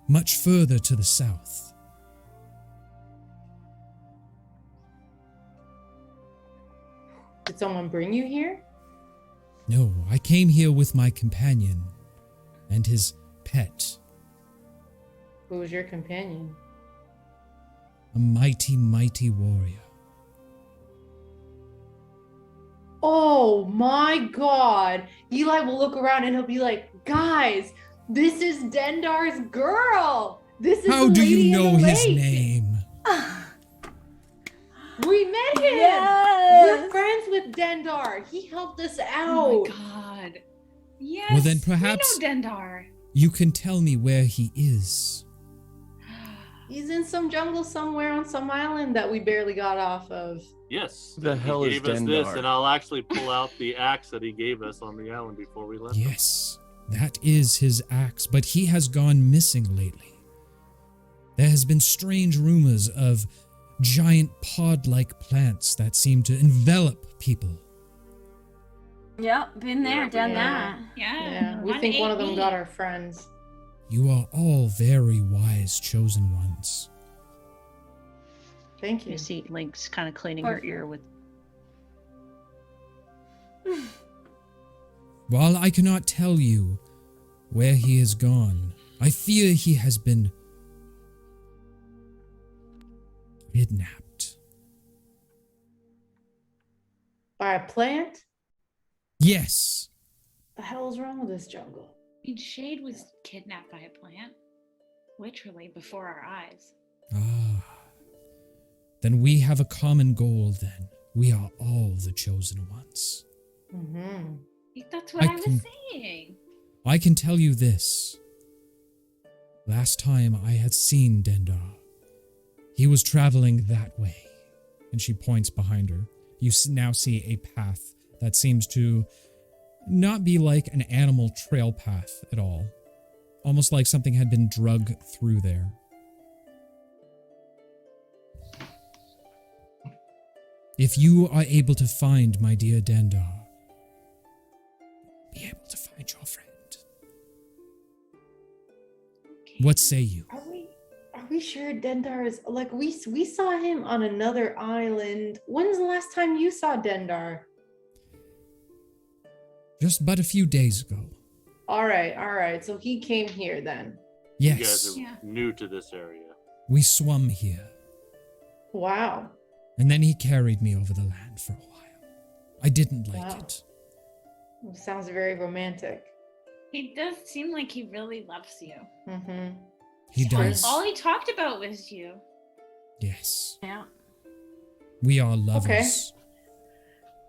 much further to the south. Did someone bring you here? No, I came here with my companion and his pet, Who was your companion? a mighty, mighty warrior. Oh my god! Eli will look around and he'll be like, guys, this is Dendar's girl! This is How the do lady you in know the his lake. name? We met him! Yes! We're friends with Dendar. He helped us out. Oh my god. Yes. Well, then perhaps- we know Dendar. You can tell me where he is. He's in some jungle somewhere on some island that we barely got off of. Yes. The hell he is gave us this, Dendar? and I'll actually pull out the axe that he gave us on the island before we left. Yes, that is his axe, but he has gone missing lately. There has been strange rumors of giant pod-like plants that seem to envelop people. Yep, been there, Yeah. done Yeah. that. Yeah, we think one of them got our friends. You are all very wise chosen ones. Thank you. You see Lynx kind of cleaning her ear with. While I cannot tell you where he is gone, I fear he has been kidnapped. By a plant? Yes, The hell is wrong with this jungle? I mean, Shade was kidnapped by a plant. Literally before our eyes. ah. Then we have a common goal then. We are all the chosen ones. Mm-hmm. That's what I I was can- saying. I can tell you this. Last time I had seen Dendar, he was traveling that way. And she points behind her. You now see a path that seems to not be like an animal trail path at all. Almost like something had been drug through there. If you are able to find my dear Dendar, be able to find your friend. What say you? Are we sure Dendar is like we saw him on another island? When's the last time you saw Dendar? Just but a few days ago. All right. So he came here then. You Yes, guys are Yeah. new to this area. we swum here, Wow. and then he carried me over the land for a while. I didn't like Wow. it. Sounds very romantic. He does seem like he really loves you. He does. All he talked about was you. Yes. Yeah. We are lovers.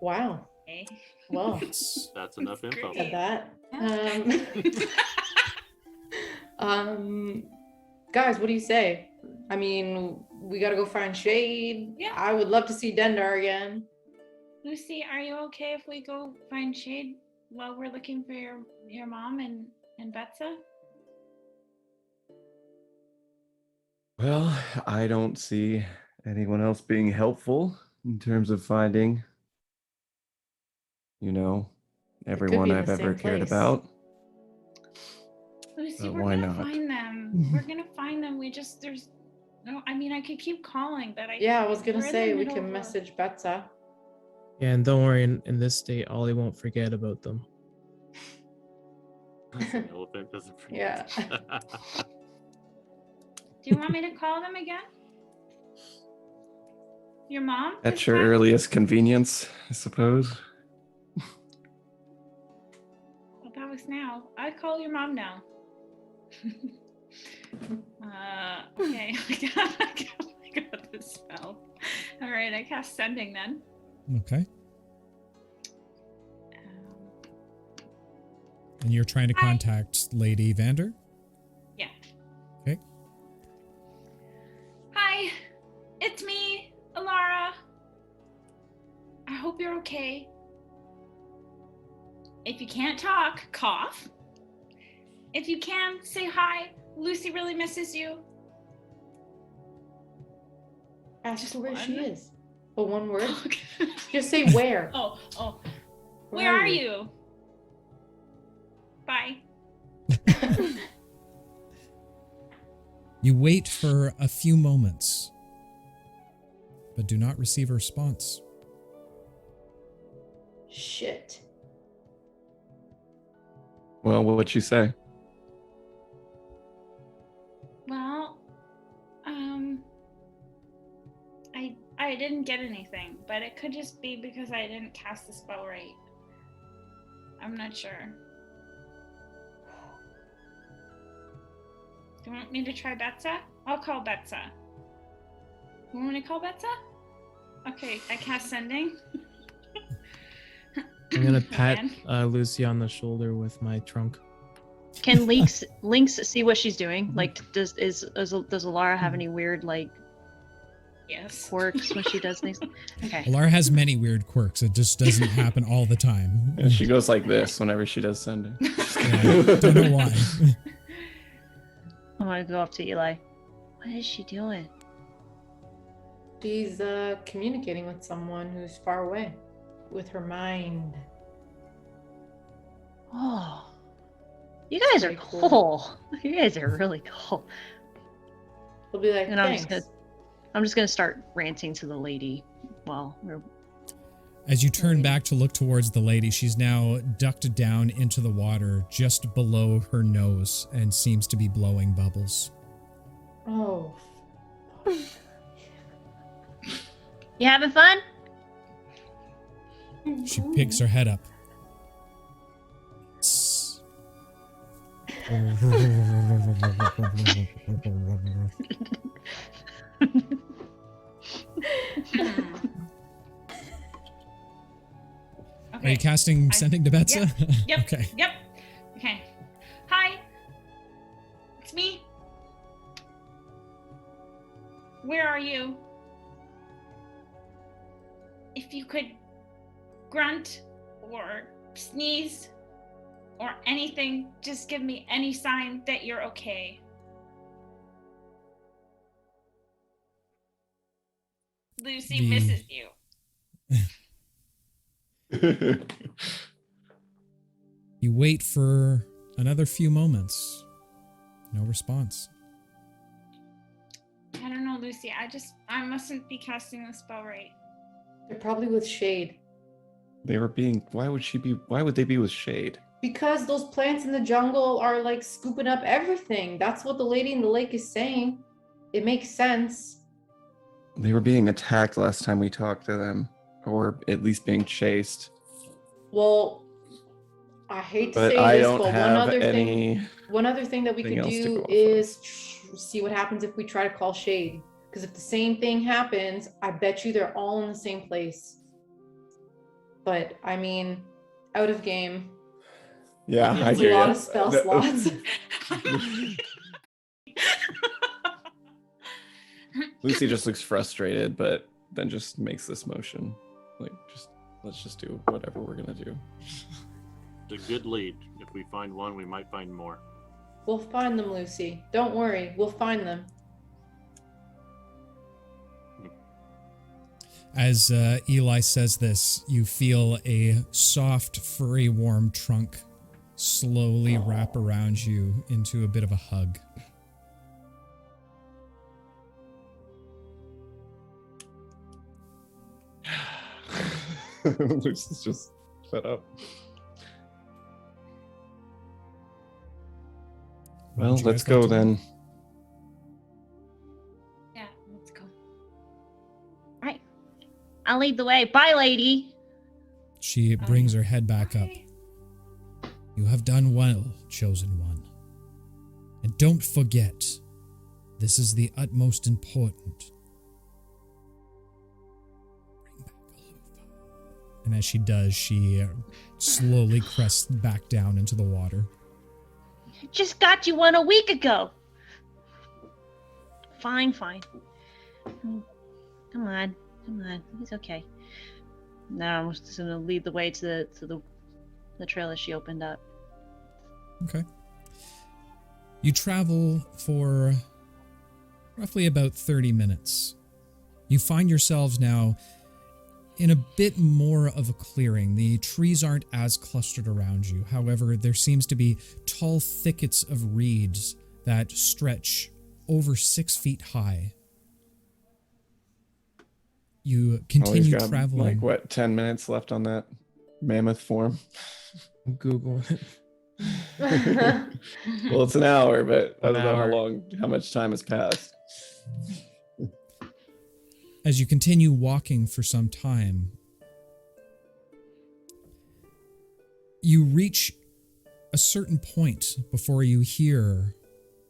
Wow. Okay. Well, Yes. That's enough info. said that. Guys, what do you say? I mean, we gotta go find Shade. Yeah. I would love to see Dendar again. Lucy, are you okay if we go find Shade while we're looking for your mom and Betsa? Well, I don't see anyone else being helpful in terms of finding, everyone be in I've the ever same cared place. about. Lucy, But we're why gonna not? find them. We're gonna find them. I could keep calling, but Yeah, I was gonna we're in the say we middle can of a- message Betsa. Yeah, and don't worry, in this state, Ollie won't forget about them. An elephant doesn't forget. Yeah. Do you want me to call them again? Your mom? At this your time? earliest convenience, I suppose. Well, that was now. I call your mom now. Okay. I got this spell. All right, I cast sending then. Okay. Um, And you're trying to Hi. contact Lady Vander? Yeah. Okay. Hi, it's me, Alara. I hope you're okay. If you can't talk, cough. If you can, say hi. Lucy really misses you. Ask Just her where she one? is. But one word. Just say where. Oh. Where are you? Bye. You wait for a few moments, but do not receive a response. Shit. Well, what'd you say? Well, I didn't get anything, but it could just be because I didn't cast the spell right. I'm not sure. Do you want me to try Betsa? I'll call Betsa. You want me to call Betsa? Okay, I cast sending. I'm gonna pat Again. Lucy on the shoulder with my trunk. Can Lynx see what she's doing? Like, does Alara have any weird Yes. quirks when she does things? Okay. Alara has many weird quirks. It just doesn't happen all the time. And she goes like this whenever she does sending. Yeah, don't know why. I'm gonna go up to Eli. What is she doing? She's communicating with someone who's far away with her mind. Oh, you guys are Pretty cool. cool. You guys are really cool. We'll be like, And I'm thanks. just gonna start ranting to the lady while we're. As you turn back to look towards the lady, she's now ducked down into the water just below her nose and seems to be blowing bubbles. Oh. You having fun? She picks her head up. Tss. Are you casting sending to Betsa? Yep. Okay. Yep. Okay. Hi. It's me. Where are you? If you could grunt or sneeze or anything, just give me any sign that you're okay. Lucy misses you. You wait for another few moments. No response. I don't know, Lucy. I mustn't be casting the spell right. They're probably with Shade. Why would they be with Shade? Because those plants in the jungle are like scooping up everything. That's what the lady in the lake is saying. It makes sense. They were being attacked last time we talked to them, or at least being chased. Well, I hate to But say I this, don't but have any. one other thing that we thing could else to do go off of. is see what happens if we try to call Shade. Because if the same thing happens, I bet you they're all in the same place. But I mean, out of game. Yeah, I There's hear a lot you. of spell slots. Lucy just looks frustrated, but then just makes this motion. Like, let's just do whatever we're gonna do. It's a good lead. If we find one, we might find more. We'll find them, Lucy. Don't worry. We'll find them. As Eli says this, you feel a soft, furry, warm trunk slowly wrap around you into a bit of a hug. Lucy's just fed up. Well, Would you let's guys like go to then. Yeah, let's go. Right. I'll lead the way. Bye, lady. She brings her head back up. You have done well, chosen one. And don't forget, this is the utmost important. Bring back Alufa. And as she does, she slowly crests back down into the water. Just got you one a week ago. Fine. Come on. He's okay. Now I'm just gonna lead the way to the trail that she opened up. Okay. You travel for roughly about 30 minutes. You find yourselves now in a bit more of a clearing. The trees aren't as clustered around you. However, there seems to be tall thickets of reeds that stretch over 6 feet high. You continue Got, traveling. like, what, 10 minutes left on that mammoth form? Google it. Well, it's an hour, but I don't know how much time has passed. As you continue walking for some time, you reach a certain point before you hear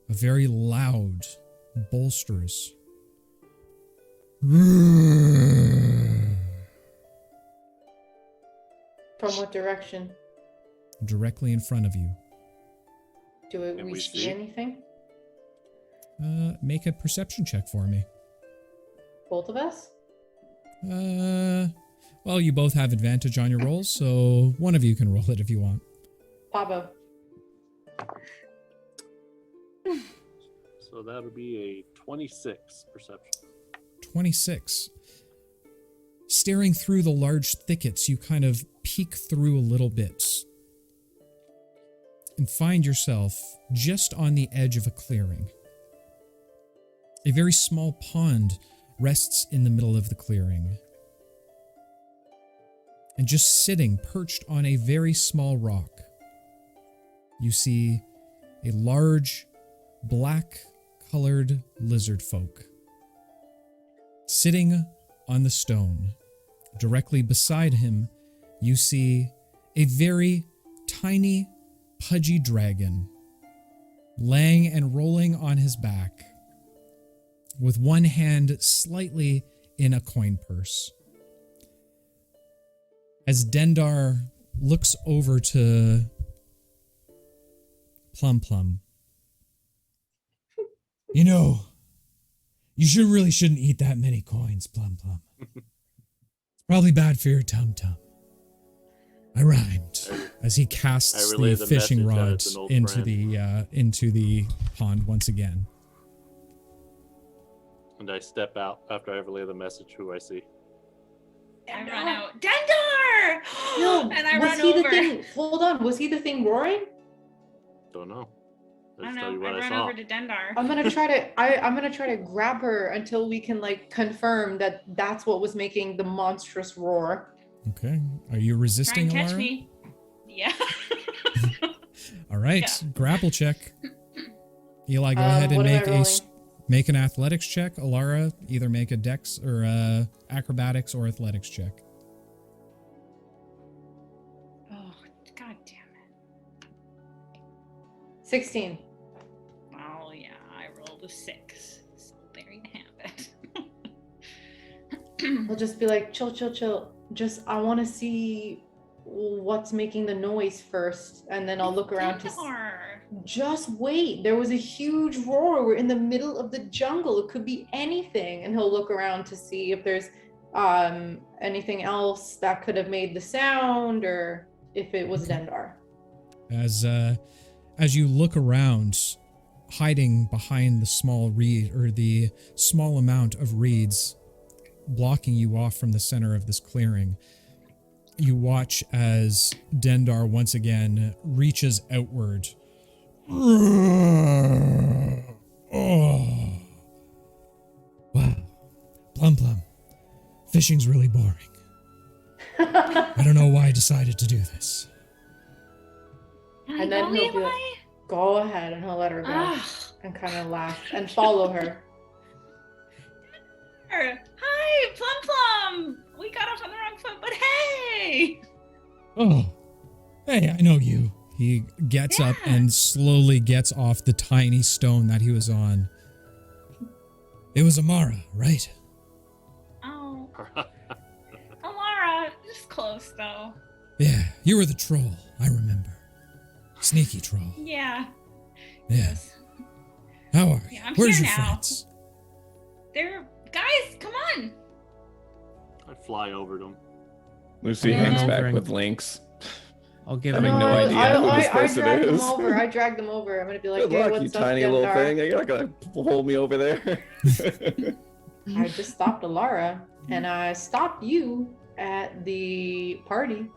a very loud, boisterous From what direction? directly in front of you. Do Can we we see see? anything? Make a perception check for me. Both of us? Well, you both have advantage on your rolls, so one of you can roll it if you want. Pablo. So that'll be a 26 perception. 26. Staring through the large thickets, you kind of peek through a little bit and find yourself just on the edge of a clearing. A very small pond rests in the middle of the clearing. And just sitting, perched on a very small rock, you see a large, black-colored lizard folk. Sitting on the stone, directly beside him, you see a very tiny, pudgy dragon, laying and rolling on his back, with one hand slightly in a coin purse. As Dendar looks over to Plum Plum, you know, you really shouldn't eat that many coins, Plum Plum. It's probably bad for your tum-tum. I rhymed. As he casts relay the the fishing message that rod it's an old into the pond once again. And I step out after I relay the message who I see. I run out. Dendar! No, And I was run he over. the thing? Hold on, was he the thing roaring? Don't know. I I'll don't just tell you know. what I I run saw. over to Dendar. I'm gonna try to. I'm gonna try to grab her until we can like confirm that that's what was making the monstrous roar. Okay. Are you Try resisting, and catch Alara? me. Yeah. All right. Yeah. Grapple check. Eli, go ahead and what am I make rolling? make an athletics check. Alara, either make a dex or acrobatics or athletics check. Oh, god damn it. 16. Well, yeah, I rolled a 6. So there you have it. He'll just be like, chill, chill, chill. Just, I want to see what's making the noise first. And then I'll look around to just wait. There was a huge roar. We're in the middle of the jungle. It could be anything. And he'll look around to see if there's anything else that could have made the sound, or if it was Dendar. As you look around, hiding behind the small reed, or the small amount of reeds blocking you off from the center of this clearing, you watch as Dendar once again reaches outward. Oh. Wow. Plum Plum. Fishing's really boring. I don't know why I decided to do this. And then he'll be like, go ahead, and he'll let her go and kind of laugh and follow her. Hi, Plum Plum! We got off on the wrong foot, but hey! Oh, hey, I know you. He gets up and slowly gets off the tiny stone that he was on. It was Amara, right? Oh. Amara, just close though. Yeah, you were the troll, I remember. Sneaky troll. Yeah. Yeah. How are you? Yeah, I'm Where's here your now. friends? Guys, come on! I fly over to him. Lucy hangs back with Lynx. I'll give Having him no idea who this I person drag is. them over. I drag them over. I'm gonna be like, Good hey, luck, what's you up, tiny little Dendar? thing. You're not gonna hold me over there. I just stopped Alara, and I stopped you at the party.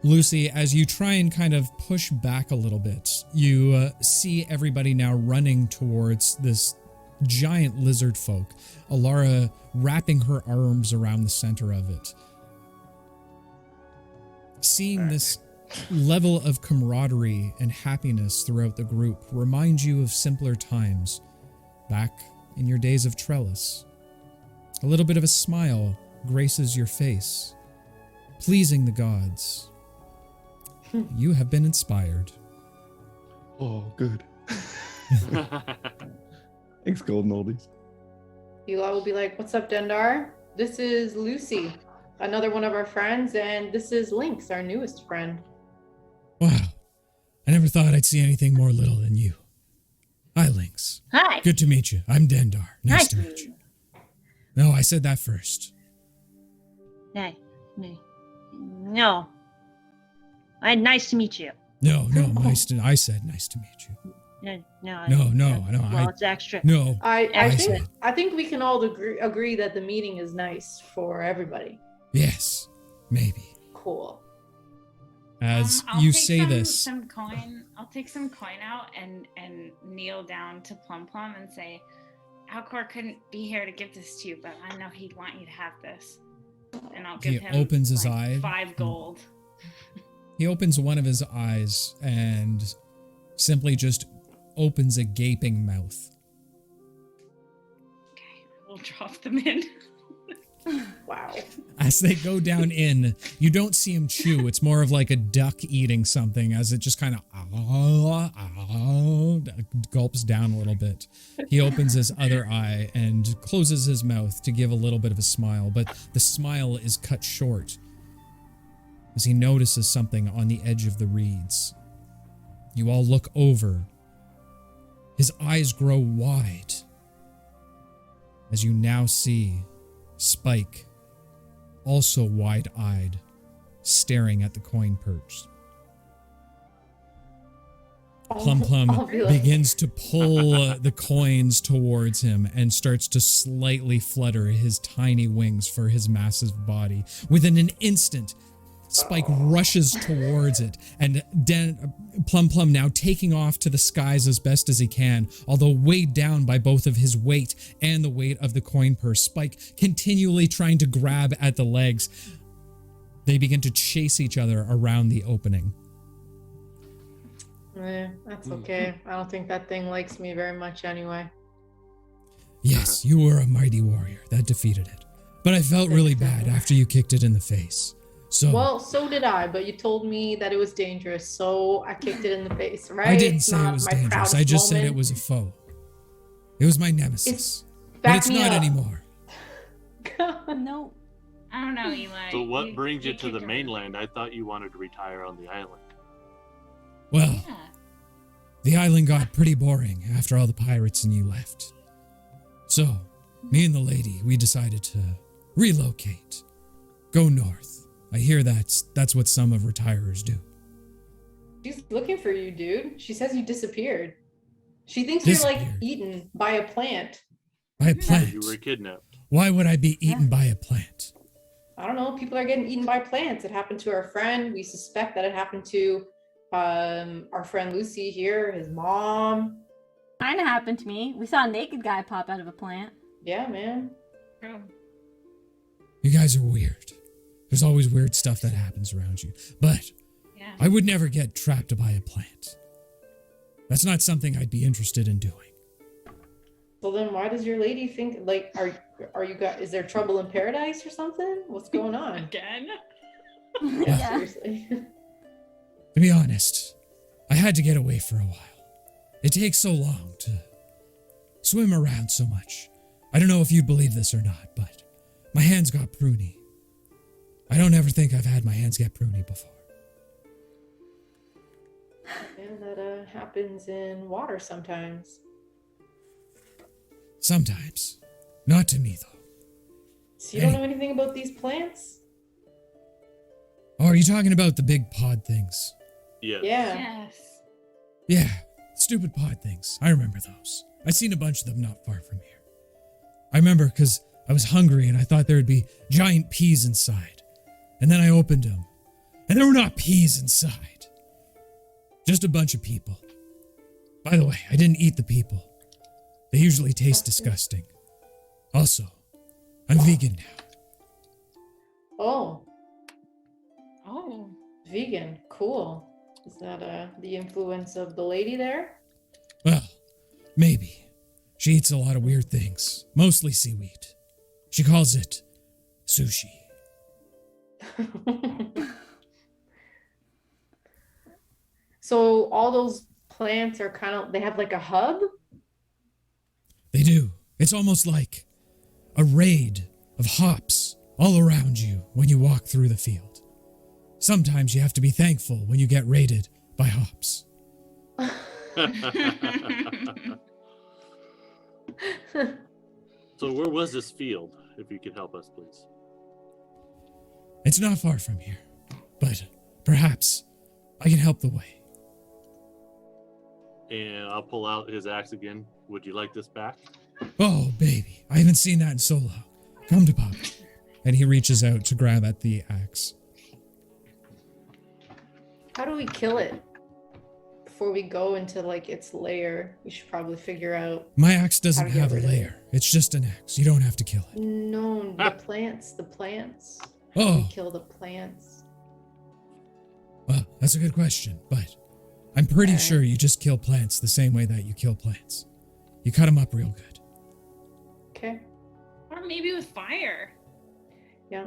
Lucy, as you try and kind of push back a little bit, you see everybody now running towards this giant lizard folk. Alara wrapping her arms around the center of it. Seeing this level of camaraderie and happiness throughout the group reminds you of simpler times, back in your days of Trellis. A little bit of a smile graces your face, pleasing the gods. You have been inspired. Oh, good. Thanks, Golden Oldies. Eli will be like, what's up, Dendar? This is Lucy, another one of our friends, and this is Lynx, our newest friend. Wow. I never thought I'd see anything more little than you. Hi, Lynx. Hi. Good to meet you. I'm Dendar. Nice Hi. to meet you. No, I said that first. No. Nice to meet you. No, I said nice to meet you. No. No. Well, it's extra. No. I think we can all agree that the meeting is nice for everybody. Yes, maybe. Cool. As I'll you take say this, some coin. I'll take some coin out and kneel down to Plum Plum and say, Alcor couldn't be here to give this to you, but I know he'd want you to have this. And I'll give him opens his eye. 5 gold. He opens one of his eyes and simply just opens a gaping mouth. Okay, we'll drop them in. Wow. As they go down in, you don't see him chew. It's more of like a duck eating something as it just kind of gulps down a little bit. He opens his other eye and closes his mouth to give a little bit of a smile, but the smile is cut short as he notices something on the edge of the reeds. You all look over. His eyes grow wide as you now see Spike, also wide-eyed, staring at the coin perch. Plum Plum begins to pull the coins towards him and starts to slightly flutter his tiny wings for his massive body. Within an instant, Spike rushes towards it, and Plum Plum now taking off to the skies as best as he can, although weighed down by both of his weight and the weight of the coin purse. Spike continually trying to grab at the legs. They begin to chase each other around the opening. That's okay. I don't think that thing likes me very much anyway. Yes, you were a mighty warrior. That defeated it. But I felt really bad after you kicked it in the face. Well, so did I, but you told me that it was dangerous, so I kicked it in the face, right? I didn't say it was dangerous. I just said it was a foe. It was my nemesis. but Back it's me not up. anymore. No. I don't know, Eli. So what brings you to kicked the her. mainland? I thought you wanted to retire on the island. Well, Yeah. the island got pretty boring after all the pirates and you left. So, me and the lady, we decided to relocate. Go north. I hear that's what some of retirers do. She's looking for you, dude. She says you disappeared. She thinks you're like Disappeared. eaten by a plant. By a Yeah. plant. You were kidnapped. Why would I be eaten by a plant? I don't know. People are getting eaten by plants. It happened to our friend. We suspect that it happened to our friend Lucy here, his mom. Kind of happened to me. We saw a naked guy pop out of a plant. Yeah, man. True. You guys are weird. There's always weird stuff that happens around you. But Yeah. I would never get trapped by a plant. That's not something I'd be interested in doing. So then why does your lady think like are you guys is there trouble in paradise or something? What's going on? Again? Yeah. Seriously. To be honest, I had to get away for a while. It takes so long to swim around so much. I don't know if you'd believe this or not, but my hands got pruny. I don't ever think I've had my hands get pruny before. And that happens in water sometimes. Sometimes. Not to me, though. So you don't know anything about these plants? Oh, are you talking about the big pod things? Yeah. Yeah. Yes. Yeah, stupid pod things. I remember those. I seen a bunch of them not far from here. I remember because I was hungry and I thought there would be giant peas inside. And then I opened them. And there were not peas inside. Just a bunch of people. By the way, I didn't eat the people. They usually taste disgusting. Also, I'm vegan now. Oh, Oh. vegan. Cool. Is that the influence of the lady there? Well, maybe. She eats a lot of weird things, mostly seaweed. She calls it sushi. So all those plants are kind of they have like a hub? They do. It's almost like a raid of hops all around you when you walk through the field. Sometimes you have to be thankful when you get raided by hops. So where was this field, if you could help us, please? It's not far from here, but perhaps I can help the way. And I'll pull out his axe again. Would you like this back? Oh, baby, I haven't seen that in so long. Come to Papa. And he reaches out to grab at the axe. How do we kill it? Before we go into like its lair, we should probably figure out. My axe doesn't How to get have a rid of it. lair. It's just an axe. You don't have to kill it. No, the plants. Oh, Kill the plants. well, that's a good question, but I'm pretty Okay. sure you just kill plants the same way that you kill plants. You cut them up real good. Okay. Or maybe with fire. Yeah.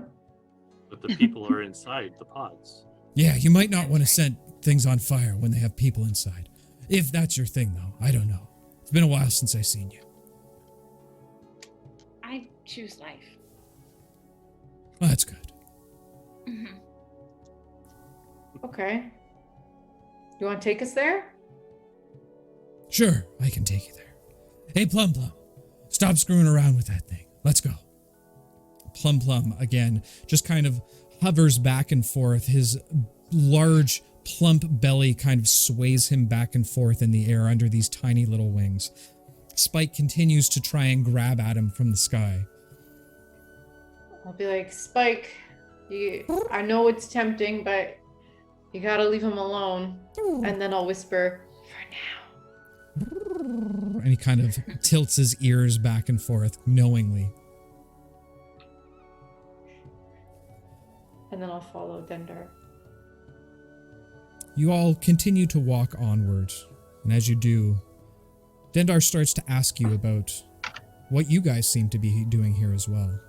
But the people are inside the pods. Yeah, you might not want to set things on fire when they have people inside. If that's your thing, though, I don't know. It's been a while since I've seen you. I choose life. Oh, that's good. Mm-hmm. Okay. You want to take us there? Sure, I can take you there. Hey, Plum Plum, stop screwing around with that thing. Let's go. Plum Plum, again, just kind of hovers back and forth. His large, plump belly kind of sways him back and forth in the air under these tiny little wings. Spike continues to try and grab at him from the sky. I'll be like, Spike, I know it's tempting, but you gotta leave him alone. And then I'll whisper, for now. And he kind of tilts his ears back and forth knowingly. And then I'll follow Dendar. You all continue to walk onward, and as you do, Dendar starts to ask you about what you guys seem to be doing here as well.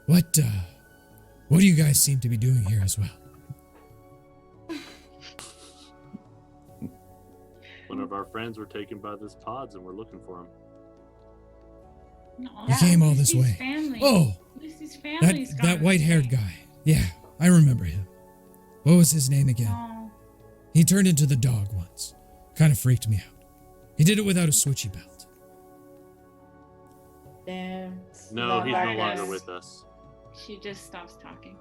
What do you guys seem to be doing here as well? One of our friends were taken by this pods and we're looking for him. Aw, You came all this Lucy's way. Family. Oh, Lucy's that family's that gone white-haired missing. guy. Yeah, I remember him. What was his name again? Oh, He turned into the dog once. Kind of freaked me out. He did it without a switchy belt. Damn. No, Not he's back no longer then. with us. she just stops talking.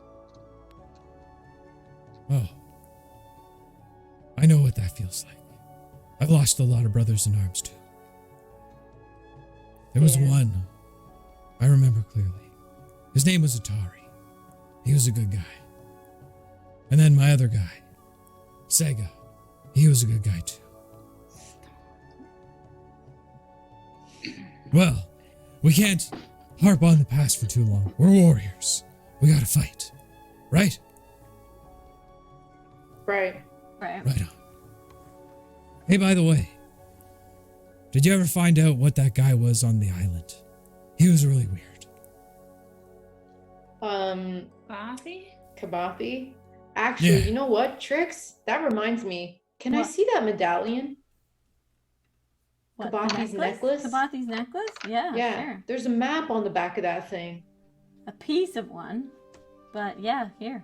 Oh. I know what that feels like. I've lost a lot of brothers in arms too. There was Yeah. one I remember clearly. His name was Atari. He was a good guy. And then my other guy, Sega. He was a good guy too. Well, we can't harp on the past for too long. We're warriors. We gotta fight. Right? Right. Right. Right on. Hey, by the way, did you ever find out what that guy was on the island? He was really weird. Bobby? Kabathi. Actually, Yeah. you know what, Trix? That reminds me. Can I What? see that medallion? What, the Kabathi's necklace? Kabathi's necklace? Yeah, Yeah. sure. There's a map on the back of that thing. A piece of one. But yeah, here.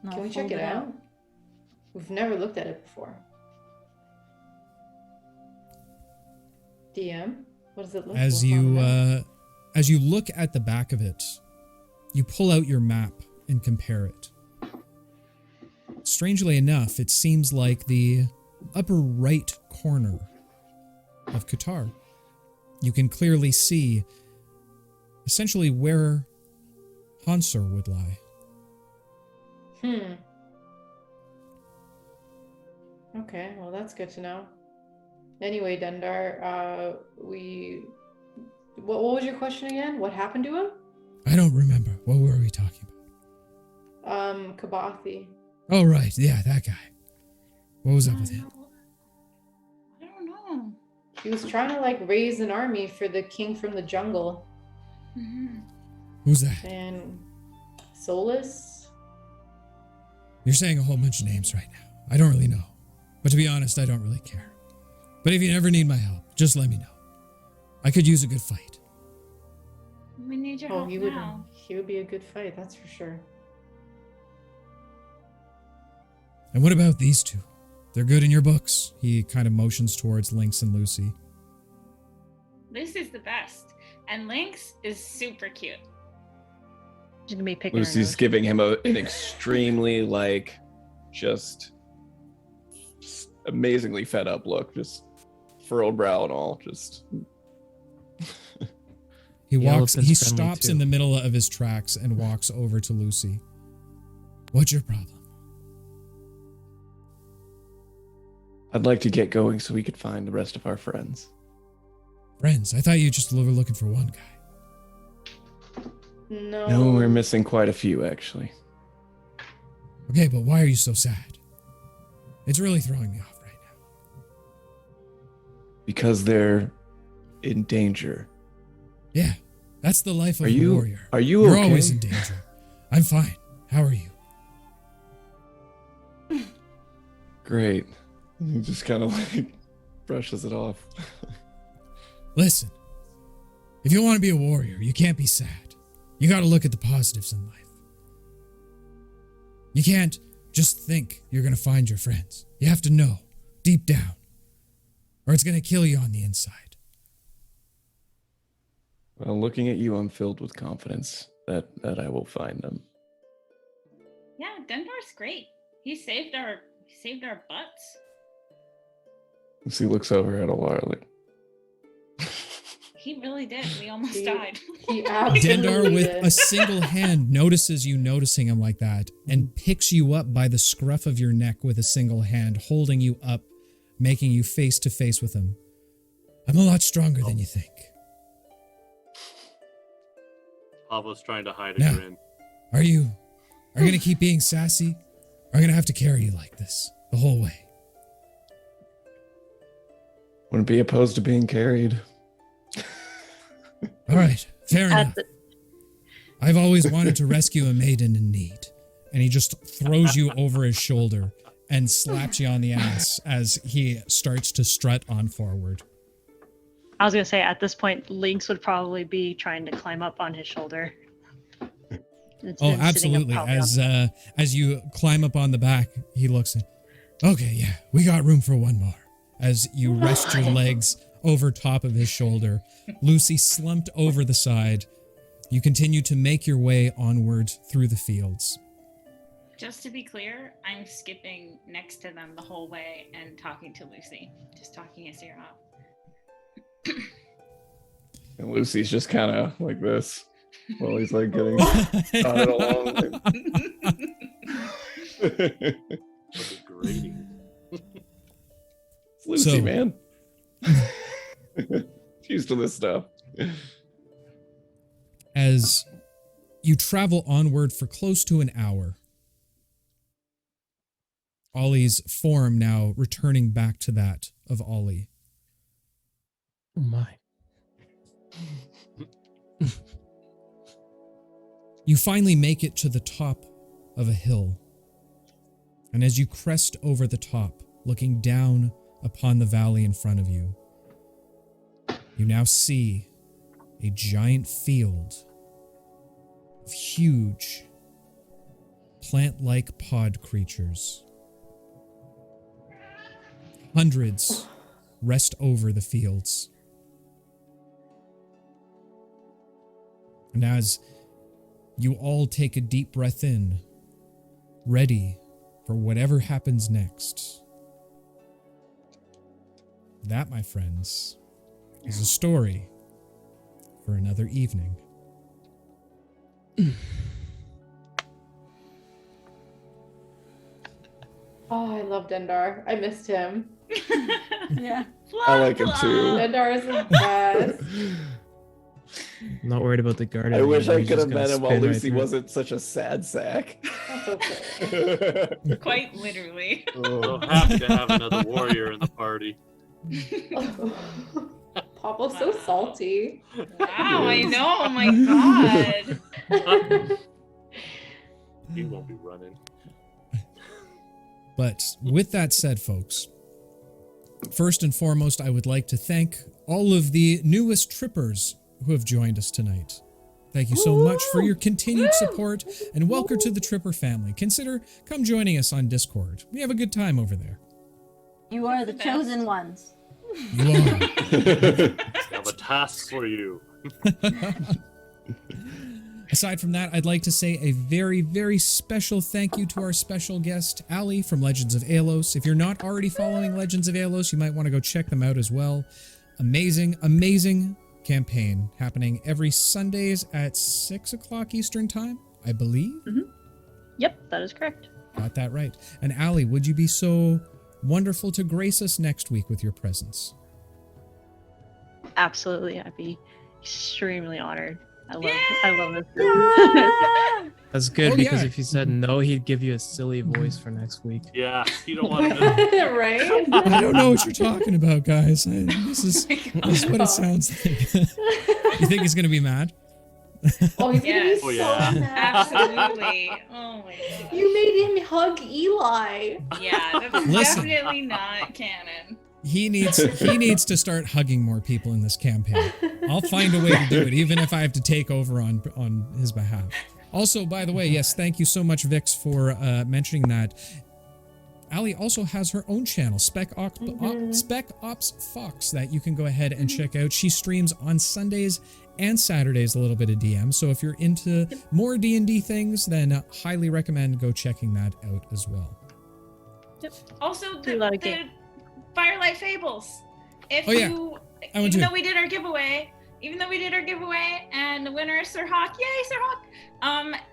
And Can I'll we check fold it out? We've never looked at it before. DM, what does it look like? As you look at the back of it, you pull out your map and compare it. Strangely enough, it seems like the upper right corner of Qatar. You can clearly see essentially where Hansur would lie. Okay, well that's good to know. Anyway, Dendar, what was your question again? What happened to him? I don't remember. What were we talking about? Kabathi. Oh, right. Yeah, that guy. What was up with him? I don't know. He was trying to like raise an army for the king from the jungle. Mhm. Who's that? And Solus? You're saying a whole bunch of names right now. I don't really know. But to be honest, I don't really care. But if you ever need my help, just let me know. I could use a good fight. We need your Oh, help he now. would be a good fight, that's for sure. And what about these two? They're good in your books. He kind of motions towards Lynx and Lucy. This is the best. And Lynx is super cute. She's gonna be picking her Lucy's nose. giving him an extremely, like, just amazingly fed up look. Just furrowed brow and all. Just. He The walks. elephant's He friendly, stops too. in the middle of his tracks and walks over to Lucy. What's your problem? I'd like to get going so we could find the rest of our friends. Friends? I thought you just were looking for one guy. No. No, we're missing quite a few, actually. Okay, but why are you so sad? It's really throwing me off right now. Because they're in danger. Yeah, that's the life of Are a you? warrior. Are you You're okay? always in danger. I'm fine. How are you? Great. He just kind of like brushes it off. Listen, if you want to be a warrior, you can't be sad. You got to look at the positives in life. You can't just think you're going to find your friends. You have to know, deep down, or it's going to kill you on the inside. Well, looking at you, I'm filled with confidence that I will find them. Yeah, Dendar's great. He saved our butts. Lucy looks over at Alara like, He really did. We almost He- died. He absolutely Dendar, with did. a single hand, notices you noticing him like that and picks you up by the scruff of your neck with a single hand, holding you up, making you face to face with him. I'm a lot stronger than you think. Pablo's trying to hide a Now, grin. Are you going to keep being sassy? Or are you going to have to carry you like this the whole way? wouldn't be opposed to being carried. All right, fair At enough. the- I've always wanted to rescue a maiden in need. And he just throws you over his shoulder and slaps you on the ass as he starts to strut on forward. I was gonna say at this point, Lynx would probably be trying to climb up on his shoulder. Oh, absolutely. As you climb up on the back, he looks at, okay, yeah, we got room for one more. As you rest your legs over top of his shoulder, Lucy slumped over the side. You continue to make your way onward through the fields. Just to be clear, I'm skipping next to them the whole way and talking to Lucy. Just talking his ear off. And Lucy's just kind of like this while he's like getting started along. That's grating. It's Lucy, So- man. She's used to this stuff. As you travel onward for close to an hour, Ollie's form now returning back to that of Ollie. Oh my. You finally make it to the top of a hill. And as you crest over the top, looking down upon the valley in front of you, you now see a giant field of huge plant-like pod creatures. Hundreds rest over the fields. And as you all take a deep breath in, ready for whatever happens next, that, my friends, is a story for another evening. Oh, I love Dendar. I missed him. Yeah. I like him too. Dendar is the best. I'm not worried about the garden. I wish I He's could just have gonna met him while spin right Lucy through. wasn't such a sad sack. That's okay. Quite literally. So happy to have another warrior in the party. Papa's so salty. Wow, I know. Oh my god. He won't be running. But with that said, folks, first and foremost, I would like to thank all of the newest trippers who have joined us tonight. Thank you so much for your continued support, and welcome to the Tripper family. Consider come joining us on Discord. We have a good time over there. You are the chosen ones. You are. I have a task for you. Aside from that, I'd like to say a very, very special thank you to our special guest, Ali from Legends of Aelos. If you're not already following Legends of Aelos, you might want to go check them out as well. Amazing, amazing campaign happening every Sundays at 6 o'clock Eastern Time, I believe. Yep, that is correct. Got that right. And Ali, would you be so wonderful to grace us next week with your presence? Absolutely, I'd be extremely honored. I love this. Yeah! That's good Oh, because yeah. if you said no, he'd give you a silly voice for next week. Yeah, you don't want to. Right? I don't know what you're talking about, guys. This is what it sounds like. You think he's going to be mad? Oh, he's Yes. gonna be Oh, yeah. so mad. Absolutely. Oh my god. You made him hug Eli. Yeah, that's Listen. definitely not canon. He needs to start hugging more people in this campaign. I'll find a way to do it, even if I have to take over on his behalf. Also, by the way, yes, thank you so much, Vix, for mentioning that. Ali also has her own channel, Spec Ops Fox, that you can go ahead and check out. She streams on Sundays and Saturdays a little bit of DM. So if you're into more D&D things, then highly recommend go checking that out as well. Also, Do a lot of the game. Firelight Fables. If Oh, yeah. you, I want even to. though we did our giveaway, and the winner is Sir Hawk, yay, Sir Hawk!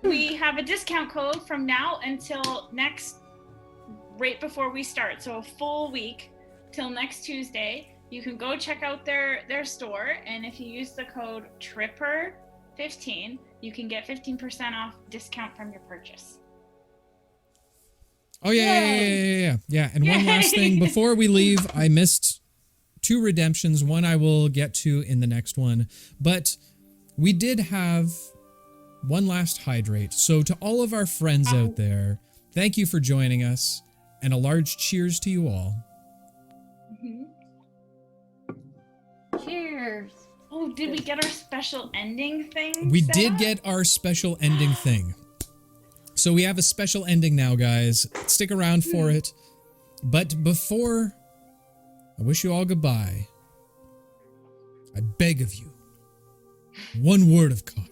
We have a discount code from now until right before we start, so a full week till next Tuesday. You can go check out their store, and if you use the code TRIPPER15, you can get 15% off discount from your purchase. Oh yeah. And one last thing before we leave, I missed 2 redemptions. One I will get to in the next one, but we did have one last hydrate. So to all of our friends out there, thank you for joining us, and a large cheers to you all. Mhm. Cheers. adventures. Oh, did we get our special ending thing? We set did up? get our special ending thing. So we have a special ending now, guys. Stick around for it. But before I wish you all goodbye, I beg of you, one word of caution.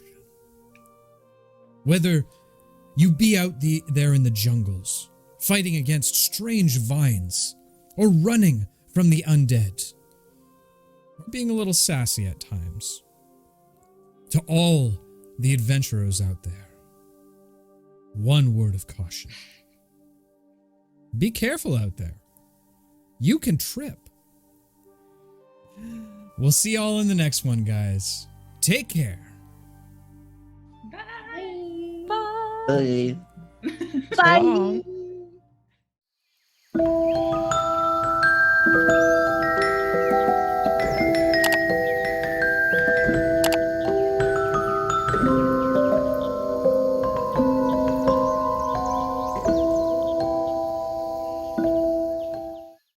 Whether you be out there in the jungles, fighting against strange vines, or running from the undead, or being a little sassy at times, to all the adventurers out there, one word of caution. Be careful out there. You can trip. We'll see y'all in the next one, guys. Take care. Bye. Bye. Bye.